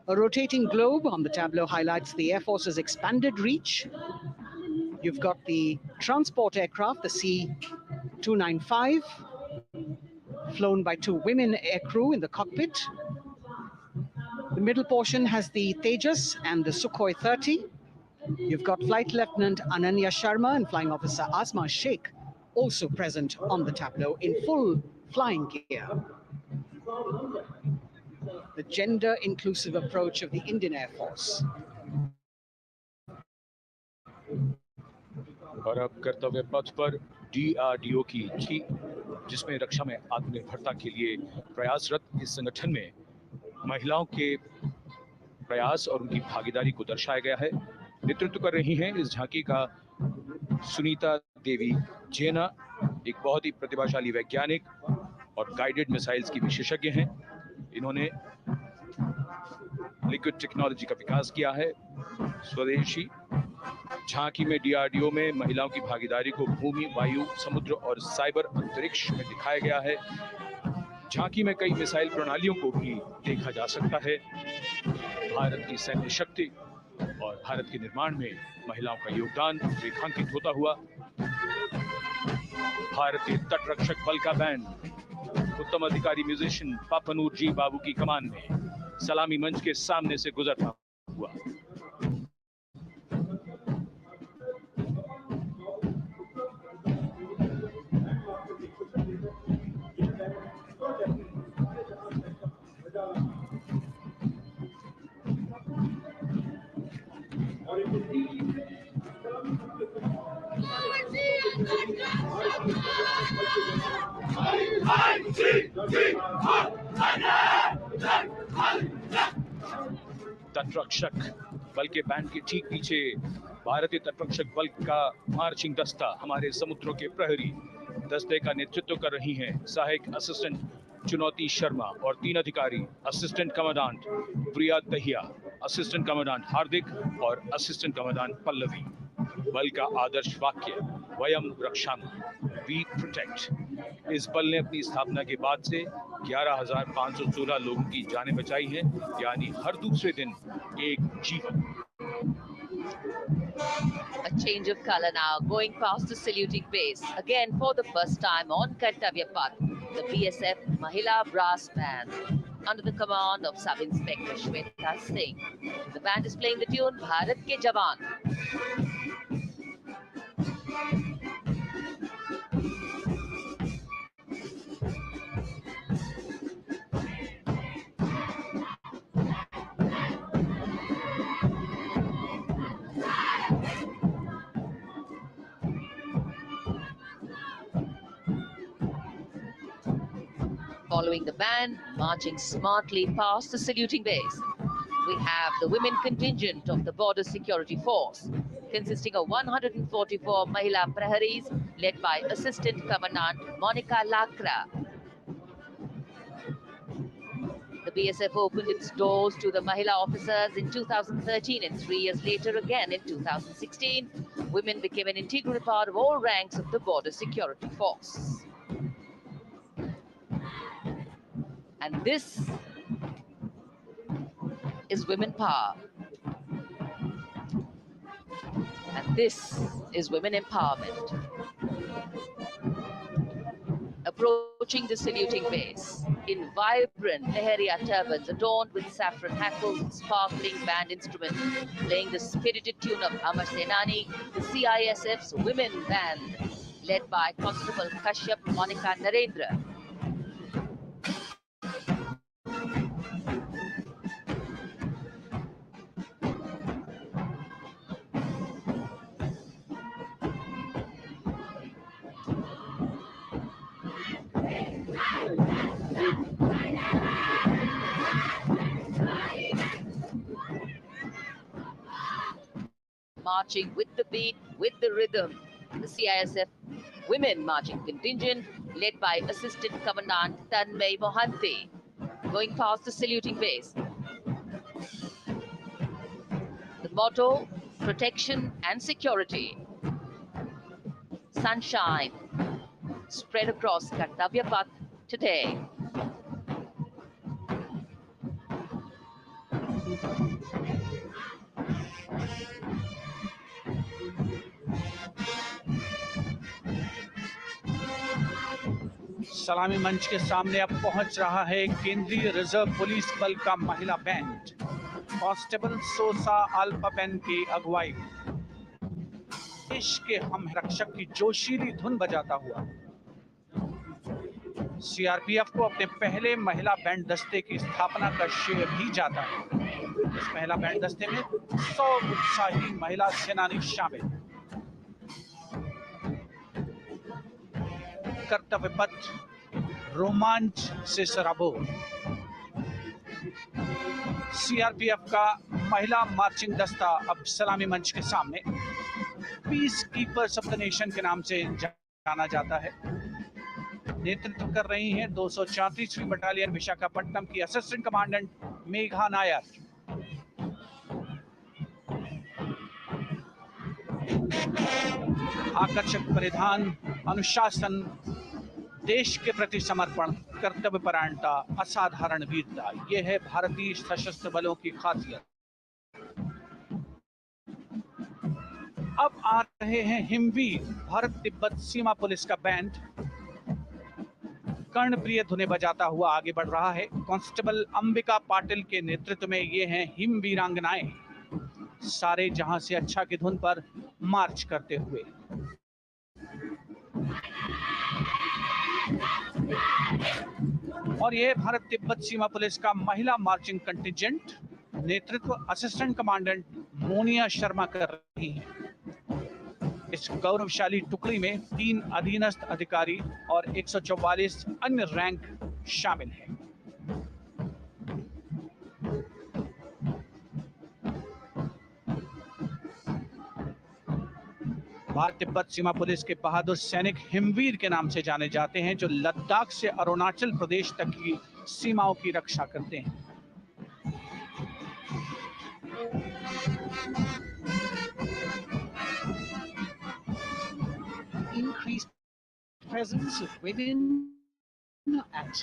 A rotating globe on the tableau highlights the Air Force's expanded reach. You've got the transport aircraft, the C-295, flown by 2 women aircrew in the cockpit. The middle portion has the Tejas and the Sukhoi 30. You've got Flight Lieutenant Ananya Sharma and Flying Officer Asma Sheikh also present on the tableau in full flying gear. The gender-inclusive approach of the Indian Air Force. और अब कर्तव्य पथ पर DRDO की जीत, जिसमें रक्षा में आत्मनिर्भरता के लिए प्रयासरत इस संगठन में महिलाओं के प्रयास और उनकी भागीदारी को दर्शाया गया है। नेतृत्व कर रही हैं इस झांकी का सुनीता देवी जेना, एक बहुत ही प्रतिभाशाली वैज्ञानिक और गाइडेड मिसाइल्स की विशेषज्ञ हैं। इन्होंने लिक्विड टेक्नोलॉजी का विकास किया है। स्वदेशी झांकी में DRDO में महिलाओं की भागीदारी को भूमि, वायु, समुद्र और साइबर अंतरिक्ष में दिखाया गया है। झांकी में कई मिसाइल प्रणालियों को भी देखा जा सकता है। भारत की सैन्य शक्ति और भारत के निर्माण में महिलाओं का योगदान रेखांकित होता हुआ। भारतीय तटरक्षक बल का बैंड उत्तम अधिकारी म्यूजिशियन पापनूर जी बाबू की कमान में सलामी मंच के सामने से गुजरता हुआ। तटरक्षक बल के बैंड के ठीक पीछे भारतीय तटरक्षक बल का मार्चिंग दस्ता हमारे समुद्रों के प्रहरी दस्ते का नेतृत्व कर रही हैं सहायक असिस्टेंट चुनौती शर्मा और 3 अधिकारी असिस्टेंट कमांडेंट प्रिया दहिया, असिस्टेंट कमांडेंट हार्दिक और असिस्टेंट कमांडेंट पल्लवी। बल का आदर्श वाक्य वयम रक्षामः, वी प्रोटेक्ट। इस बल ने अपनी स्थापना के बाद से 11,516 लोगों की जानें बचाई हैं, यानी हर दूसरे दिन एक जीवन। A change of color now, going past the saluting base. Again, for the first time on Kartavya Path, the BSF Mahila Brass Band, under the command of Sub-Inspector Shweta Singh. The band is playing the tune Bharat Ke Jawan. Following the band, marching smartly past the saluting base, we have the women contingent of the Border Security Force, consisting of 144 Mahila Praharis, led by Assistant Commandant Monica Lakra. The BSF opened its doors to the Mahila officers in 2013, and 3 years later again in 2016, women became an integral part of all ranks of the Border Security Force. And this is women power. And this is women empowerment. Approaching the saluting base in vibrant Leheria turbans adorned with saffron hackles and sparkling band instruments, playing the spirited tune of Amar Senani, the CISF's women band, led by Constable Kashyap Monica Narendra. marching with the beat, with the rhythm. The CISF women marching contingent led by Assistant Commandant Tanmay Mohanty, going past the saluting base. The motto, protection and security. Sunshine spread across Kartavya Path today. सलामी मंच के सामने अब पहुंच रहा है केंद्रीय reserve police बल का महिला बैंड। कांस्टेबल सोसा अल्पापेन की अगुवाई में देश के हम रक्षक की जोशीली धुन बजाता हुआ सीआरपीएफ को अपने पहले महिला बैंड दस्ते की स्थापना का श्रेय भी जाता है। इस महिला बैंड दस्ते में 100 उत्साही महिला सेनानी शामिल। कर्तव्य पथ रोमांच से सराबोर। सीआरपीएफ का महिला मार्चिंग दस्ता अब सलामी मंच के सामने। Peace keepers of the nation के नाम से जाना जाता है। नेतृत्व कर रही हैं 234वीं बटालियन विशाखापट्टनम की असिस्टेंट कमांडेंट मेघा नायर। आकर्षक परिधान, अनुशासन, देश के प्रति समर्पण, कर्तव्य परायणता, असाधारण वीरता, ये है भारतीय सशस्त्र बलों की खासियत। अब आ रहे हैं हिमवीर भारत तिब्बत सीमा पुलिस का बैंड। कर्णप्रिय धुनें बजाता हुआ आगे बढ़ रहा है। कांस्टेबल अंबिका पाटिल के नेतृत्व में ये हैं हिमवीरांगनाएं, सारे जहां से अच्छा की धुन पर मार्च करते हुए। और ये भारत तिब्बत सीमा पुलिस का महिला मार्चिंग कंटिजेंट, नेतृत्व असिस्टेंट कमांडेंट मोनिया शर्मा कर रही हैं। इस गौरवशाली टुकड़ी में 3 अधीनस्थ अधिकारी और 144 अन्य रैंक शामिल हैं। भारत तिब्बत सीमा पुलिस के बहादुर सैनिक हिमवीर के नाम से जाने जाते हैं, जो लद्दाख से अरुणाचल प्रदेश तक की सीमाओं की रक्षा करते हैं। Increased presence of women at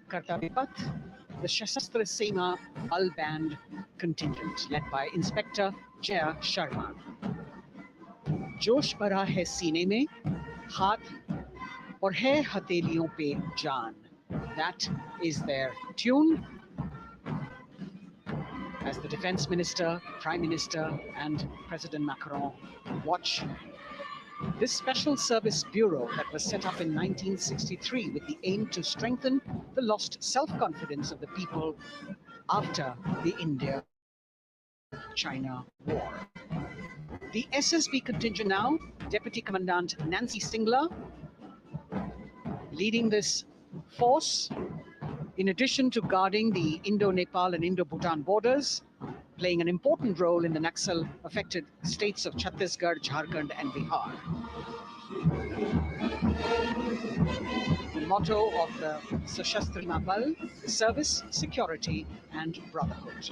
Kartavya Path, the Shasastra Seema Bal Band contingent led by Inspector Jaya Sharma. जोश भरा है सीने में, हाथ और है हथेलियों पे जान. That is their tune. As the Defense Minister, Prime Minister and President Macron watch this Special Service Bureau that was set up in 1963 with the aim to strengthen the lost self-confidence of the people after the India-China War. The SSB contingent now, Deputy Commandant Nancy Singler, leading this force, in addition to guarding the Indo-Nepal and Indo-Bhutan borders, playing an important role in the Naxal-affected states of Chhattisgarh, Jharkhand and Bihar. The motto of the Sashastra Bal, service, security and brotherhood.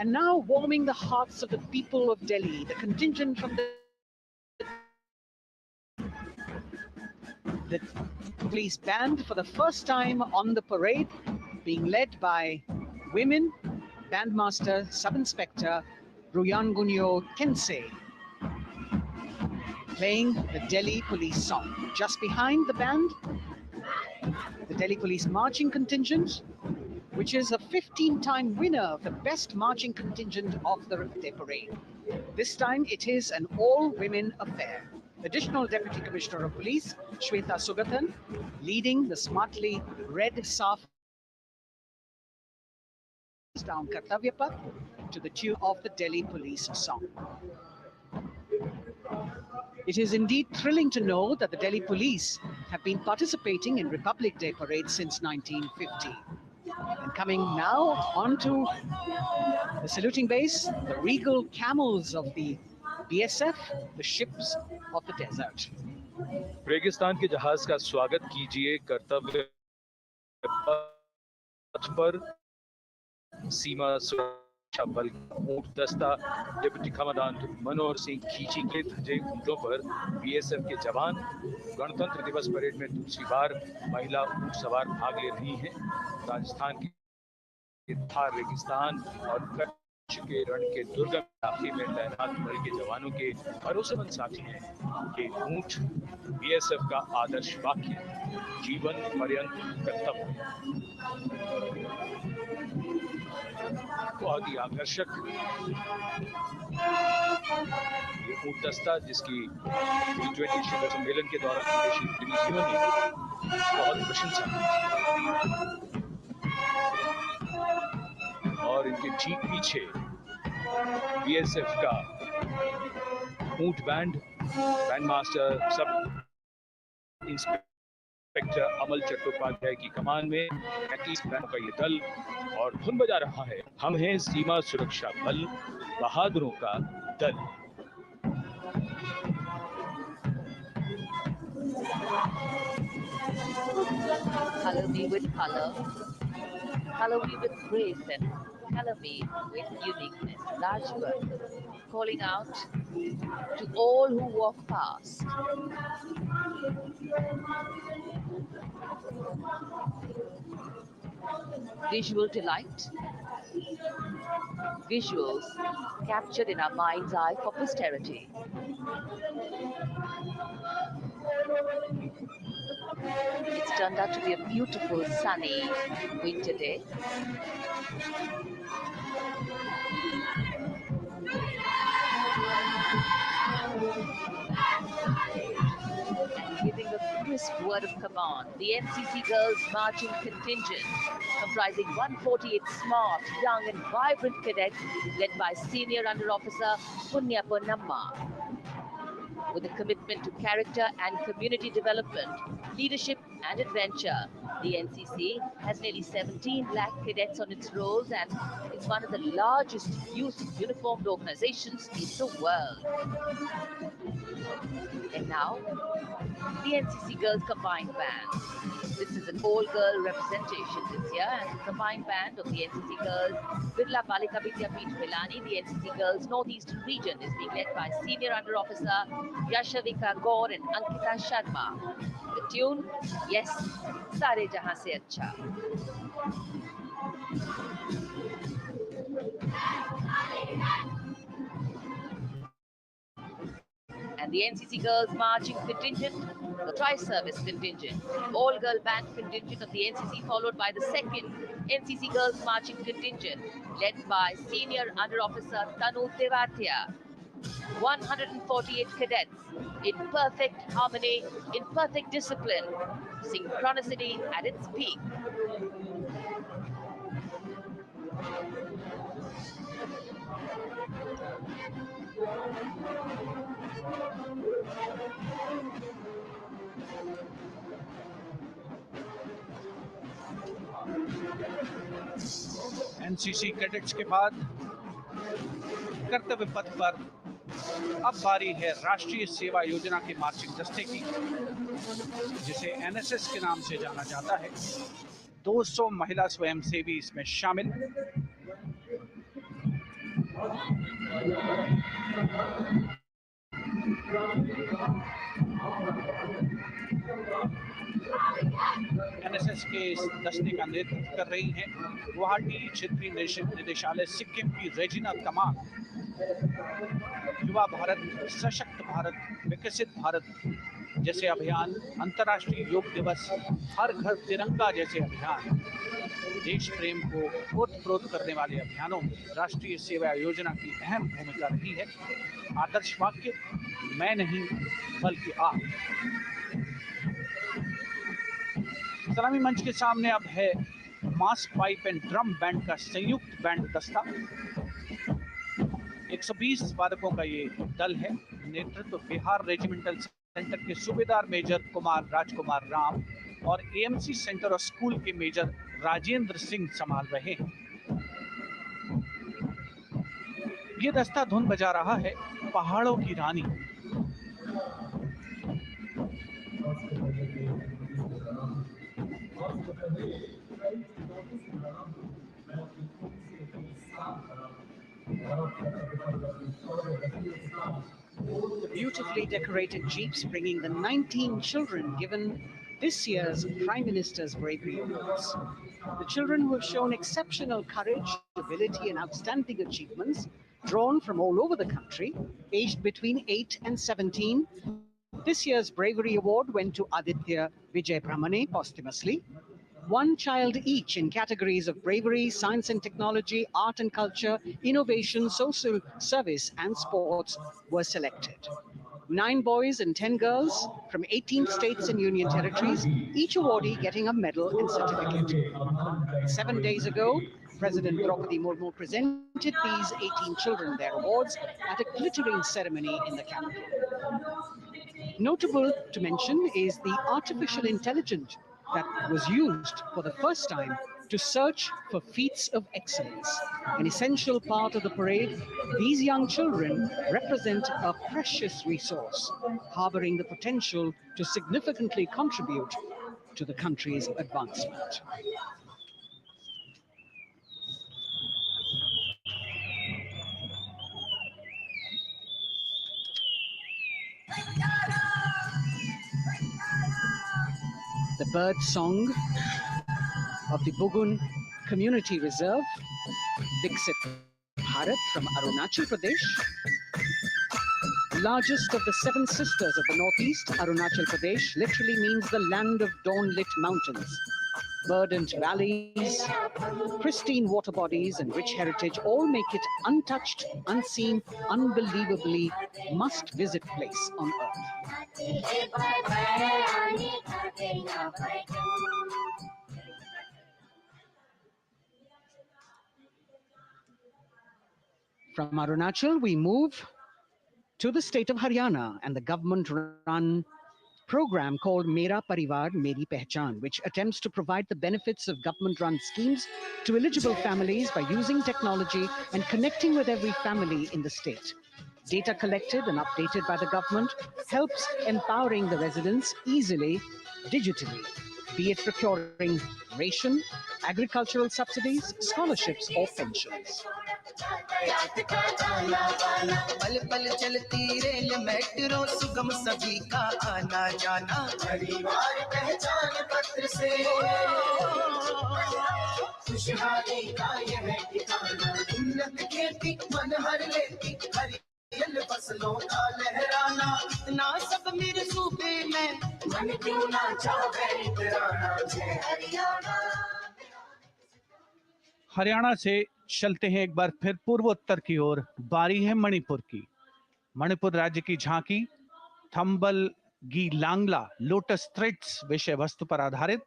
And now warming the hearts of the people of Delhi, the contingent from the police band for the first time on the parade, being led by women, Bandmaster Sub-Inspector Ruyangunyo Tensei, playing the Delhi Police song. Just behind the band, the Delhi Police marching contingent, which is a 15-time winner of the best marching contingent of the Day Parade. This time it is an all-women affair. Additional Deputy Commissioner of Police, Shweta Sugathan, leading the smartly red saf down Kartavya Path to the tune of the Delhi Police song. It is indeed thrilling to know that the Delhi Police have been participating in Republic Day Parade since 1950. And coming now onto the saluting base, the regal camels of the BSF, the ships of the desert. रेगिस्तान के जहाज का स्वागत कीजिए कर्तव्य पथ पर सीमा सुरक्षा बल ऊंट दस्ता डिप्टी कमांडेंट मनोहर सिंह खींची के धजे ऊंटों पर बीएसएफ के जवान। गणतंत्र दिवस परेड में दूसरी बार महिला ऊंट सवार भाग ले रही हैं। राजस्थान के थार रेगिस्तान और कच्छ के रण के दुर्गम इलाके में तैनात बल के जवानों के भरोसेमंद साथी हैं। ये ऊंट बीएसएफ का आदर्श वाक्य, जीवन पर्यंत कर्तव्य। बहुत ही आकर्षक ये ऊंट दस्ता, जिसकी G20 शिखर सम्मेलन के दौरान विदेशी प्रतिनिधियों ने बहुत प्रशंसा की और इनके ठीक पीछे बीएसएफ का ऊंट बैंड मास्टर सब इंस्पेक्टर अमल चट्टोपाध्याय की कमान में 35 बैंडों का ये दल और धुन बजा रहा है, हम हैं सीमा सुरक्षा बल, बहादुरों का दल। Color me with color, color me with grace, and color me with uniqueness. Large bird, calling out to all who walk past. Visual delight, visuals captured in our mind's eye for posterity. It's turned out to be a beautiful sunny winter day. And giving a crisp word of command, the NCC Girls Marching Contingent, comprising 148 smart, young and vibrant cadets led by Senior Under Officer Punya Ponnamma. With a commitment to character and community development, leadership and adventure, the NCC has nearly 17 lakh cadets on its rolls and is one of the largest youth uniformed organizations in the world. And now, the NCC Girls Combined Band. This is an all-girl representation this year, and the combined band of the NCC Girls Birla Balika Vidyapeeth Milani, the NCC Girls Northeastern region, is being led by Senior Under Officer Yashavika Gaur and Ankita Sharma. The tune, yes, Sare Jahan Se Acha. And the NCC Girls Marching Contingent, the Tri-Service Contingent, all-girl band contingent of the NCC, followed by the second NCC Girls Marching Contingent, led by Senior Under Officer Tanu Tevatia. 148 cadets in perfect harmony, in perfect discipline, synchronicity at its peak. NCC cadets के बाद कर्तव्य पथ पर अब बारी है राष्ट्रीय सेवा योजना के मार्चिंग दस्ते की, जिसे एनएसएस के नाम से जाना जाता है। 200 महिला स्वयंसेवी इसमें शामिल। एनएसएस के इस दस्ते का नेतृत्व कर रही हैं गुवाहाटी क्षेत्रीय निदेशालय सिक्किम की रेजिना कमान। युवा भारत, सशक्त भारत, विकसित भारत जैसे अभियान, अंतर्राष्ट्रीय योग दिवस, हर घर तिरंगा जैसे अभियान, देश प्रेम को ओतप्रोत करने वाले अभियानों में राष्ट्रीय सेवा योजना की अहम भूमिका रही है। आदर्श वाक्य, मैं नहीं बल्कि आप। सलामी मंच के सामने अब है मास पाइप एंड ड्रम बैंड का संयुक्त बैंड दस्ता। 120 वादकों का ये दल है। नेतृत्व बिहार रेजिमेंटल सेंटर के सूबेदार मेजर कुमार राजकुमार राम और एएमसी सेंटर और स्कूल के मेजर राजेंद्र सिंह संभाल रहे हैं। ये दस्ता धुन बजा रहा है पहाड़ों की रानी। The beautifully decorated jeeps bringing the 19 children given this year's Prime Minister's Bravery Awards. The children who have shown exceptional courage, ability and outstanding achievements, drawn from all over the country, aged between 8 and 17. This year's Bravery Award went to Aditya Vijay Brahmane posthumously. One child each in categories of bravery, science and technology, art and culture, innovation, social service and sports were selected. 9 boys and 10 girls from 18 states and union territories, each awardee getting a medal and certificate. 7 days ago, President Droupadi Murmu presented these 18 children their awards at a glittering ceremony in the capital. Notable to mention is the artificial intelligence that was used for the first time to search for feats of excellence. An essential part of the parade, these young children represent a precious resource, harboring the potential to significantly contribute to the country's advancement. The bird song of the Bugun Community Reserve, Viksit Bharat from Arunachal Pradesh. Largest of the 7 sisters of the Northeast, Arunachal Pradesh literally means the land of dawn-lit mountains. Verdant valleys, pristine water bodies and rich heritage all make it untouched, unseen, unbelievably must-visit place on earth. From Arunachal, we move to the state of Haryana and the government-run program called Mera Parivar Meri Pehchan, which attempts to provide the benefits of government-run schemes to eligible families by using technology and connecting with every family in the state. Data collected and updated by the government helps empowering the residents easily, digitally, be it procuring ration, agricultural subsidies, scholarships or pensions. पल पल चलती rail metro सुगम सभी का आना जाना परिवार पहचान पत्र से खुशहाली का यह ठिकाना उन्नत खेती मन हर लेती हरियल फसलों का लहराना इतना सब मेरे सूबे में मन क्यों ना चाहे इतराना जय हरियाणा। हरियाणा से चलते हैं एक बार फिर पूर्वोत्तर की ओर। बारी है मणिपुर की। मणिपुर राज्य की झांकी थंबल गी लांगला लोटस थ्रेड्स विषय वस्तु पर आधारित।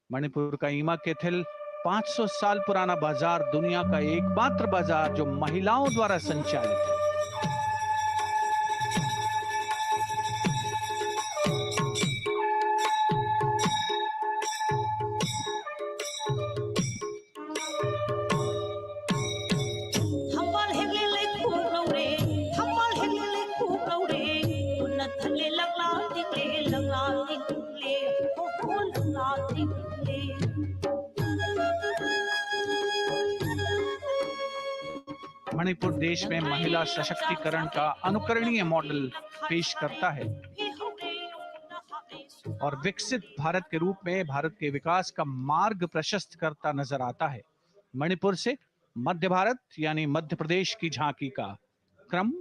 मणिपुर का ईमा केथिल 500 साल पुराना बाजार, दुनिया का एकमात्र बाजार जो महिलाओं द्वारा संचालित है। मणिपुर देश में महिला सशक्तिकरण का अनुकरणीय मॉडल पेश करता है और विकसित भारत के रूप में भारत के विकास का मार्ग प्रशस्त करता नजर आता है। मणिपुर से मध्य भारत यानी मध्य प्रदेश की झांकी का क्रम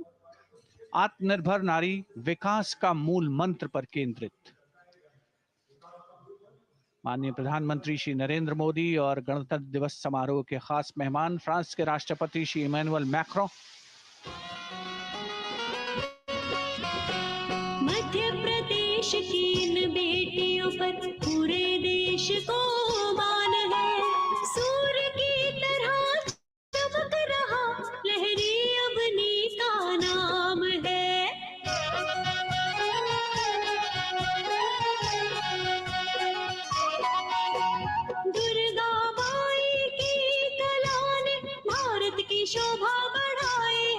आत्मनिर्भर नारी विकास का मूल मंत्र पर केंद्रित। माननीय प्रधानमंत्री श्री नरेंद्र मोदी और गणतंत्र दिवस समारोह के खास मेहमान फ्रांस के राष्ट्रपति श्री इमैनुअल मैक्रों। मध्य प्रदेश की इन बेटियों पर पूरे देश को मान है। सूर्य की तरह चमक रहा लहरी अवनी का नाम है। दुर्गा माई की कला ने भारत की शोभा बढ़ाई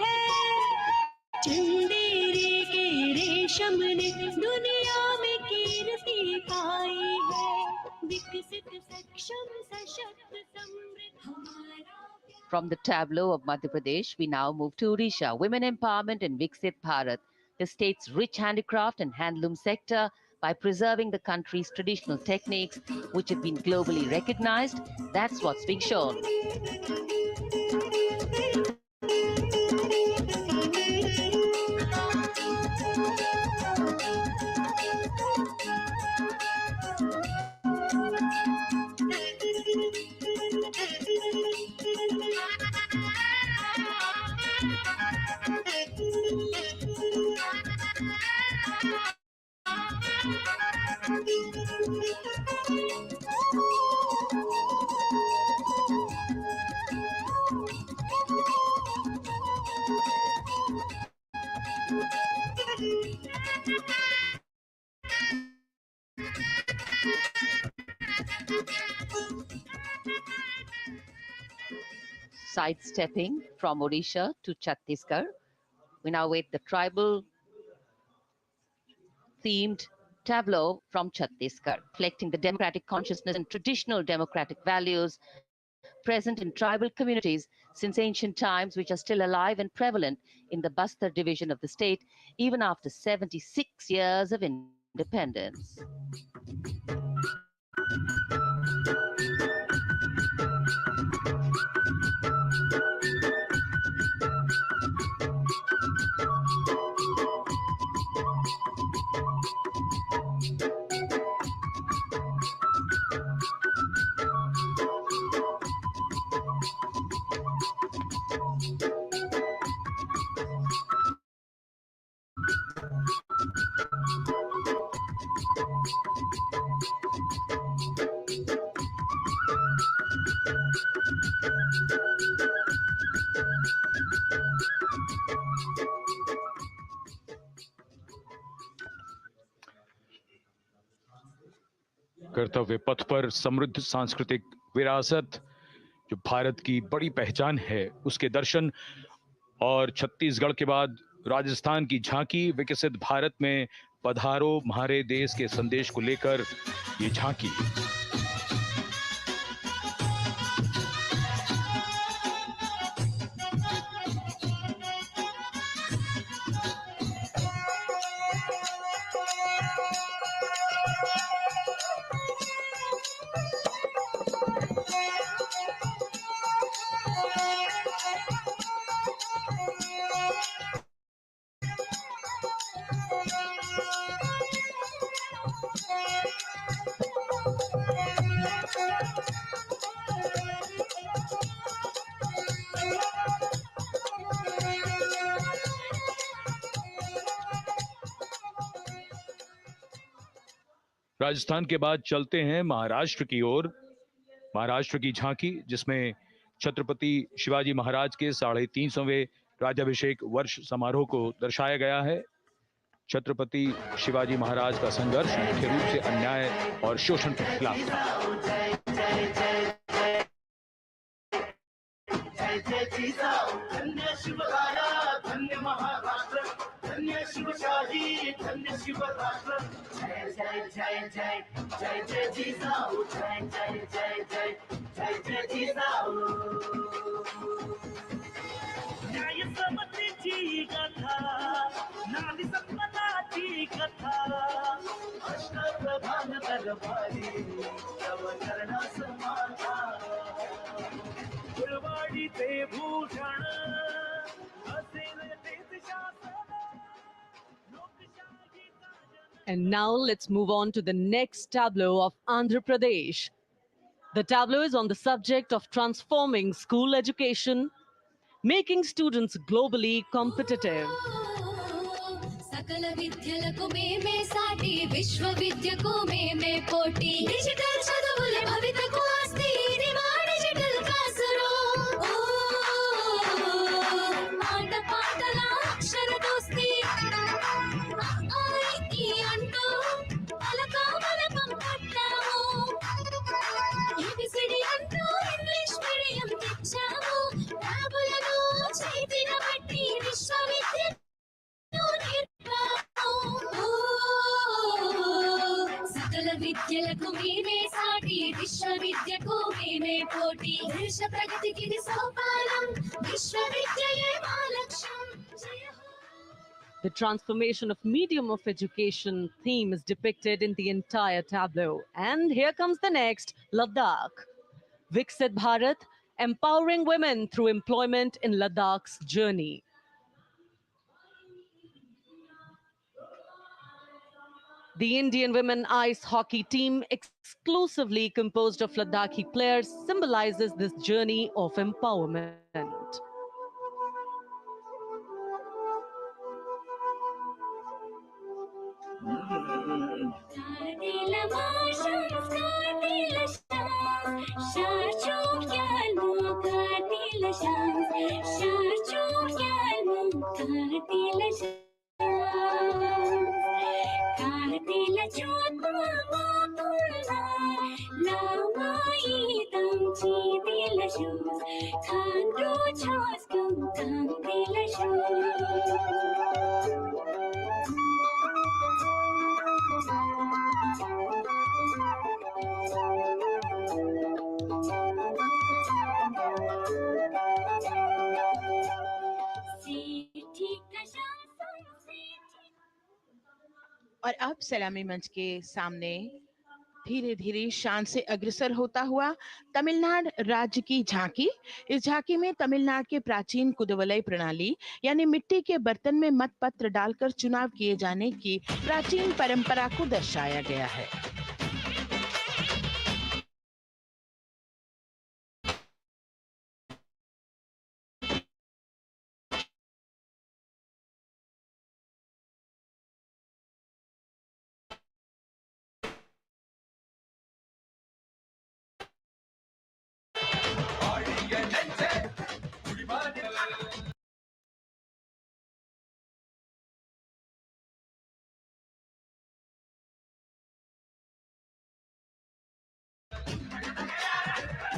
From the tableau of Madhya Pradesh, we now move to Odisha. Women empowerment in Viksit Bharat, the state's rich handicraft and handloom sector, by preserving the country's traditional techniques, which have been globally recognized. That's what's being shown. Sidestepping from Odisha to Chhattisgarh, we now wait the tribal themed tableau from Chhattisgarh, reflecting the democratic consciousness and traditional democratic values present in tribal communities since ancient times, which are still alive and prevalent in the Bastar division of the state, even after 76 years of independence. कर्तव्य पथ पर समृद्ध सांस्कृतिक विरासत जो भारत की बड़ी पहचान है उसके दर्शन, और छत्तीसगढ़ के बाद राजस्थान की झांकी विकसित भारत में पधारो म्हारे देश के संदेश को लेकर ये झांकी। राजस्थान के बाद चलते हैं महाराष्ट्र की ओर। महाराष्ट्र की झांकी जिसमें छत्रपति शिवाजी महाराज के 350वें राज्याभिषेक वर्ष समारोह को दर्शाया गया है। छत्रपति शिवाजी महाराज का संघर्ष मुख्य रूप से अन्याय और शोषण के खिलाफ था। धन्य शिवराया, धन्य महाराष्ट्र, धन्य शिवशाही, धन्य शिवराष्ट्र। जय जय जय जय जय जय जिजाऊ, जय जय जय जय जय जय जिजाऊ। न्याय समतेची गाथा, नारी सन्मानाची कथा, अष्टप्रधान दरबारी तव करुणा समाधा। गुरवाडी ते भूषण असेल तेच शासन। And now let's move on to the next tableau of Andhra Pradesh. The tableau is on the subject of transforming school education, making students globally competitive. सकल विद्यలకు మేమే సాటి విశ్వవిద్యకు మేమే పోటీ డిజిటల్ చదువుల భవితకు ఆస్తి ఇది మా డిజిటల్ క్లాస్ రూమ్ ఆట పాటల అక్షర దోస్తి ఆయికి అంటూ పలకా బలపం పట్టాము ఏబిసిడి అంటూ ఇంగ్లీష్ మీడియం తెచ్చాము టాబులను చేతిన బట్టి విశ్వవిద్య सकल विद्यలకు మేమే సాటి విశ్వ शतकोटि देश प्रगति की सोपानं विश्वविद्यालयमालक्ष्यं जय हो. The transformation of medium of education theme is depicted in the entire tableau. And here comes the next, Ladakh. Viksit Bharat, empowering women through employment in Ladakh's journey. The Indian women ice hockey team, exclusively composed of Ladakhi players, symbolizes this journey of empowerment. और अब सलामी मंच के सामने धीरे धीरे शान से अग्रसर होता हुआ तमिलनाडु राज्य की झांकी। इस झांकी में तमिलनाडु के प्राचीन कुदवलई प्रणाली यानी मिट्टी के बर्तन में मतपत्र डालकर चुनाव किए जाने की प्राचीन परंपरा को दर्शाया गया है।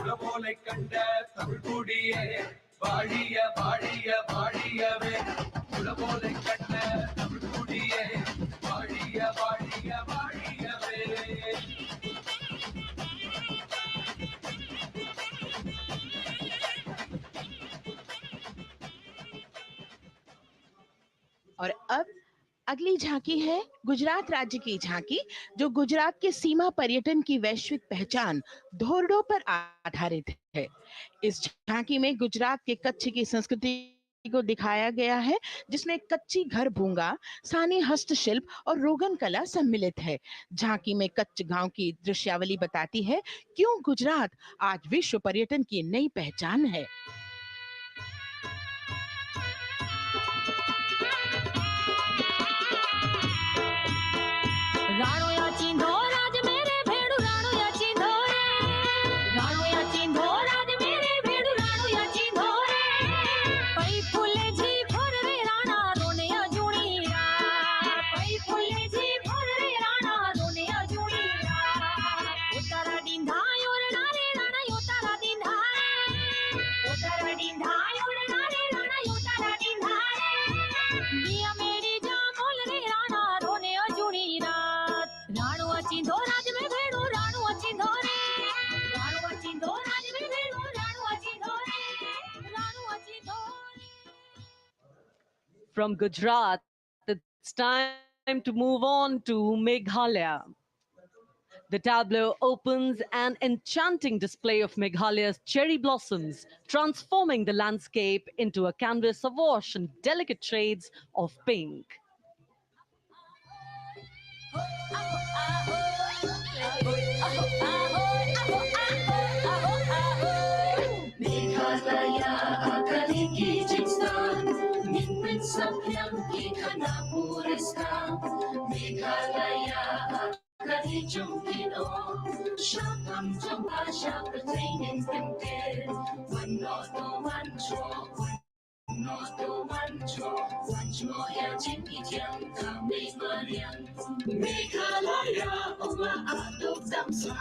குலபோலை கண்ட தமிழ் குடியே வாழிய வாழிய வாழியவே குலபோலை கண்ட தமிழ் குடியே வாழிய வாழிய வாழியவே. और अब अगली झांकी है गुजरात राज्य की झांकी, जो गुजरात के सीमा पर्यटन की वैश्विक पहचान धोरडो पर आधारित है। इस झांकी में गुजरात के कच्छ की संस्कृति को दिखाया गया है, जिसमें कच्ची घर भूंगा, स्थानीय हस्तशिल्प और रोगन कला सम्मिलित है। झांकी में कच्छ गांव की दृश्यावली बताती है क्यों गुजरात आज विश्व पर्यटन की नई पहचान है। राणो या चिंधो राज मेरे भेड़ू राणो या चिंधो रे राणो या चिंधो राज मेरे भेड़ू राणो या चिंधो रे पई फुले जी भर रे राणा रोने या जुणी रा पई फुले जी भर रे राणा रोने या जुणी रा उतारा डिंधा योर नारे राणा उतारा डिंधा उतारा डिंधा योर नारे राणा उतारा डिंधा दिया मेरी जा बोल रे राणा रोने या जुणी रा राणो चिंधो राज में भेड़ो राणो चिंधो रे राणो चिंधो राज में भेड़ो राणो चिंधो रे राणो चिंधो रे. From Gujarat, it's time to move on to Meghalaya. The tableau opens an enchanting display of Meghalaya's cherry blossoms, transforming the landscape into a canvas awash in delicate shades of pink. Meghalaya akali ki jinstan Nipit sapyam ki khana puristan Meghalaya akali jumkino Shakam jambasha pertaining tempted One not one draw Not one draw One draw ya jinki jam ka Meghalaya Meghalaya oma adok damsa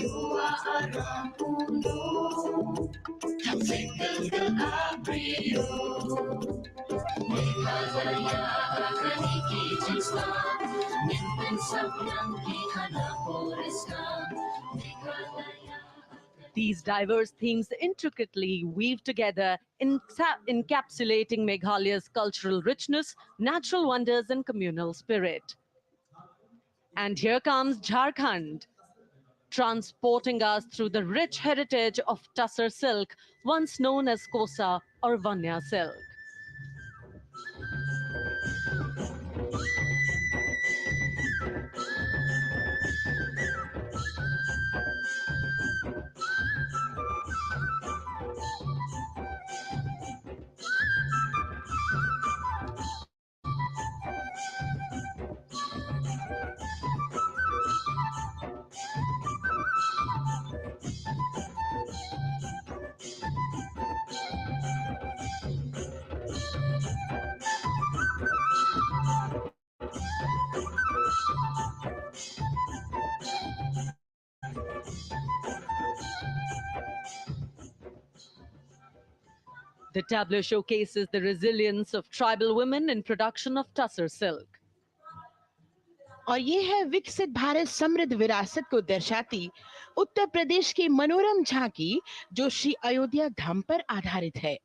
Yua arapundo Kamsekal ka abrio Meghalaya akali ki jinstan Nipin sapyam ki khana puristan Meghalaya These diverse themes intricately weave together, encapsulating Meghalaya's cultural richness, natural wonders, and communal spirit. And here comes Jharkhand, transporting us through the rich heritage of Tussar silk, once known as Kosa or Vanya silk. The tableau showcases the resilience of tribal women in production of Tussar silk. और ये है विकसित भारत समृद्ध विरासत को दर्शाती उत्तर प्रदेश की मनोरम झांकी, जो श्री अयोध्या धाम पर आधारित है।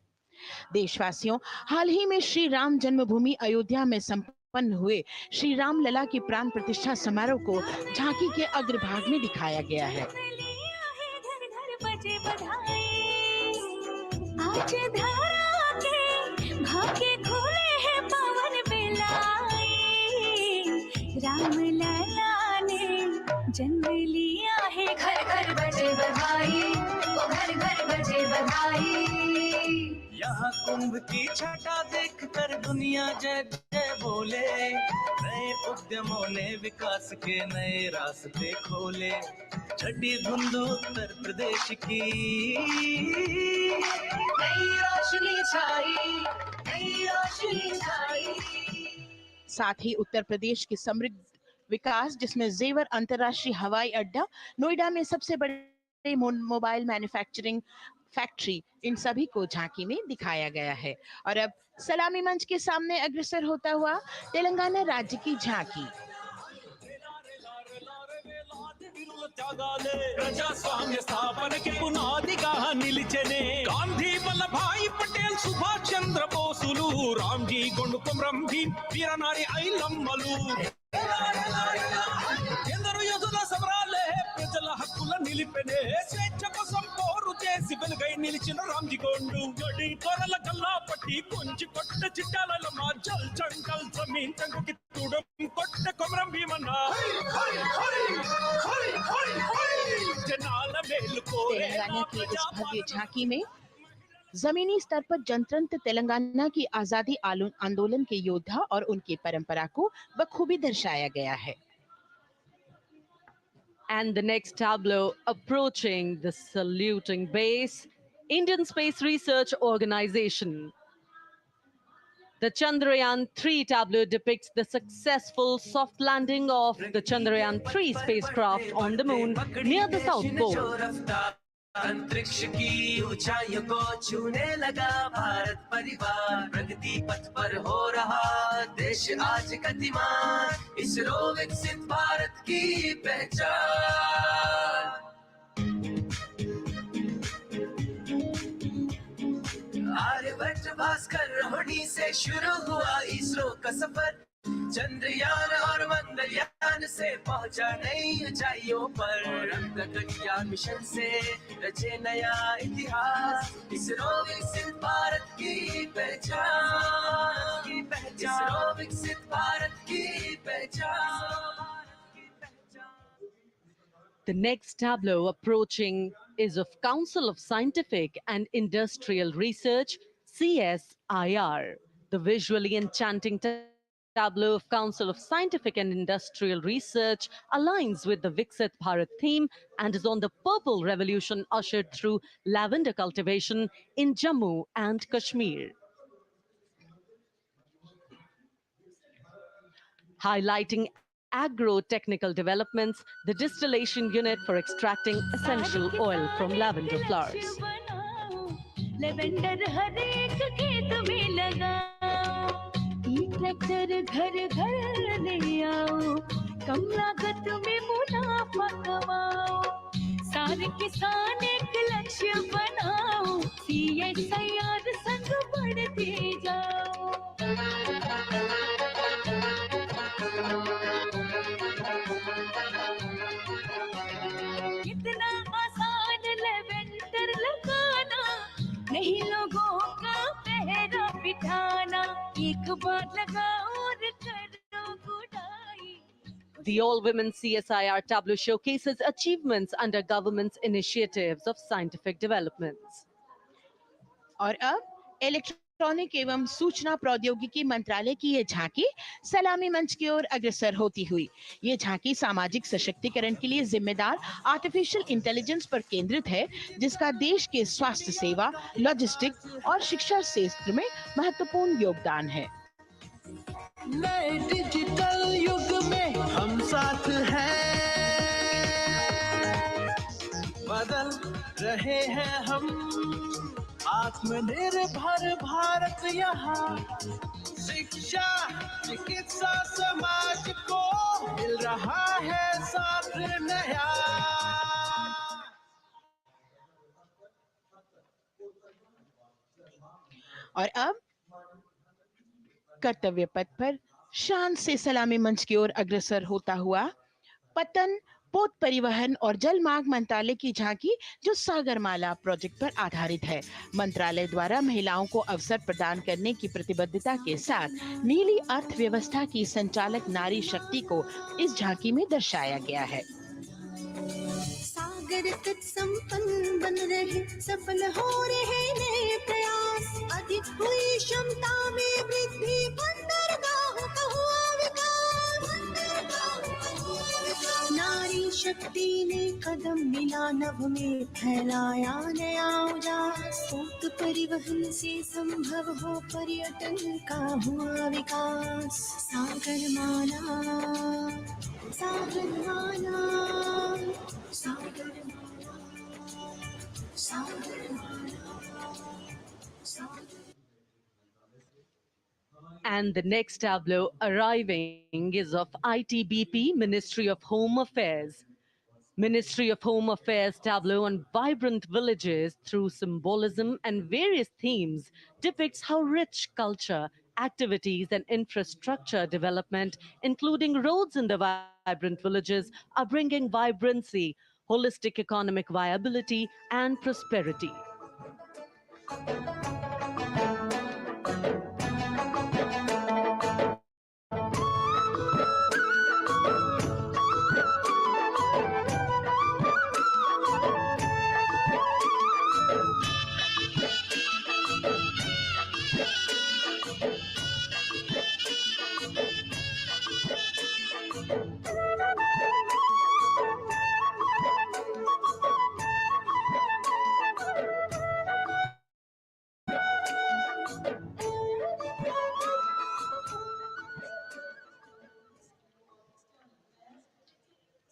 देशवासियों, हाल ही में श्री राम जन्मभूमि अयोध्या में संपन्न हुए श्री राम लला की प्राण प्रतिष्ठा समारोह को झांकी के अग्रभाग में दिखाया गया है। आज धारा के भाग्य खोले हैं पावन बेलाए, राम लला ने जन्म लिया है, घर घर बजे बधाई, ओ घर घर बजे बधाई। यहाँ कुंभ की छटा देख कर दुनिया जय जय बोले, नए उद्यमों ने विकास के नए रास्ते खोले। छठी धुंध उत्तर प्रदेश की नई रोशनी छाई, नई रोशनी छाई। साथ ही उत्तर प्रदेश की समृद्ध विकास, जिसमें जेवर अंतर्राष्ट्रीय हवाई अड्डा, नोएडा में सबसे बड़े मोबाइल मैन्युफैक्चरिंग फैक्ट्री, इन सभी को झांकी में दिखाया गया है। और अब सलामी मंच के सामने अग्रसर होता हुआ तेलंगाना राज्य की झांकी। ప్రజాస్వామ్య స్థాపనకి పునాదిగా నిలిచెనే గాంధీ వల్లభాయ్ పటేల్, సుభాష్ చంద్ర బోసులు, రామ్జీ గొండుకొం రంభీ, వీరనారి ఐలమ్మలు, ఎందరో యోధుల సమరాలే ప్రజల హక్కుల నిలిపెనే, స్వేచ్ఛ కోసం పోరు చేసి వెలుగై నిలిచిన రామ్జీ గొండు, గడి కొరల గల్లా పట్టి కొంచి కొట్ట చిట్టాల మా జల్ జంగల్ జమీన్ జంగుకి తుడం కొట్ట కొమరం భీమన్న। तेलंगाना की इस भव्य झांकी में जमीनी स्तर पर जनतंत्र तेलंगाना की आजादी आंदोलन के योद्धा और उनकी परंपरा को बखूबी दर्शाया गया है। And the next tableau, approaching the saluting base, Indian Space Research Organization. The Chandrayaan-3 tableau depicts the successful soft landing of the Chandrayaan-3 spacecraft on the moon near the South Pole. अंतरिक्ष की ऊंचाइयों को छूने लगा भारत परिवार, प्रगति पथ पर हो रहा देश आज गतिमान, इसरो विकसित भारत की पहचान। आर्यभट्ट भास्कर रोहिणी से शुरू हुआ इसरो का सफर, चंद्रयान और मंगलयान से पहुंचा नई ऊंचाइयों पर, गगनयान मिशन से रचे नया इतिहास, इसरो विकसित भारत की पहचान, इसरो विकसित भारत की पहचान। The next tableau approaching is of Council of Scientific and Industrial Research, CSIR. The visually enchanting tableau of Council of Scientific and Industrial Research aligns with the Viksit Bharat theme and is on the purple revolution ushered through lavender cultivation in Jammu and Kashmir. Highlighting agro-technical developments, the distillation unit for extracting essential oil from lavender flowers. Lavender हर एक खेत में लगाओ, tractor घर घर ले आओ, कम लागत में मुनाफा कमाओ, सारे किसान एक लक्ष्य बनाओ, CSIR संग बढ़ते जाओ। कितना आसान लेवेंडर लगाना, नहीं लोगों का पहरा बिठाना, एक बार लगाओ और करो गुडाई। The all-women CSIR tableau showcases achievements under government's initiatives of scientific developments. और अब इलेक्ट्रॉनिक एवं सूचना प्रौद्योगिकी मंत्रालय की ये झांकी सलामी मंच की ओर अग्रसर होती हुई। ये झांकी सामाजिक सशक्तिकरण के लिए जिम्मेदार आर्टिफिशियल इंटेलिजेंस पर केंद्रित है, जिसका देश के स्वास्थ्य सेवा, लॉजिस्टिक्स और शिक्षा क्षेत्र में महत्वपूर्ण योगदान है। नए डिजिटल युग में हम साथ हैं, बदल रहे हैं हम, आत्मनिर्भर भारत यहाँ, शिक्षा चिकित्सा समाज को मिल रहा है साथ नया। और अब कर्तव्य पथ पर शान से सलामी मंच की ओर अग्रसर होता हुआ पतन, पोत परिवहन और जल मार्ग मंत्रालय की झांकी, जो सागरमाला प्रोजेक्ट पर आधारित है। मंत्रालय द्वारा महिलाओं को अवसर प्रदान करने की प्रतिबद्धता के साथ नीली अर्थव्यवस्था की संचालक नारी शक्ति को इस झांकी में दर्शाया गया है। सागर तट संपन्न बन रहे, सफल हो रहे नए प्रयास, अधिक हुई क्षमता में वृद्धि, बंदरगाहों का हुआ विकास, नारी शक्ति ने कदम मिला नभ में, फैलाया नया उजास, पोत परिवहन से संभव हो पर्यटन का हुआ विकास। Sagarmala, Sagarmala, Sagarmala, Sagarmala, Sagarmala. And the next tableau arriving is of ITBP, Ministry of Home Affairs. Ministry of Home Affairs tableau on vibrant villages through symbolism and various themes depicts how rich culture, activities and infrastructure development, including roads in the vibrant villages, are bringing vibrancy, holistic economic viability and prosperity.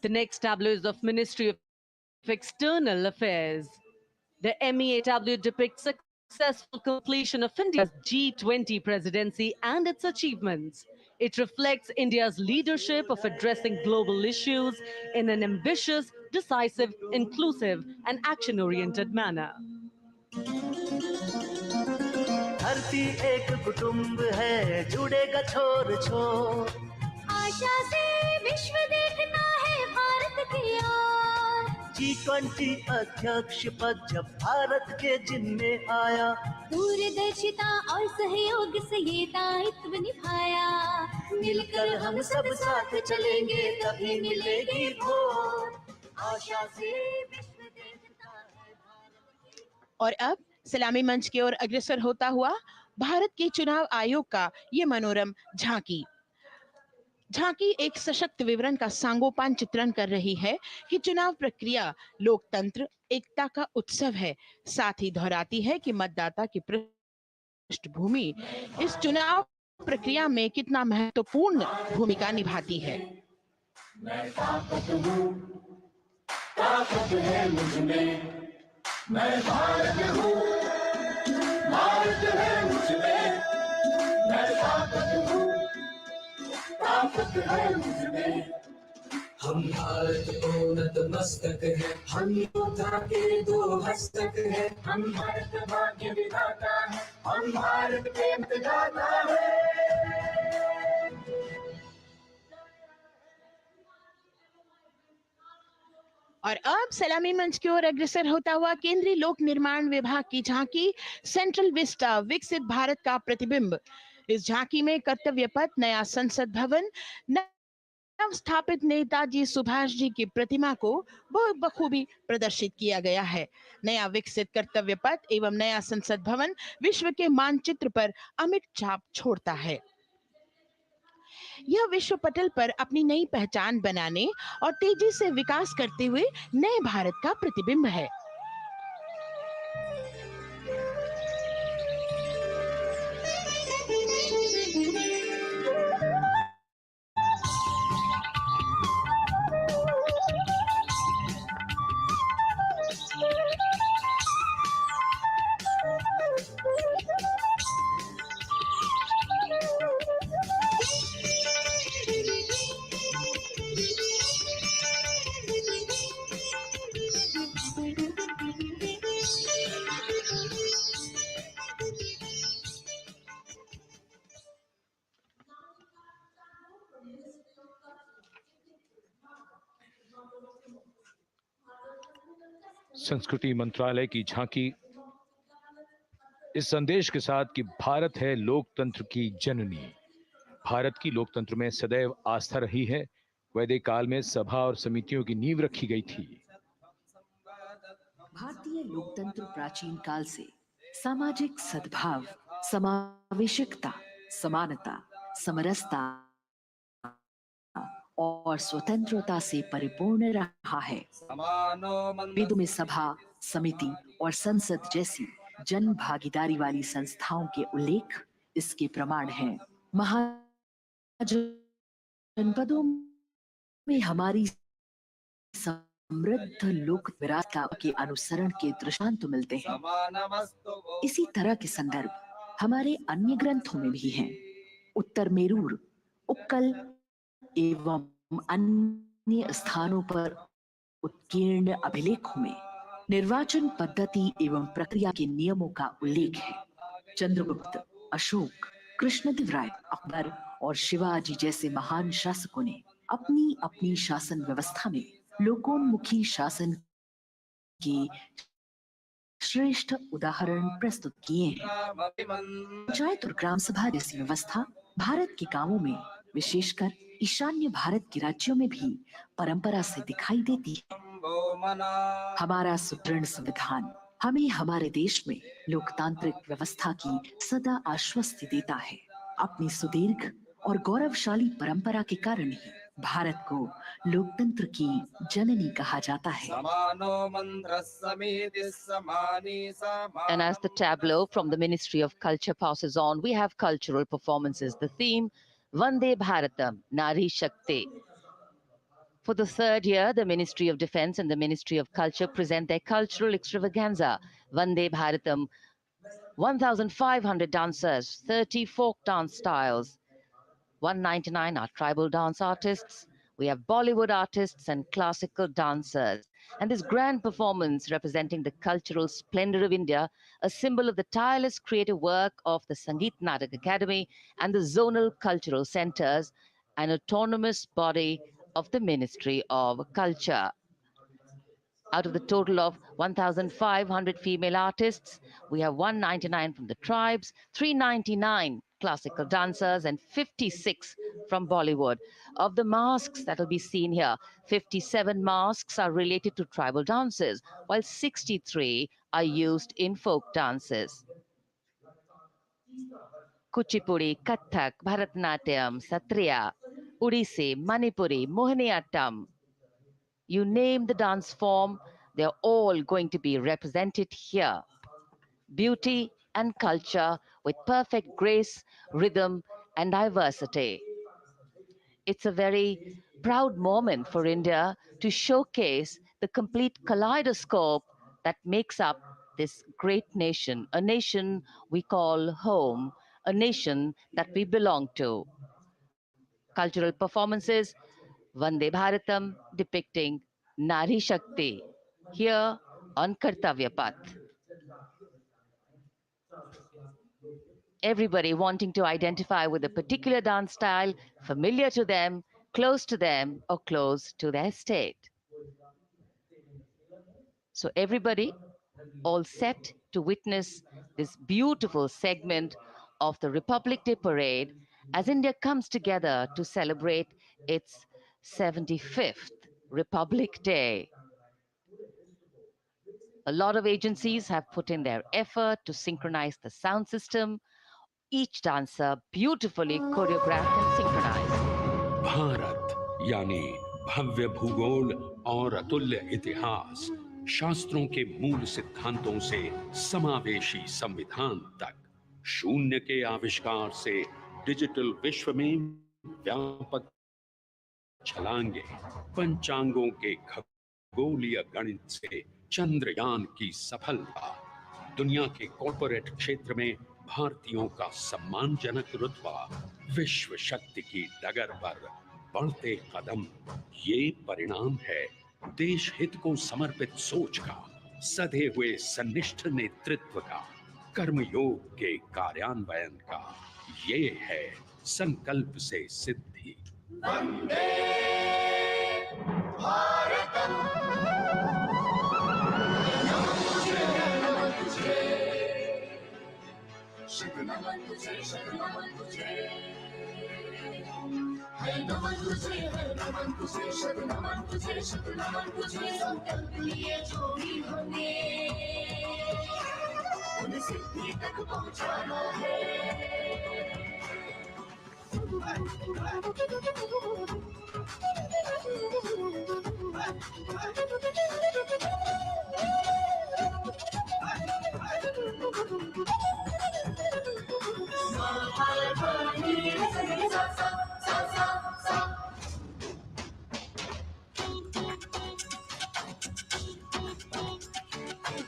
The next tableau is of Ministry of External Affairs. The MEA tableau depicts successful completion of India's G20 presidency and its achievements. It reflects India's leadership of addressing global issues in an ambitious, decisive, inclusive, and action-oriented manner. धरती एक कुटुंब है, जुड़ेगा छोर छोर, आशा से विश्व देखना है भारत की ओर। G20 अध्यक्ष पद जब भारत के जिम्मे आया, दूरदर्शिता और सहयोग से ये दायित्व निभाया, मिलकर हम सब साथ चलेंगे तभी मिलेगी भोर, आशा से विश्व देखता है भारत की। और अब सलामी मंच की ओर अग्रसर होता हुआ भारत के चुनाव आयोग का ये मनोरम झांकी। झांकी एक सशक्त विवरण का सांगोपान चित्रण कर रही है कि चुनाव प्रक्रिया लोकतंत्र, एकता का उत्सव है। साथ ही दोहराती है कि मतदाता की पृष्ठभूमि इस चुनाव प्रक्रिया में कितना महत्वपूर्ण भूमिका निभाती है। मैं ताकत हूँ, ताकत है मुझमें, मैं भारत हूँ, भारत है मुझमें, मैं ताकत हूँ, ताकत है मुझमें, हम भारत को नतमस्तक है, हम योद्धा के दो हस्तक है, हम भारत भाग्य विधाता है, हम भारत प्रेम गाता है। और अब सलामी मंच की ओर अग्रसर होता हुआ केंद्रीय लोक निर्माण विभाग की झांकी सेंट्रल विस्टा विकसित भारत का प्रतिबिंब। इस झांकी में कर्तव्य पथ, नया संसद भवन, नव स्थापित नेताजी सुभाष जी की प्रतिमा को बहुत बखूबी प्रदर्शित किया गया है। नया विकसित कर्तव्य पथ एवं नया संसद भवन विश्व के मानचित्र पर अमिट छाप छोड़ता है। यह विश्व पटल पर अपनी नई पहचान बनाने और तेजी से विकास करते हुए नए भारत का प्रतिबिंब है। संस्कृति मंत्रालय की झांकी इस संदेश के साथ कि भारत है लोकतंत्र की जननी। भारत की लोकतंत्र में सदैव आस्था रही है। वैदिक काल में सभा और समितियों की नींव रखी गई थी। भारतीय लोकतंत्र प्राचीन काल से सामाजिक सद्भाव, समावेशकता, समानता, समरसता और स्वतंत्रता से परिपूर्ण रहा है। वेदों में सभा, समिति और संसद जैसी जन भागीदारी वाली संस्थाओं के उल्लेख इसके प्रमाण हैं। महाजनपदों में हमारी समृद्ध लोक विरासत के अनुसरण के दृष्टांत मिलते हैं। इसी तरह के संदर्भ हमारे अन्य ग्रंथों में भी हैं। उत्तर मेरूर, उक्कल एवं अन्य स्थानों पर उत्कीर्ण अभिलेखों में निर्वाचन पद्धति एवं प्रक्रिया के नियमों का उल्लेख है। चंद्रगुप्त, अशोक, कृष्णदेव राय, अकबर और शिवाजी जैसे महान शासकों ने अपनी अपनी शासन व्यवस्था में लोकोन्मुखी शासन की श्रेष्ठ उदाहरण प्रस्तुत किए हैं। पंचायत और ग्राम सभा जैसी व्यवस्था भारत के गांवों में, विशेषकर ईशान्य भारत के राज्यों में भी परंपरा से दिखाई देती है। हमारा सुदृढ़ संविधान हमें हमारे देश में लोकतांत्रिक व्यवस्था की सदा आश्वस्ति देता है। अपनी सुदीर्घ और गौरवशाली परंपरा के कारण ही भारत को लोकतंत्र की जननी कहा जाता है। And as the tableau from the Ministry of Culture passes on, we have cultural performances. The theme, Vande Bharatam, Nari Shakti. For the third year, the Ministry of Defense and the Ministry of Culture present their cultural extravaganza, Vande Bharatam. 1,500 dancers, 30 folk dance styles, 199 are tribal dance artists. We have Bollywood artists and classical dancers. And this grand performance representing the cultural splendor of India, a symbol of the tireless creative work of the Sangeet Natak Academy and the zonal cultural centers, an autonomous body of the Ministry of Culture. Out of the total of 1,500 female artists, we have 199 from the tribes, 399 classical dancers, and 56 from Bollywood. Of the masks that will be seen here, 57 masks are related to tribal dances, while 63 are used in folk dances. Kuchipudi, Kathak, Bharatanatyam, Satriya, Odissi, Manipuri, Mohiniyattam. You name the dance form, they're all going to be represented here. Beauty and culture with perfect grace, rhythm, and diversity. It's a very proud moment for India to showcase the complete kaleidoscope that makes up this great nation, a nation we call home, a nation that we belong to. Cultural performances Vande Bharatam depicting Nari Shakti here on Kartavya Path. Everybody wanting to identify with a particular dance style familiar to them, or close to their state. So everybody all set to witness this beautiful segment of the Republic Day Parade as India comes together to celebrate its 75th Republic Day. A lot of agencies have put in their effort to synchronize the sound system, each dancer beautifully choreographed and synchronized. Bharat यानी भव्य भूगोल और अतुल्य इतिहास, शास्त्रों के मूल सिद्धांतों से समावेशी संविधान तक, शून्य के आविष्कार से डिजिटल विश्व में व्यापक छलांगे, पंचांगों के खगोलीय गणित से चंद्रयान की सफलता, दुनिया के कॉर्पोरेट क्षेत्र में भारतीयों का सम्मानजनक रुतबा, विश्व शक्ति की डगर पर बढ़ते कदम, ये परिणाम है देश हित को समर्पित सोच का, सधे हुए सन्निष्ठ नेतृत्व का, कर्मयोग के कार्यान्वयन का। ये है संकल्प से सिद्धि। वंदे भारतम, नमन तुझे, नमन तुझे, शत नमन तुझे, शत नमन तुझे, है नमन तुझे, है नमन तुझे, शत नमन तुझे, शत नमन तुझे। संकल्प लिए जो भी हमने उन्हें सिद्धि तक पहुंचाना है।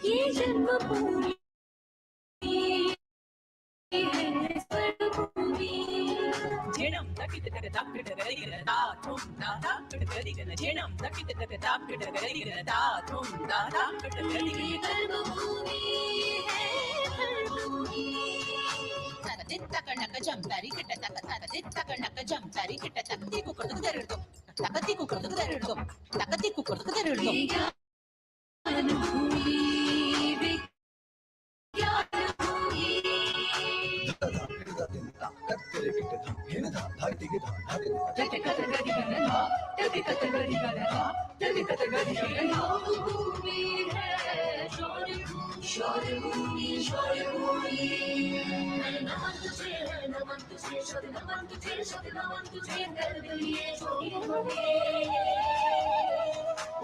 ये जन्मभूमि Jinam takit takit takit da tum da da takit jinam takit takit takit da tum da da takit कर्मभूमि है कर्मभूमि तकदित तकनक जंतारी किट तक तकदित तकनक जंतारी किट तकती को कर दरदो तकती को कर दरदो तकती को कर दरदो अनुभूमि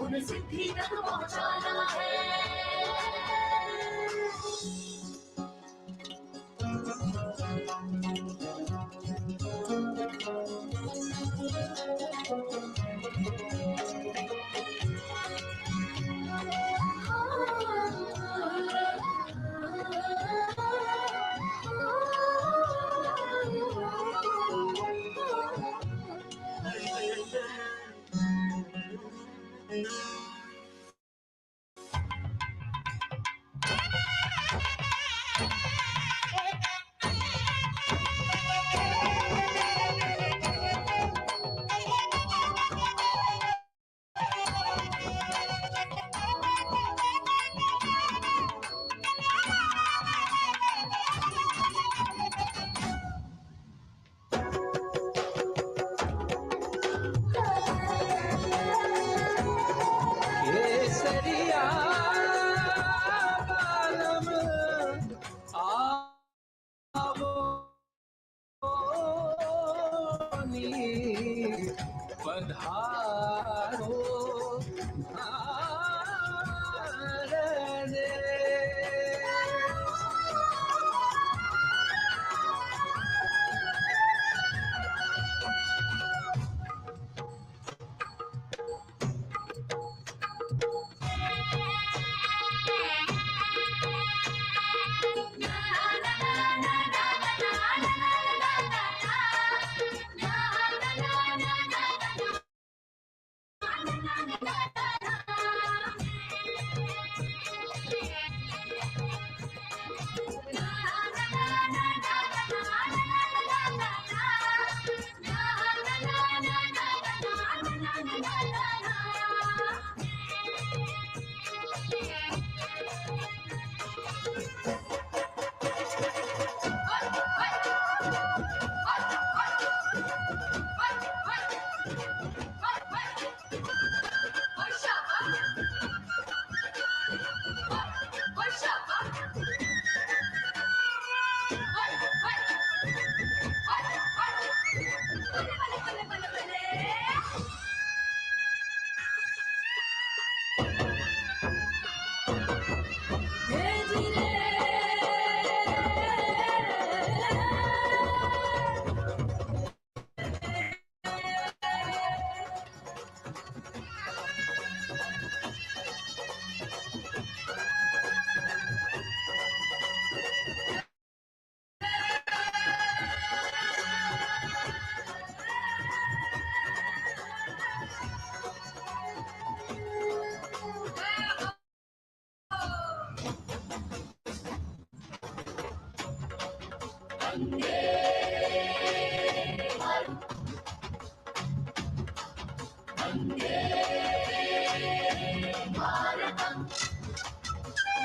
उन्हें सिद्धि तक पहुंचाना है।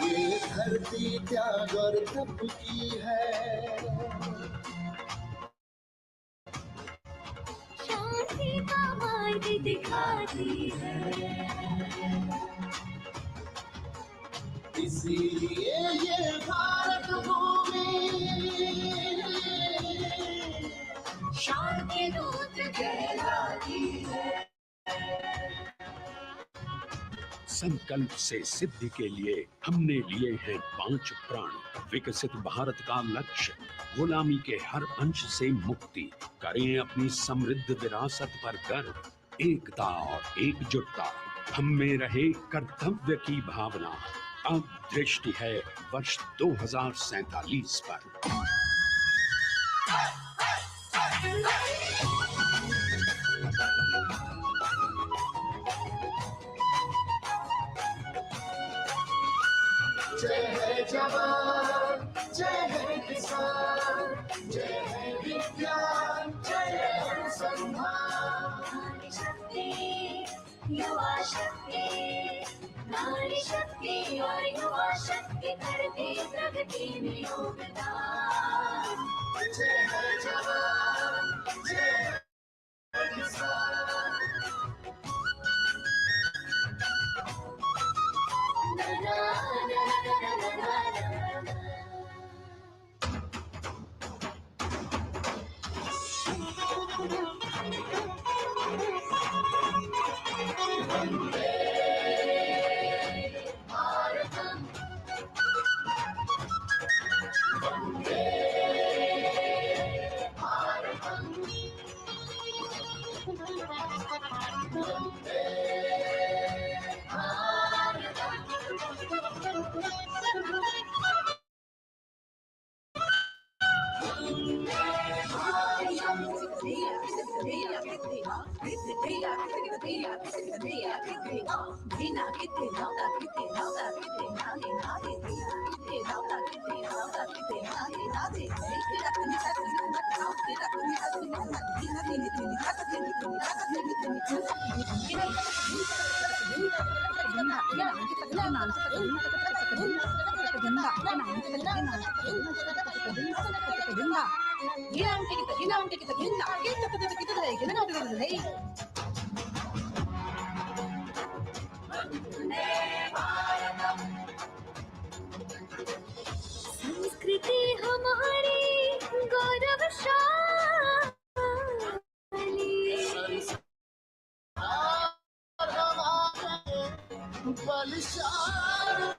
ये धरती त्याग और तप की है, शांति का मार्ग दिखाती है, इसीलिए ये भारत भूमि शान के दूत कहलाती है। संकल्प से सिद्धि के लिए हमने लिए हैं 5 प्राण। विकसित भारत का लक्ष्य, गुलामी के हर अंश से मुक्ति। करें अपनी समृद्ध विरासत पर गर्व, एकता और एकजुटता। हम में रहे कर्तव्य की भावना। अब दृष्टि है वर्ष 2047 पर। जय है जवान, जय है किसान, जय है विज्ञान, जय है अनुसंधान। नारी शक्ति, युवा शक्ति, नारी शक्ति और युवा शक्ति करती प्रगति में योगदान। जय है जवान, जय है किसान। संस्कृति हमारी गौरवशाली, बलशाली।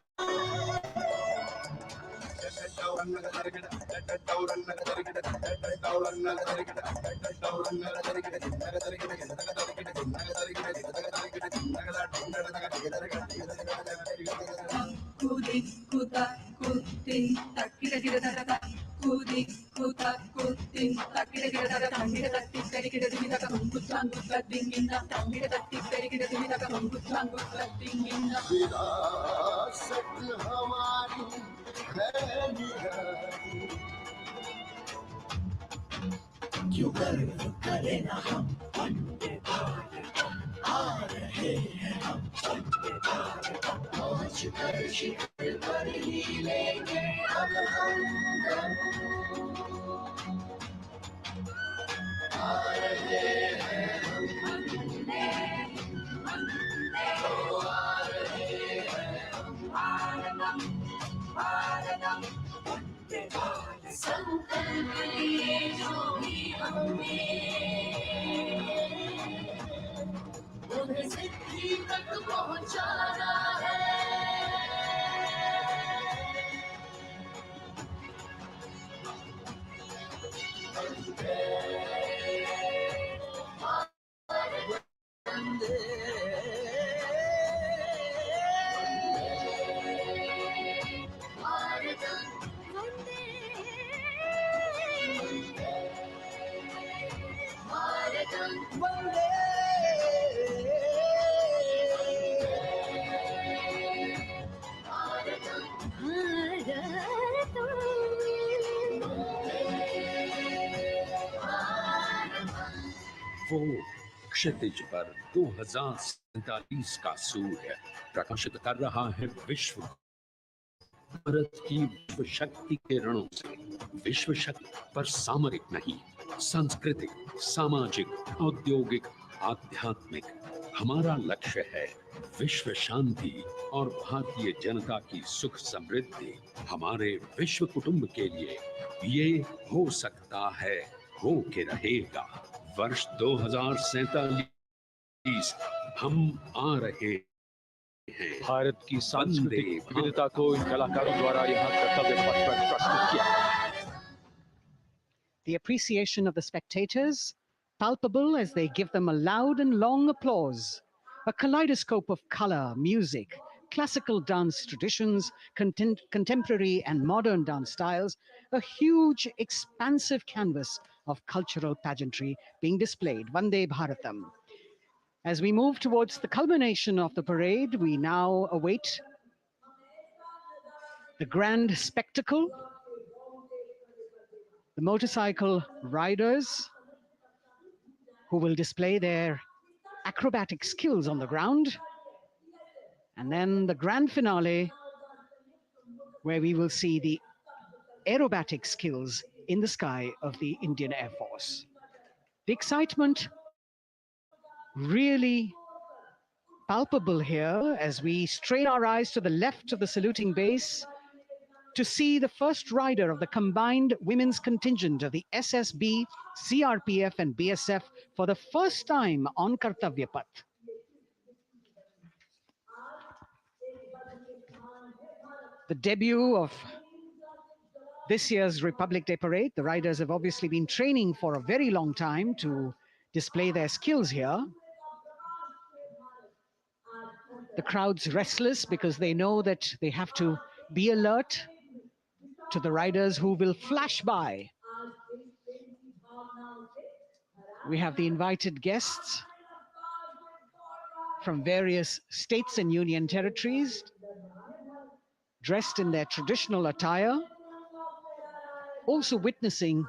विरासत हमारी है निराली, क्यों गर्व करें ना हम वंदे भारत, आ रहे हैं हम वंदे भारत। पहुंच कर शिखर पर ही लेंगे अब हम दम, आ रहे हैं हम वंदे, ओ आ रहे हैं हम भारतम, भारतम वंदे भारत। संकल्प लिए जो भी हमने उन्हें सिद्धि तक पहुंचाना है। वो क्षितिज पर 2047 का सूर्य प्रकाशित कर रहा है विश्व भारत की विश्व शक्ति के रणों से। विश्व शक्ति पर सामरिक नहीं, सांस्कृतिक, सामाजिक, औद्योगिक, आध्यात्मिक। हमारा लक्ष्य है विश्व शांति और भारतीय जनता की सुख समृद्धि। हमारे विश्व कुटुंब के लिए ये हो सकता है, हो के रहेगा। वर्ष 2047 हम आ रहे हैं। भारत की सांस्कृतिक विविधता को इन कलाकारों द्वारा यहाँ कर्तव्य पथ पर प्रस्तुत किया। The appreciation of the spectators, palpable as they give them a loud and long applause. A kaleidoscope of color, music, classical dance traditions, contemporary and modern dance styles, a huge, expansive canvas of cultural pageantry being displayed, Vande Bharatam. As we move towards the culmination of the parade, we now await the grand spectacle. The motorcycle riders who will display their acrobatic skills on the ground. And then the grand finale, where we will see the aerobatic skills in the sky of the Indian Air Force. The excitement really palpable here as we strain our eyes to the left of the saluting base to see the first rider of the combined women's contingent of the SSB, CRPF and BSF for the first time on Kartavya Path. The debut of this year's Republic Day Parade. The riders have obviously been training for a very long time to display their skills here. The crowd's restless because they know that they have to be alert to the riders who will flash by. We have the invited guests from various states and union territories, dressed in their traditional attire, also witnessing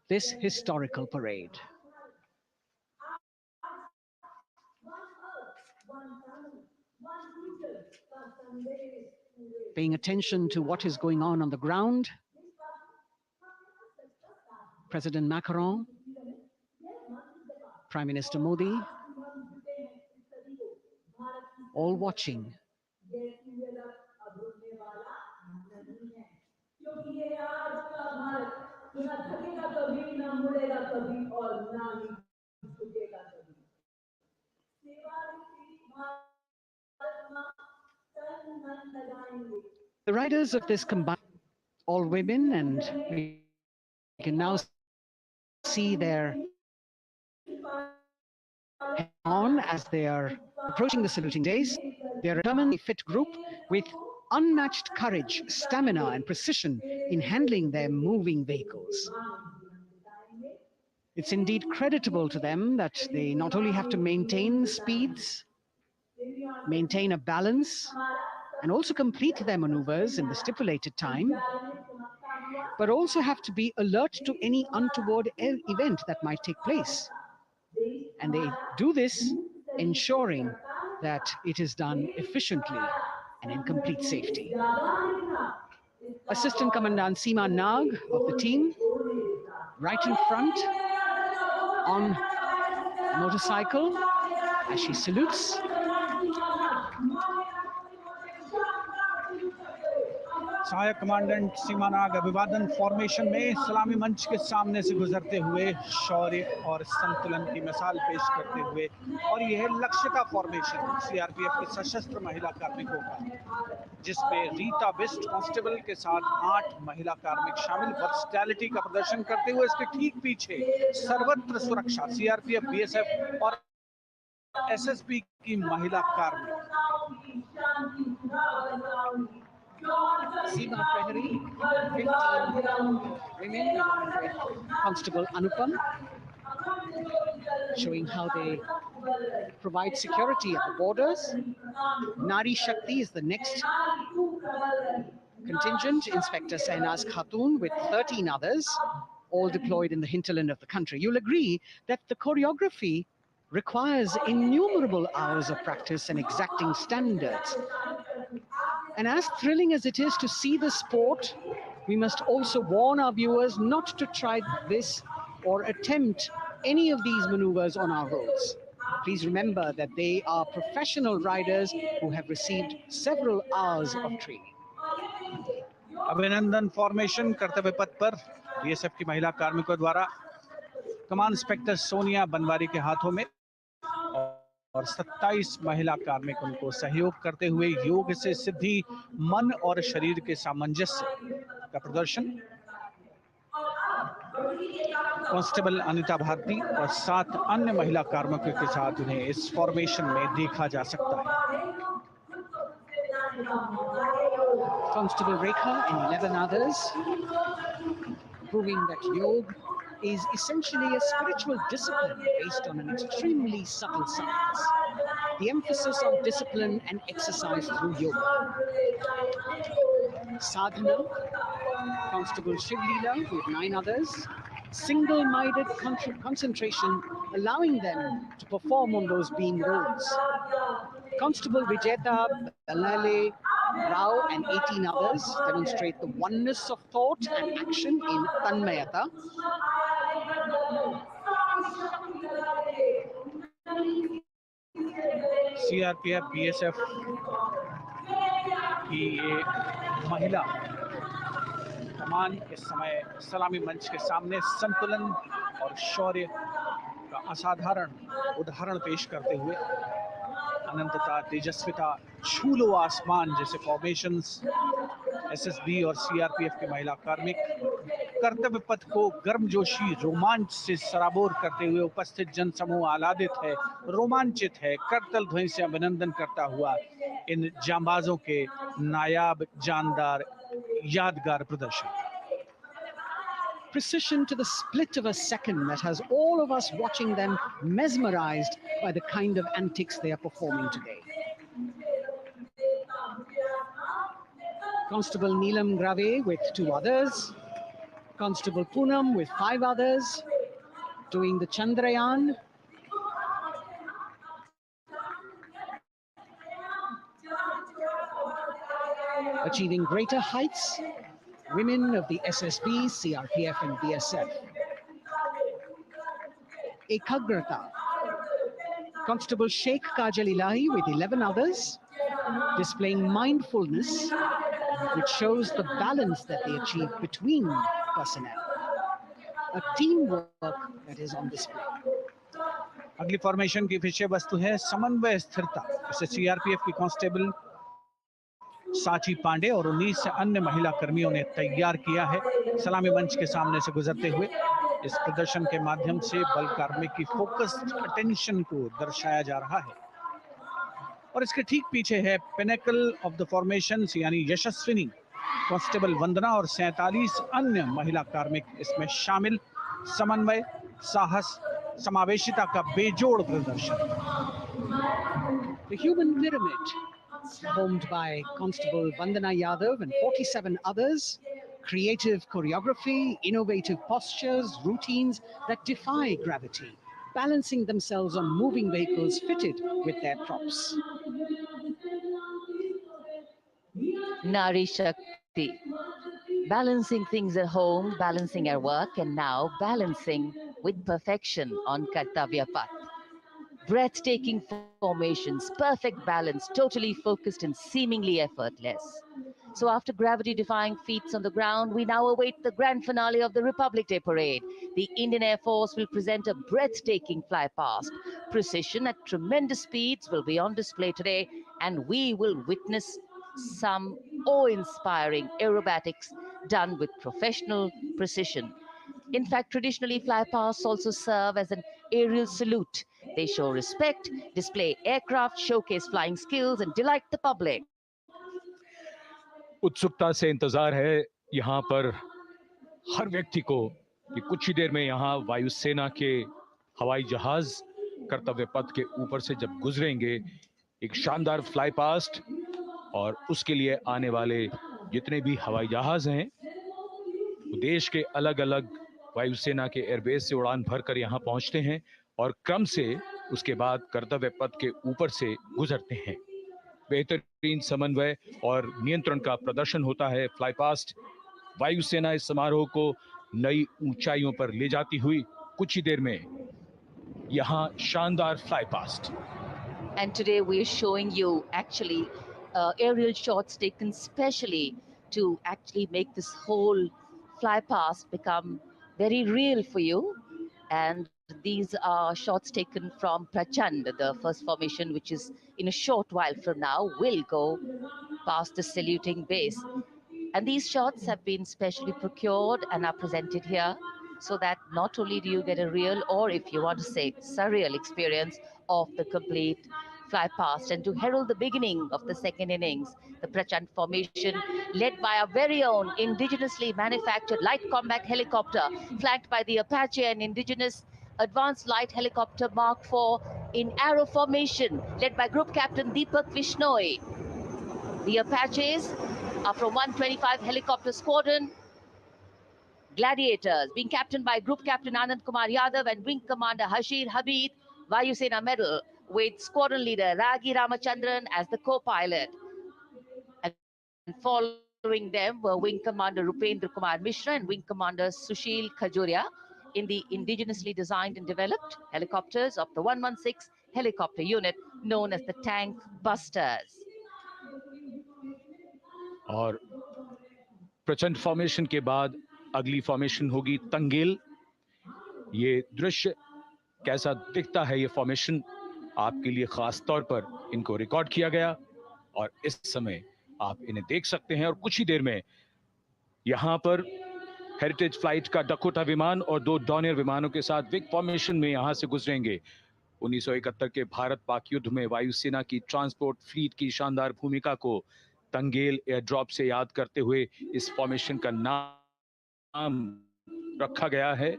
this historical parade. Paying attention to what is going on the ground, President Macron, Prime Minister Modi, all watching. The riders of this combined, all women, and we can now see their on as they are approaching the saluting days. They are a determinedly fit group with unmatched courage, stamina, and precision in handling their moving vehicles. It's indeed creditable to them that they not only have to maintain speeds, maintain a balance, and also complete their maneuvers in the stipulated time, but also have to be alert to any untoward event that might take place. And they do this ensuring that it is done efficiently and in complete safety. Assistant Commandant Seema Nag of the team, right in front on a motorcycle as she salutes. सहायक commandant सीमानाग अभिवादन formation में सलामी मंच के सामने से गुजरते हुए शौर्य और संतुलन की मिसाल पेश करते हुए, और यह लक्ष्यता फॉर्मेशन सीआरपीएफ की सशस्त्र महिला कार्मिकों का, जिसमें रीता बिस्ट कांस्टेबल के साथ 8 महिला कार्मिक शामिल वर्सटैलिटी का प्रदर्शन करते हुए, इसके ठीक पीछे सर्वत्र सुरक्षा सीआरपीएफ, बीएसएफ और एसएसबी की महिला कार्मिक। Seema Prehari, 15 women along with Constable Anupam, showing how they provide security at the borders. Nari Shakti is the next contingent, Inspector Sainaz Khatun with 13 others, all deployed in the hinterland of the country. You'll agree that the choreography requires innumerable hours of practice and exacting standards. And as thrilling as it is to see the sport, we must also warn our viewers not to try this or attempt any of these maneuvers on our roads. Please remember that they are professional riders who have received several hours of training. अभिनंदन formation कर्तव्य पथ पर BSF की महिला कार्मिकों द्वारा कमान inspector Sonia Banwari के हाथों में, और 27 महिला कार्मिक उनको सहयोग करते हुए योग से सिद्धि, मन और शरीर के सामंजस्य का प्रदर्शन। कांस्टेबल अनिता भारती और 7 अन्य महिला कार्मिकों के साथ उन्हें इस फॉर्मेशन में देखा जा सकता है। Constable Rekha and 11 others, proving that yoga is essentially a spiritual discipline based on an extremely subtle science. The emphasis on discipline and exercise through yoga. Sadhana, Constable Shivlila with 9 others, single-minded concentration, allowing them to perform on those beam roles. Constable Vijeta Balale Rao and 18 others demonstrate the oneness of thought and action in Tanmayata. CRPF, BSF की ये महिला कमान इस समय सलामी मंच के सामने संतुलन और शौर्य का असाधारण उदाहरण पेश करते हुए, अनंतता, तेजस्विता, छू लो आसमान जैसे फॉर्मेशंस एसएसबी और सीआरपीएफ के महिला कार्मिक कर्तव्य पथ को गर्मजोशी रोमांच से सराबोर करते हुए उपस्थित जनसमूह आह्लादित है, रोमांचित है, करतल ध्वनि से अभिनंदन करता हुआ इन जांबाजों के नायाब, जानदार, यादगार प्रदर्शन। Precision to the split of a second that has all of us watching them mesmerized by the kind of antics they are performing today. Constable Neelam Grave with 2 others, Constable Poonam with 5 others, doing the Chandrayaan. Achieving greater heights, women of the SSB, CRPF and BSF. Ekagrata, Constable Sheikh Kajal Ilahi with 11 others, displaying mindfulness, which shows the balance that they achieve between personnel. A teamwork that is on display. अगली formation की विषय वस्तु है समन्वय स्थिरता। इसे CRPF की constable साची पांडे और 19 अन्य महिला कर्मियों ने तैयार किया है। सलामी मंच के सामने से गुजरते हुए इस प्रदर्शन के माध्यम से बल कार्मिक की फोकस्ड अटेंशन को दर्शाया जा रहा है, और इसके ठीक पीछे है पिनेकल ऑफ द फॉर्मेशंस यानी यशस्विनी कांस्टेबल वंदना और 47 अन्य महिला कार्मिक इसमें शामिल। समन्वय, साहस, समावेशिता का बेजोड़ प्रदर्शन। The human pyramid, formed by Constable Vandana Yadav and 47 others, creative choreography, innovative postures, routines that defy gravity, balancing themselves on moving vehicles fitted with their props. Nari Shakti, balancing things at home, balancing at work, and now balancing with perfection on Kartavya Path. Breathtaking formations, perfect balance, totally focused and seemingly effortless. So after gravity-defying feats on the ground, we now await the grand finale of the Republic Day parade. The Indian Air Force will present a breathtaking fly-past. Precision at tremendous speeds will be on display today, and we will witness some awe-inspiring aerobatics done with professional precision. In fact, traditionally, flypasts also serve as an aerial salute. They show respect, display aircraft, showcase flying skills, and delight the public. उत्सुकता से इंतजार है यहाँ पर हर व्यक्ति को कि कुछ ही देर में यहाँ वायुसेना के हवाई जहाज कर्तव्य पथ के ऊपर से जब गुजरेंगे, एक शानदार फ्लाई पास्ट, और उसके लिए आने वाले जितने भी हवाई जहाज हैं, देश के अलग अलग वायुसेना के एयरबेस से उड़ान भरकर यहाँ पहुंचते हैं और क्रम से उसके बाद कर्तव्य पथ के ऊपर से गुजरते हैं। बेहतरीन समन्वय और नियंत्रण का प्रदर्शन होता है। फ्लाई पास्ट वायुसेना इस समारोह को नई ऊंचाइयों पर ले जाती हुई कुछ ही देर में यहाँ शानदार fly past. And today we are showing you actually aerial shots taken specially to actually make this whole fly past become very real for you. And these are shots taken from Prachand, the first formation, which is in a short while from now will go past the saluting base. And these shots have been specially procured and are presented here so that not only do you get a real, or if you want to say surreal experience of the complete fly past, and to herald the beginning of the second innings, the Prachand formation led by our very own indigenously manufactured light combat helicopter flanked by the Apache and indigenous advanced light helicopter Mark IV in arrow formation led by Group Captain Deepak Vishnoi. The Apaches are from 125 Helicopter Squadron. Gladiators, being captained by Group Captain Anand Kumar Yadav and Wing Commander Hashir Habib, Vayusena Medal, with Squadron Leader Ragi Ramachandran as the co-pilot. And following them were Wing Commander Rupendra Kumar Mishra and Wing Commander Sushil Khajuria in the indigenously designed and developed helicopters of the 116 helicopter unit known as the Tank Busters. और प्रचंड formation के बाद अगली formation होगी तंगेल। ये दृश्य कैसा दिखता है, ये फॉर्मेशन आपके लिए खास तौर पर इनको रिकॉर्ड किया गया और इस समय आप इन्हें देख सकते हैं। और कुछ ही देर में यहां पर हेरिटेज फ्लाइट का डकोटा विमान और 2 डॉनियर विमानों के साथ विग फॉर्मेशन में यहां से गुजरेंगे। 1971 के भारत पाक युद्ध में वायुसेना की ट्रांसपोर्ट फ्लीट की शानदार भूमिका को तंगेल एयर ड्रॉप से याद करते हुए इस फॉर्मेशन का नाम रखा गया है।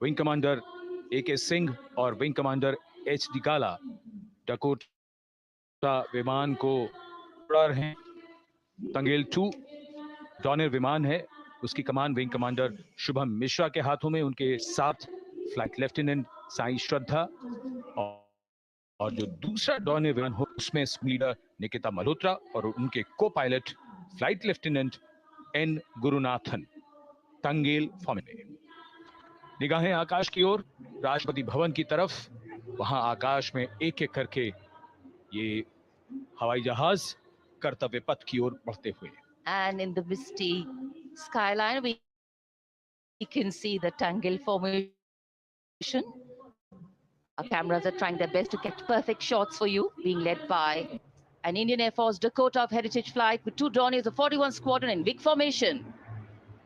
विंग कमांडर AK सिंह और विंग कमांडर HD गाला डकोटा विमान को उड़ा रहे हैं। तंगेल 2 डॉनियर विमान है, उसकी कमान विंग कमांडर शुभम मिश्रा के हाथों में, उनके साथ फ्लाइट लेफ्टिनेंट साई श्रद्धा, और जो दूसरा डॉनियर विमान हो उसमें लीडर निकिता मल्होत्रा और उनके को pilot flight lieutenant N Gurunathan. Tangail formation में निगाहें आकाश की ओर, राष्ट्रपति भवन की तरफ, वहां आकाश में एक एक करके ये हवाई जहाज कर्तव्य पथ की ओर बढ़ते हुए। And in the misty skyline, we can see the Tangle formation. Our cameras are trying their best to get perfect shots for you, being led by an Indian Air Force Dakota of Heritage Flight with 2 Dorniers of 41 Squadron in big formation,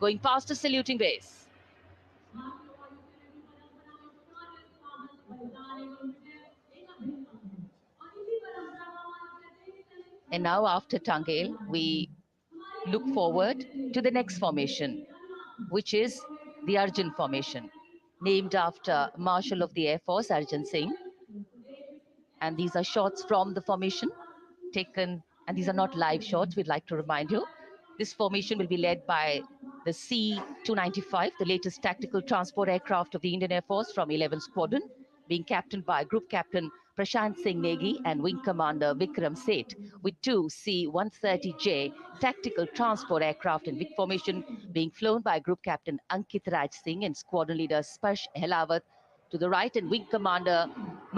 going past a saluting base. And now after Tangle, we look forward to the next formation, which is the Arjun formation, named after Marshal of the Air Force Arjun Singh. And these are shots from the formation taken, and these are not live shots, we'd like to remind you. This formation will be led by the C-295, the latest tactical transport aircraft of the Indian Air Force from 11 Squadron, being captained by Group Captain Prashant Singh Negi and Wing Commander Vikram Seth, with 2 C-130J tactical transport aircraft in big formation being flown by Group Captain Ankit Raj Singh and Squadron Leader Sparsh Helawat to the right and Wing Commander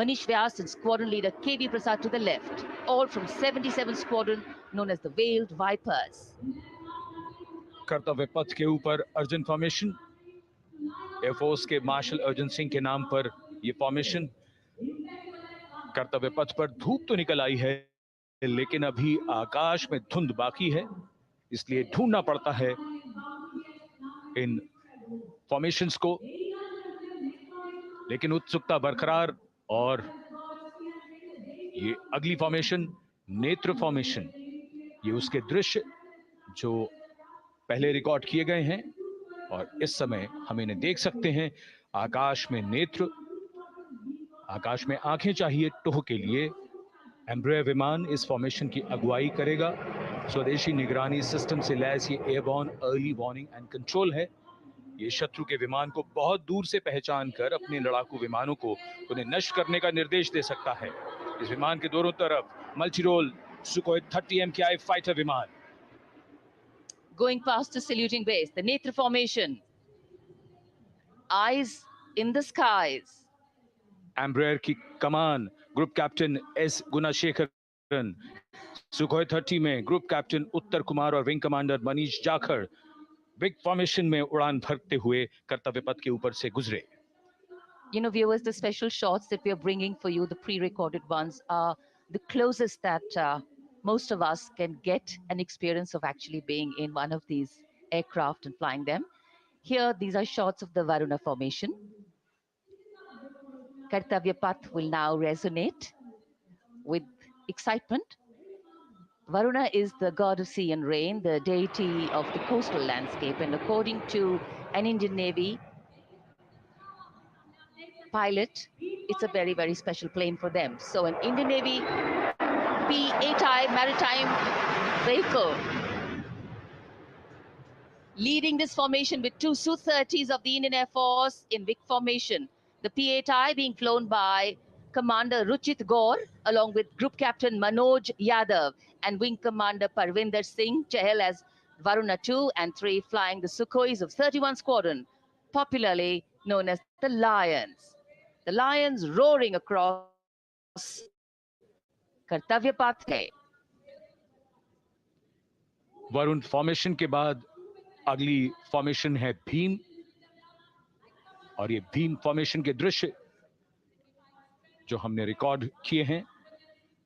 Manish Vyas and Squadron Leader KV Prasad to the left, all from 77 Squadron known as the Veiled Vipers. कर्तव्य पथ के ऊपर अर्जन formation, air force के martial Arjan Singh के नाम पर ये formation. कर्तव्य पथ पर धूप तो निकल आई है, लेकिन अभी आकाश में धुंध बाकी है, इसलिए ढूंढना पड़ता है इन फॉर्मेशंस को। लेकिन उत्सुकता बरकरार, और ये अगली फॉर्मेशन नेत्र फॉर्मेशन, ये उसके दृश्य जो पहले रिकॉर्ड किए गए हैं और इस समय हम इन्हें देख सकते हैं। आकाश में नेत्र, आकाश में आंखें चाहिए टोह के लिए। एम्ब्रेयर विमान इस फॉर्मेशन की अगुवाई करेगा। स्वदेशी निगरानी सिस्टम से लैस ये airborne early warning and control है। ये शत्रु के विमान को बहुत दूर से पहचान कर अपने लड़ाकू विमानों को उन्हें नष्ट करने का निर्देश दे सकता है। इस विमान के दोनों तरफ multi role Sukhoi 30 MKI fighter विमान। Going past the saluting base, the Netra formation. Eyes in the skies. Embraer की कमान ग्रुप कैप्टन एस गुणाशेखरन, सुखोई 30 में ग्रुप कैप्टन उत्तर कुमार और wing commander Manish Jakhar big formation में उड़ान भरते हुए कर्तव्य पथ के ऊपर से गुजरे। You know, viewers, the special shots that we are bringing for you, the pre-recorded ones, are the closest that most of us can get an experience of actually being in one of these aircraft and flying them. Here, these are shots of the Varuna formation. Kartavya Path will now resonate with excitement. Varuna is the god of sea and rain, the deity of the coastal landscape, and according to an Indian Navy pilot, it's a very, very special plane for them. So an Indian Navy P-8I maritime vehicle leading this formation with two Su-30s of the Indian Air Force in big formation. The P-8I being flown by Commander Ruchit Gaur along with Group Captain Manoj Yadav and Wing Commander Parvinder Singh Chahal as Varuna 2 and 3 flying the Sukhois of 31 Squadron, popularly known as the Lions. The Lions roaring across Kartavya Path. Varun formation के बाद अगली formation है भीम, और ये Bhim formation के दृश्य जो हमने रिकॉर्ड किए हैं,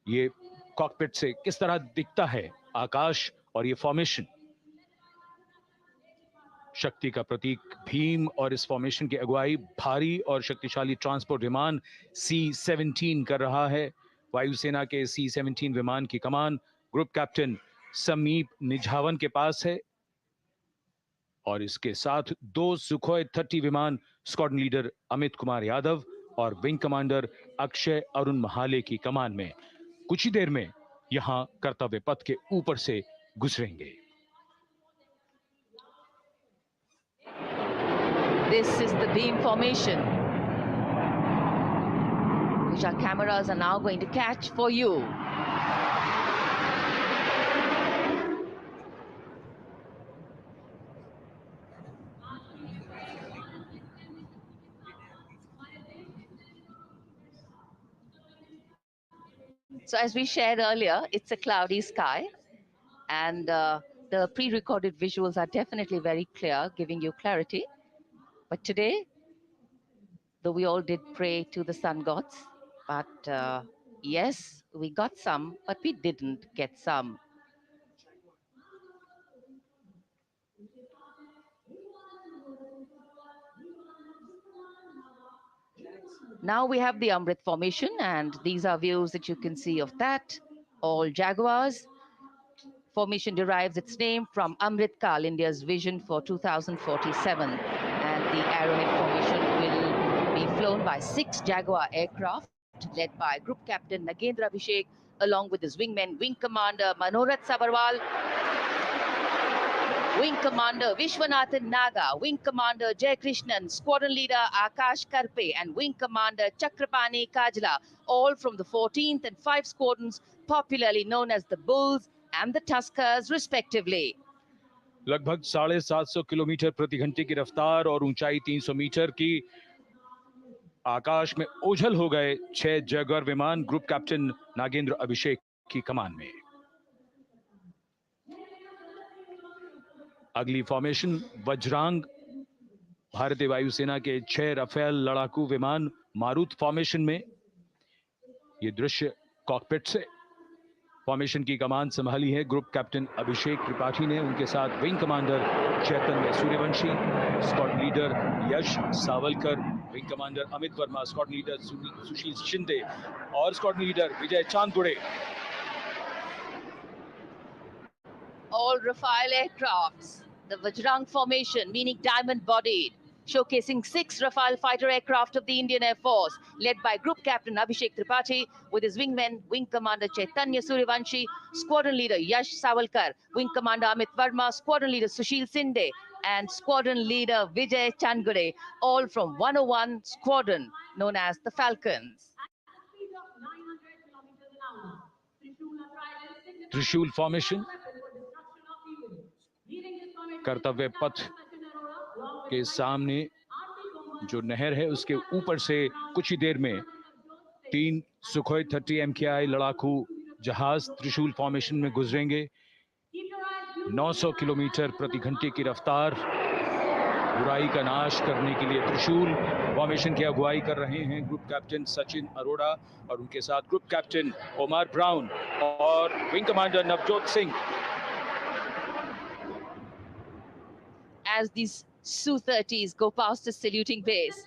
ये कॉकपिट से किस तरह दिखता है आकाश और ये फॉर्मेशन। शक्ति का प्रतीक भीम, और इस फॉर्मेशन की अगुवाई भारी और शक्तिशाली ट्रांसपोर्ट विमान C-17 कर रहा है। वायुसेना के C-17 विमान की कमान ग्रुप कैप्टन समीप निझावन के पास है, और इसके साथ दो सुखोई 30 विमान स्क्वाड्रन लीडर अमित कुमार यादव और विंग कमांडर अक्षय अरुण महाले की कमान में कुछ ही देर में यहां कर्तव्य पथ के ऊपर से गुजरेंगे। This is the beam formation, which our cameras are now going to catch for you. So as we shared earlier, it's a cloudy sky, and the pre-recorded visuals are definitely very clear, giving you clarity. But today, though we all did pray to the sun gods, but yes, we got some, but we didn't get some. Now we have the Amrit formation, and these are views that you can see of that. All Jaguars. Formation derives its name from Amrit Kal, India's vision for 2047. And the Arrowhead formation will be flown by 6 Jaguar aircraft, led by Group Captain Nagendra Abhishek, along with his wingmen, Wing Commander Manorat Sabarwal, Wing Commander Vishwanathan Naga, Wing Commander Jay Krishnan, Squadron Leader Akash Karpe, and Wing Commander Chakrapani Kajla, all from the 14th and 5 squadrons, popularly known as the Bulls and the Tuskers, respectively. लगभग 750 kilometre प्रति घंटे की रफ्तार और ऊंचाई 300 metre की आकाश में ओझल हो गए 6 जैगुआर विमान ग्रुप कैप्टन नागेंद्र अभिषेक की कमान में। अगली फॉर्मेशन वज्रांग, भारतीय वायुसेना के 6 राफेल लड़ाकू विमान मारुत फॉर्मेशन में। ये दृश्य कॉकपिट से। फॉर्मेशन की कमान संभाली है ग्रुप कैप्टन अभिषेक त्रिपाठी ने, उनके साथ wing commander Chaitanya Suryavanshi, squad leader Yash Savalkar, wing commander Amit Varma, squad leader Sushil Shinde और squad leader Vijay Chandgude. All Rafale aircrafts, the Vajrang formation, meaning diamond-bodied, showcasing 6 Rafale fighter aircraft of the Indian Air Force, led by Group Captain Abhishek Tripathi, with his wingmen, Wing Commander Chaitanya Suryavanshi, Squadron Leader Yash Savalkar, Wing Commander Amit Verma, Squadron Leader Sushil Sinde, and Squadron Leader Vijay Chandgure, all from 101 Squadron, known as the Falcons. त्रिशूल formation, कर्तव्य पथ के सामने जो नहर है उसके ऊपर से कुछ ही देर में 3 सुखोई 30 MKI लड़ाकू जहाज त्रिशूल फॉर्मेशन में गुजरेंगे। 900 किलोमीटर प्रति घंटे की रफ्तार, बुराई का नाश करने के लिए त्रिशूल फॉर्मेशन की अगुवाई कर रहे हैं ग्रुप कैप्टन सचिन अरोड़ा और उनके साथ ग्रुप कैप्टन ओमार ब्राउन और wing commander Navjot Singh. As these Su-30s go past the saluting base,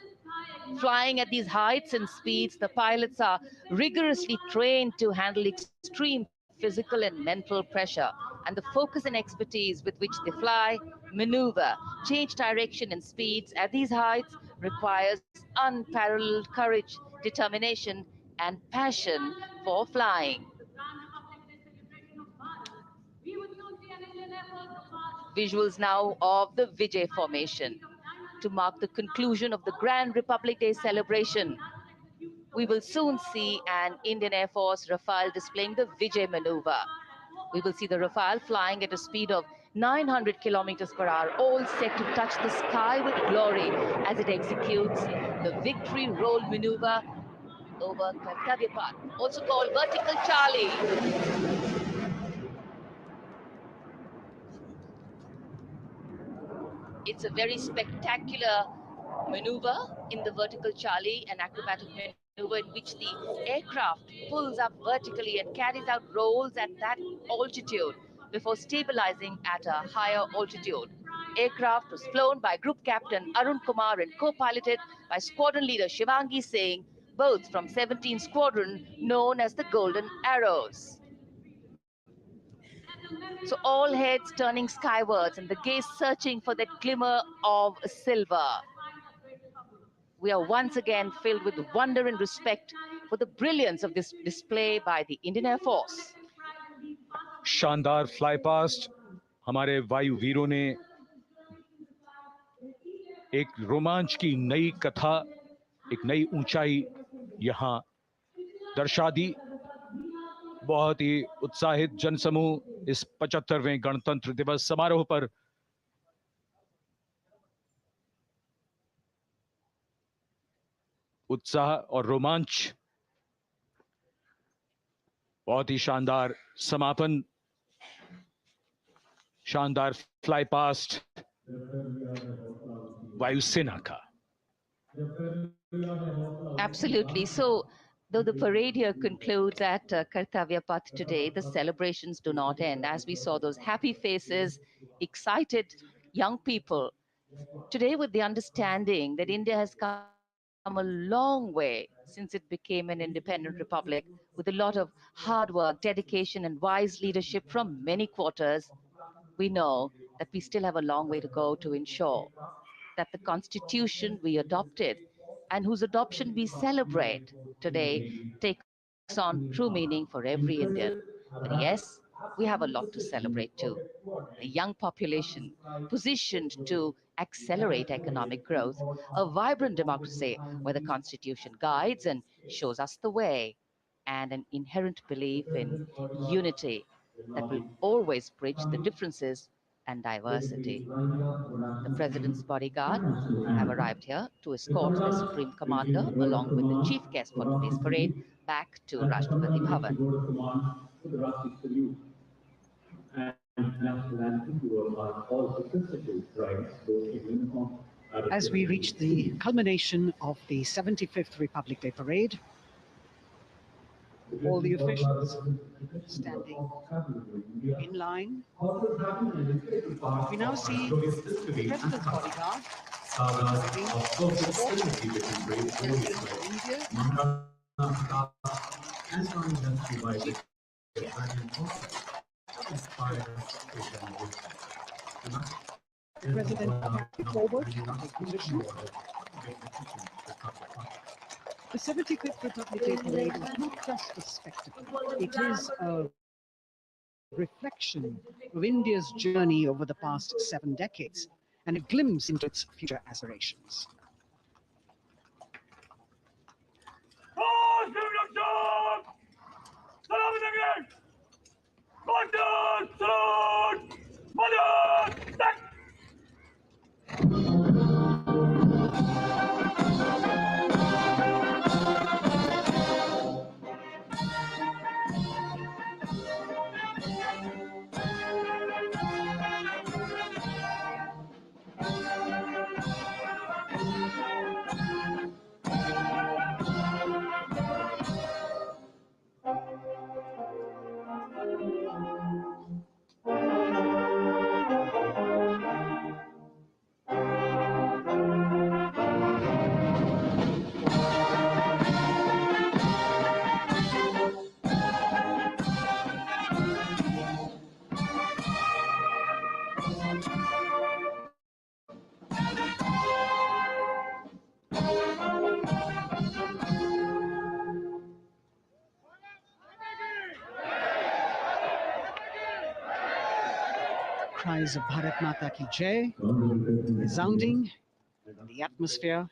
flying at these heights and speeds, the pilots are rigorously trained to handle extreme physical and mental pressure. And the focus and expertise with which they fly, maneuver, change direction and speeds at these heights requires unparalleled courage, determination, and passion for flying. Visuals now of the Vijay formation. To mark the conclusion of the Grand Republic Day celebration, we will soon see an Indian Air Force Rafale displaying the Vijay maneuver. We will see the Rafale flying at a speed of 900 kilometers per hour, all set to touch the sky with glory as it executes the victory roll maneuver over Kartavya Path, also called vertical Charlie. It's a very spectacular maneuver in the vertical Charlie, an acrobatic maneuver in which the aircraft pulls up vertically and carries out rolls at that altitude before stabilizing at a higher altitude. Aircraft was flown by Group Captain Arun Kumar and co-piloted by Squadron Leader Shivangi Singh, both from 17 Squadron known as the Golden Arrows. So all heads turning skywards and the gaze searching for that glimmer of silver. We are once again filled with wonder and respect for the brilliance of this display by the Indian Air Force. शानदार fly past, हमारे वायु वीरों ने एक रोमांच की नई कथा, एक नई ऊंचाई यहां दर्शा दी। बहुत ही उत्साहित जनसमूह इस 75वें गणतंत्र दिवस समारोह पर उत्साह और रोमांच, बहुत ही शानदार समापन, शानदार फ्लाई पास्ट वायुसेना का। Absolutely. So, though the parade here concludes at Kartavya Path today, the celebrations do not end. As we saw those happy faces, excited young people, today with the understanding that India has come a long way since it became an independent republic, with a lot of hard work, dedication, and wise leadership from many quarters, we know that we still have a long way to go to ensure that the constitution we adopted and whose adoption we celebrate today takes on true meaning for every Indian. But yes, we have a lot to celebrate too. A young population positioned to accelerate economic growth, a vibrant democracy where the constitution guides and shows us the way, and an inherent belief in unity that will always bridge the differences and diversity. The President's bodyguard have arrived here to escort the Supreme Commander along with the chief guest for today's parade back to Rashtrapati Bhavan. As we reach the culmination of the 75th Republic Day parade, all the officials standing in line. We now see the President's bodyguard arriving to support the President carried forward his position. The 75th Republic Day parade is not just a spectacle, it is a reflection of India's journey over the past 7 decades and a glimpse into its future aspirations. Cries of Bharat Mata Ki Jai resounding in the atmosphere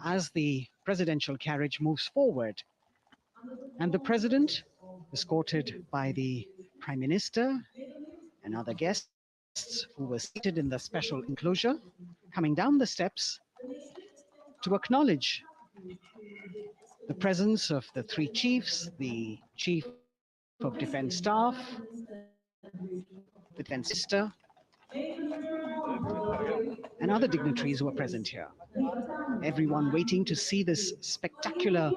as the presidential carriage moves forward. And the President, escorted by the Prime Minister and other guests who were seated in the special enclosure, coming down the steps to acknowledge the presence of the 3 chiefs, the Chief of Defense Staff, the Defense Minister, and other dignitaries who are present here. Everyone waiting to see this spectacular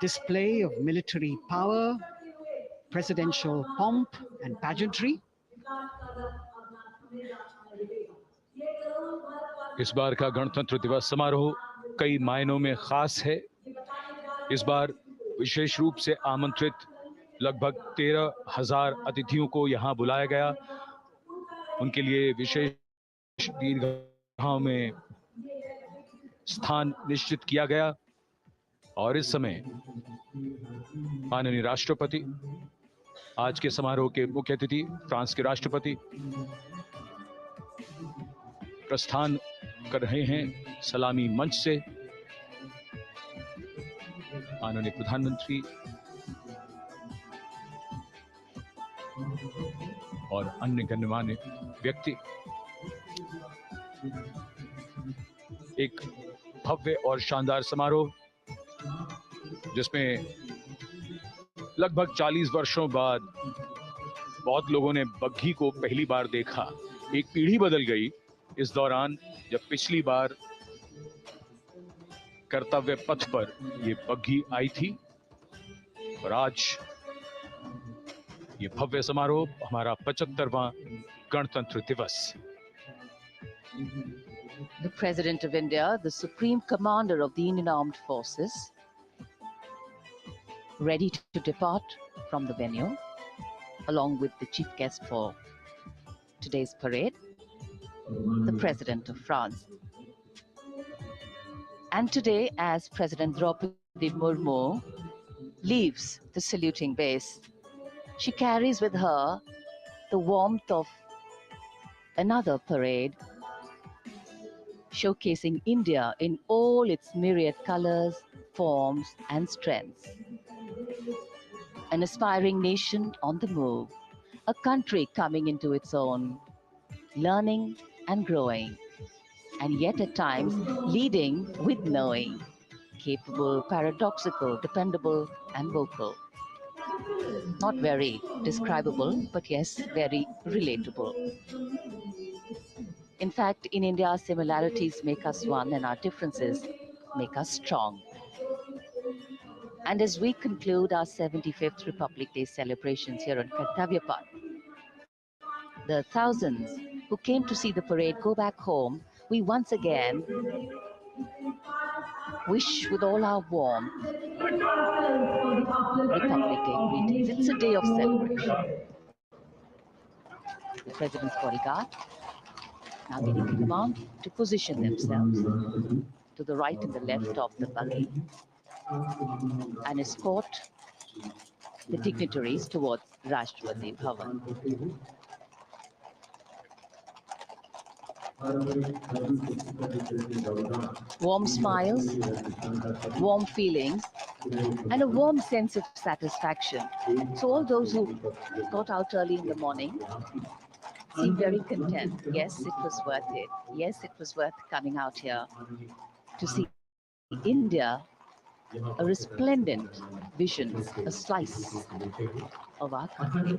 display of military power, presidential pomp and pageantry. इस बार का गणतंत्र दिवस समारोह कई मायनों में खास है। इस बार विशेष रूप से आमंत्रित लगभग 13,000 अतिथियों को यहां बुलाया गया। उनके लिए विशेष दीर्घाओं में स्थान निश्चित किया गया और इस समय माननीय राष्ट्रपति, आज के समारोह के मुख्य अतिथि फ्रांस के राष्ट्रपति प्रस्थान कर रहे हैं सलामी मंच से। माननीय प्रधानमंत्री और अन्य गणमान्य व्यक्ति एक भव्य और शानदार समारोह जिसमें लगभग 40 वर्षों बाद बहुत लोगों ने बग्घी को पहली बार देखा। एक पीढ़ी बदल गई इस दौरान जब पिछली बार कर्तव्य पथ पर ये बग्घी आई थी और आज ये भव्य समारोह हमारा 75वां गणतंत्र दिवस। The President of India, the Supreme Commander of the Indian Armed Forces, ready to depart from the venue, along with the chief guest for today's parade, the President of France. And today, as President Droupadi Murmu leaves the saluting base, she carries with her the warmth of another parade, showcasing India in all its myriad colors, forms, and strengths. An aspiring nation on the move, a country coming into its own, learning and growing, and yet at times leading with knowing, capable, paradoxical, dependable, and vocal. Not very describable, but yes, very relatable. In fact, in India, similarities make us one and our differences make us strong. And as we conclude our 75th Republic Day celebrations here on Kartavya Path, the thousands who came to see the parade go back home, we once again wish with all our warmth Republic Day greetings. It's a day of celebration. The President's bodyguard now getting the command to position themselves to the right and the left of the buggy and escort the dignitaries towards Rashtrapati Bhavan. Warm smiles, warm feelings, and a warm sense of satisfaction. So all those who got out early in the morning seem very content. Yes, it was worth it. Yes, it was worth coming out here to see India, a resplendent vision, a slice of our country.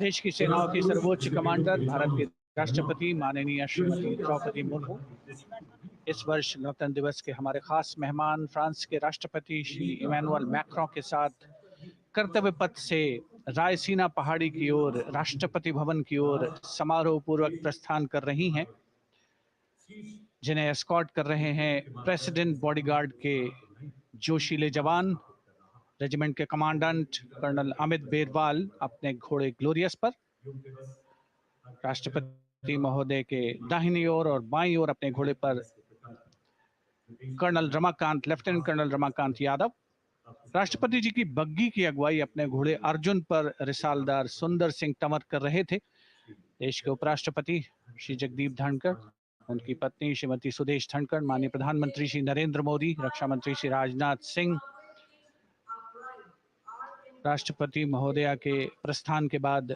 देश की सेनाओं की सर्वोच्च commander Bharat के राष्ट्रपति माननीय श्रीमती द्रौपदी मुर्मू इस वर्ष गणतंत्र दिवस के हमारे खास मेहमान फ्रांस के राष्ट्रपति श्री इमैनुअल मैक्रों के साथ कर्तव्य पथ से रायसीना पहाड़ी की ओर राष्ट्रपति भवन की ओर समारोह पूर्वक प्रस्थान कर रही हैं, जिन्हें एस्कॉर्ट कर रहे हैं प्रेसिडेंट बॉडीगार्ड के जोशीले जवान, रेजिमेंट के कमांडेंट कर्नल अमित बेरवाल अपने घोड़े ग्लोरियस पर, राष्ट्रपति महोदय के दाहिनी ओर और बाईं ओर अपने घोड़े पर colonel Ramakant, lieutenant colonel Ramakant Yadav, राष्ट्रपति जी की बग्गी की अगुवाई अपने घोड़े अर्जुन पर रिसालदार सुंदर सिंह तंवर कर रहे थे। देश के उपराष्ट्रपति श्री जगदीप धनखड़, उनकी पत्नी श्रीमती सुदेश धनखड़, माननीय प्रधानमंत्री श्री नरेंद्र मोदी, रक्षा मंत्री श्री राजनाथ सिंह, राष्ट्रपति महोदया के प्रस्थान के बाद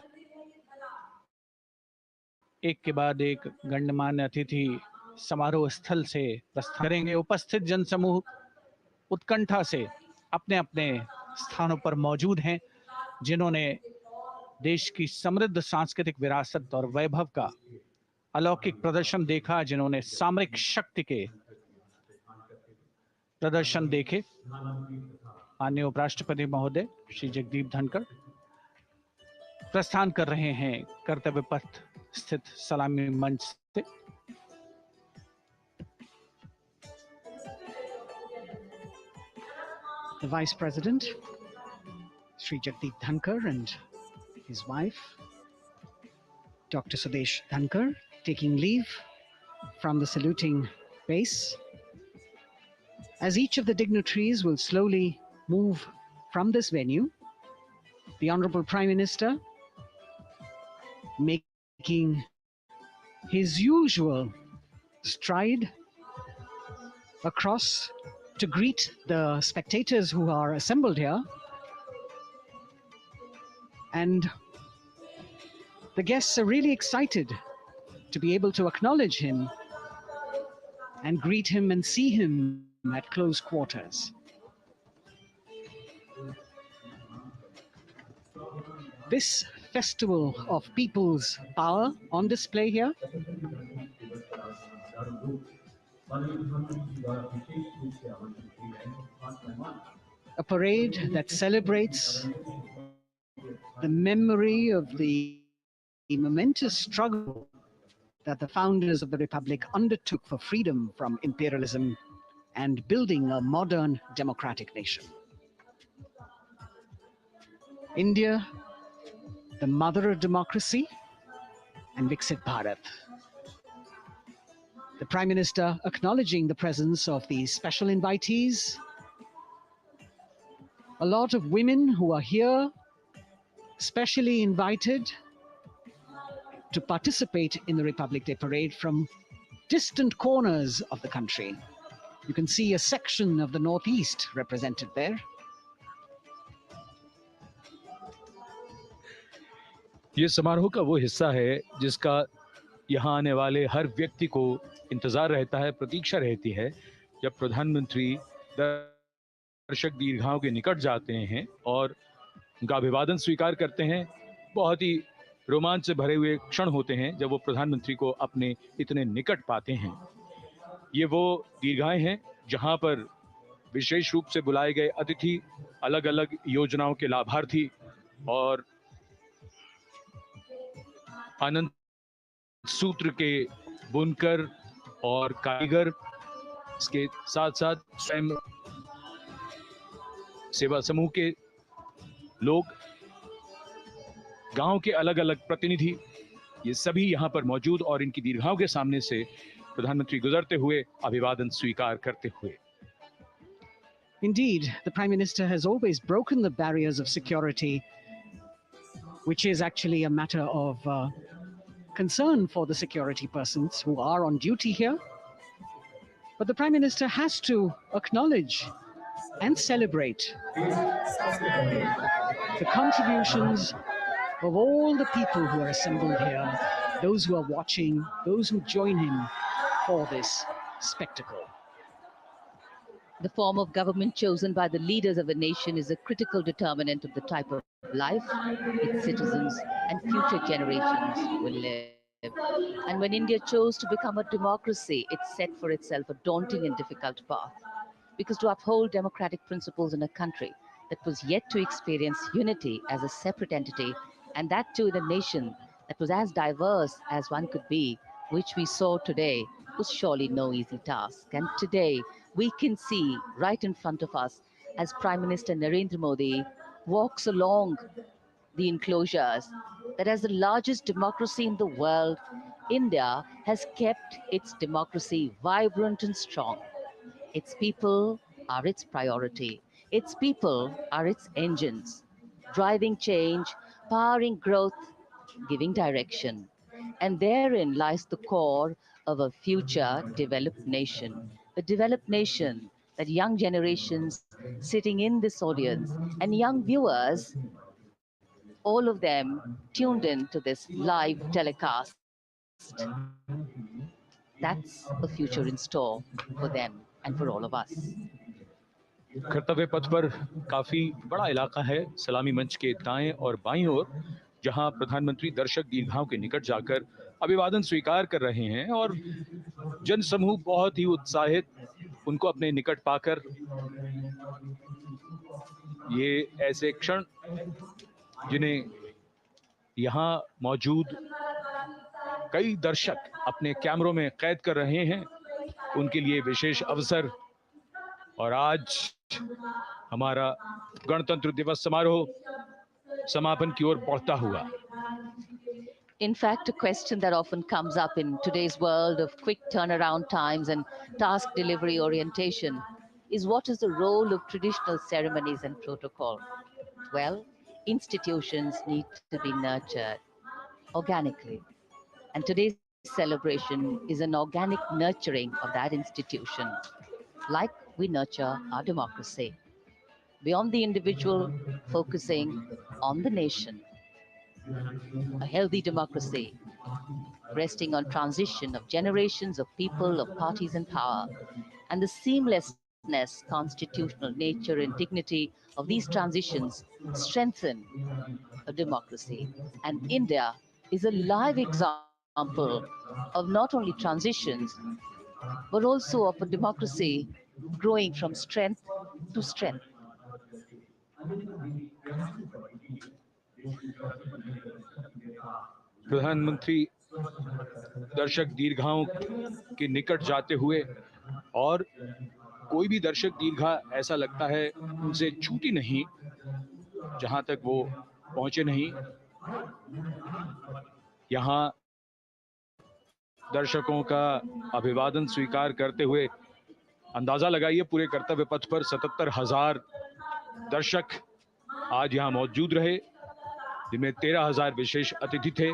एक के बाद एक गणमान्य अतिथि समारोह स्थल से प्रस्थान करेंगे। उपस्थित जनसमूह उत्कंठा से अपने अपने स्थानों पर मौजूद हैं, जिन्होंने देश की समृद्ध सांस्कृतिक विरासत और वैभव का अलौकिक प्रदर्शन देखा, जिन्होंने सामरिक शक्ति के प्रदर्शन देखे। माननीय उपराष्ट्रपति महोदय श्री जगदीप धनखड़ प्रस्थान कर रहे हैं कर्तव्य पथ स्थित सलामी मंच से। The Vice President, Sri Jagdeep Dhankar, and his wife, Dr. Sudesh Dhankar, taking leave from the saluting base. As each of the dignitaries will slowly move from this venue, the Honorable Prime Minister making his usual stride across to greet the spectators who are assembled here, and the guests are really excited to be able to acknowledge him and greet him and see him at close quarters. This festival of people's power on display here a parade that celebrates the memory of the momentous struggle that the founders of the Republic undertook for freedom from imperialism and building a modern democratic nation. India, the mother of democracy, and Viksit Bharat. The Prime Minister acknowledging the presence of these special invitees, a lot of women who are here, specially invited to participate in the Republic Day Parade from distant corners of the country. You can see a section of the Northeast represented there. ये समारोह का वो हिस्सा है जिसका यहाँ आने वाले हर व्यक्ति को इंतजार रहता है, प्रतीक्षा रहती है, जब प्रधानमंत्री दर्शक दीर्घाओं के निकट जाते हैं और उनका अभिवादन स्वीकार करते हैं। बहुत ही रोमांच से भरे हुए क्षण होते हैं जब वो प्रधानमंत्री को अपने इतने निकट पाते हैं। ये वो दीर्घाएं हैं जहां पर विशेष रूप से बुलाए गए अतिथि, अलग अलग योजनाओं के लाभार्थी और आनंद सूत्र के बुनकर और कारीगर, इसके साथ साथ स्वयं सेवा समूह के लोग, गांव के अलग अलग प्रतिनिधि, ये सभी यहां पर मौजूद और इनकी दीर्घाओं के सामने से प्रधानमंत्री गुजरते हुए अभिवादन स्वीकार करते हुए। Indeed, the Prime Minister has always broken the barriers of security, which is actually a matter of concern for the security persons who are on duty here. But the Prime Minister has to acknowledge and celebrate the contributions of all the people who are assembled here, those who are watching, those who join him for this spectacle. The form of government chosen by the leaders of a nation is a critical determinant of the type of life its citizens and future generations will live. And when India chose to become a democracy, it set for itself a daunting and difficult path. Because to uphold democratic principles in a country that was yet to experience unity as a separate entity, and that too in a nation that was as diverse as one could be, which we saw today, was surely no easy task. And today, we can see right in front of us as Prime Minister Narendra Modi walks along the enclosures that as the largest democracy in the world, India has kept its democracy vibrant and strong. Its people are its priority. Its people are its engines, driving change, powering growth, giving direction. And therein lies the core of a future developed nation. A developed nation that young generations sitting in this audience and young viewers, all of them tuned in to this live telecast. That's a future in store for them and for all of us. कर्तव्य पथ पर काफी बड़ा इलाका है, सलामी मंच के दाएं और बाईं ओर, जहां प्रधानमंत्री दर्शक दीर्घाओं के निकट जाकर अभिवादन स्वीकार कर रहे हैं और जनसमूह बहुत ही उत्साहित उनको अपने निकट पाकर, ये ऐसे क्षण जिन्हें यहाँ मौजूद कई दर्शक अपने कैमरों में कैद कर रहे हैं, उनके लिए विशेष अवसर। और आज हमारा गणतंत्र दिवस समारोह समापन की ओर बढ़ता हुआ। In fact, a question that often comes up in today's world of quick turnaround times and task delivery orientation is what is the role of traditional ceremonies and protocol? Well, institutions need to be nurtured organically. And today's celebration is an organic nurturing of that institution, like we nurture our democracy. Beyond the individual, focusing on the nation. A healthy democracy, resting on transition of generations of people, of parties in power, and the seamlessness, constitutional nature and dignity of these transitions strengthen a democracy. And India is a live example of not only transitions, but also of a democracy growing from strength to strength. प्रधानमंत्री दर्शक दीर्घाओं के निकट जाते हुए, और कोई भी दर्शक दीर्घा ऐसा लगता है उनसे छूटी नहीं जहां तक वो पहुंचे नहीं। यहाँ दर्शकों का अभिवादन स्वीकार करते हुए अंदाजा लगाइए, पूरे कर्तव्य पथ पर 77,000 दर्शक आज यहाँ मौजूद रहे, जिनमें 13,000 विशेष अतिथि थे,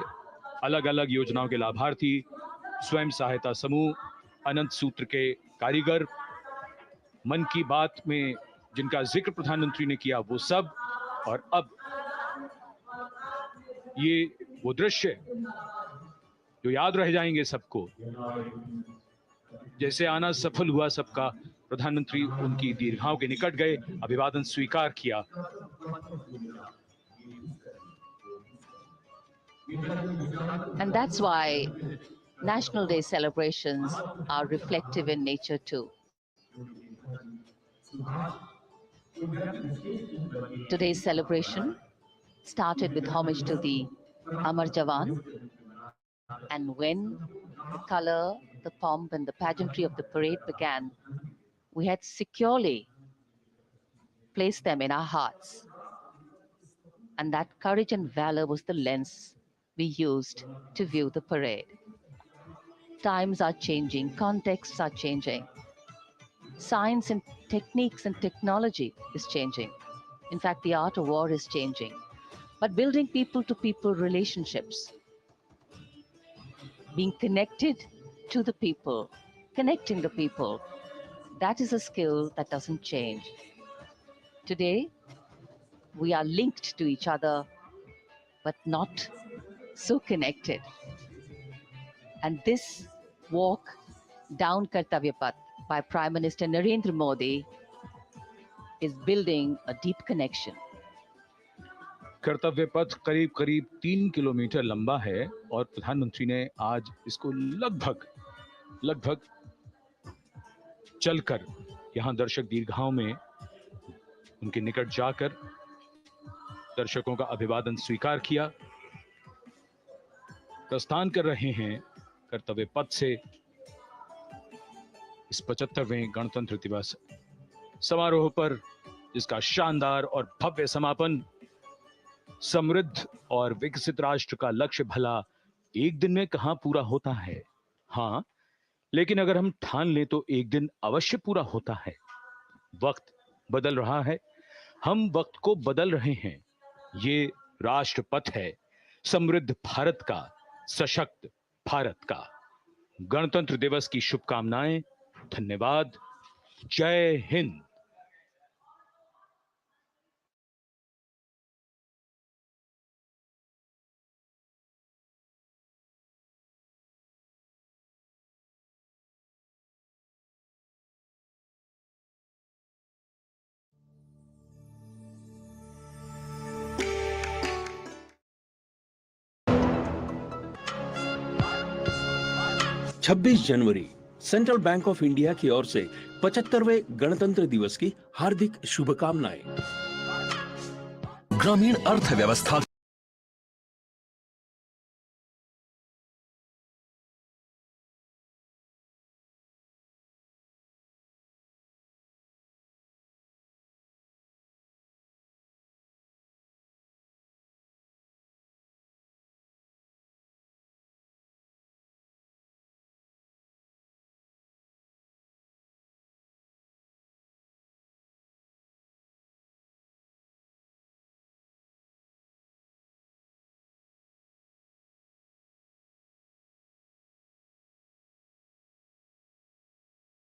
अलग अलग योजनाओं के लाभार्थी, स्वयं सहायता समूह, अनंत सूत्र के कारीगर, मन की बात में जिनका जिक्र प्रधानमंत्री ने किया वो सब, और अब ये वो दृश्य जो याद रह जाएंगे सबको। जैसे आना सफल हुआ सबका, प्रधानमंत्री उनकी दीर्घाओं के निकट गए, अभिवादन स्वीकार किया। And that's why National Day celebrations are reflective in nature too. Today's celebration started with homage to the Amar Jawan, and when the color, the pomp and the pageantry of the parade began, we had securely placed them in our hearts. And that courage and valor was the lens we used to view the parade. Times are changing, contexts are changing. Science and techniques and technology is changing. In fact, the art of war is changing. But building people-to-people relationships, being connected to the people, connecting the people, that is a skill that doesn't change. Today, we are linked to each other, but not so connected. And this walk down Kartavya Path by Prime Minister Narendra Modi is building a deep connection. कर्तव्य पथ करीब करीब 3 kilometre लंबा है और प्रधानमंत्री ने आज इसको लगभग चलकर यहां दर्शक दीर्घाओं में उनके निकट जाकर दर्शकों का अभिवादन स्वीकार किया। प्रस्थान कर रहे हैं कर्तव्य पथ से इस 75वें गणतंत्र दिवस समारोह पर, जिसका शानदार और भव्य समापन समृद्ध और विकसित राष्ट्र का लक्ष्य भला एक दिन में कहां पूरा होता है। हाँ, लेकिन अगर हम ठान लें तो एक दिन अवश्य पूरा होता है। वक्त बदल रहा है, हम वक्त को बदल रहे हैं। ये राष्ट्र पथ है समृद्ध भारत का, सशक्त भारत का। गणतंत्र दिवस की शुभकामनाएं। धन्यवाद। जय हिंद। छब्बीस जनवरी सेंट्रल बैंक ऑफ इंडिया की ओर से 75वें गणतंत्र दिवस की हार्दिक शुभकामनाएं। ग्रामीण अर्थव्यवस्था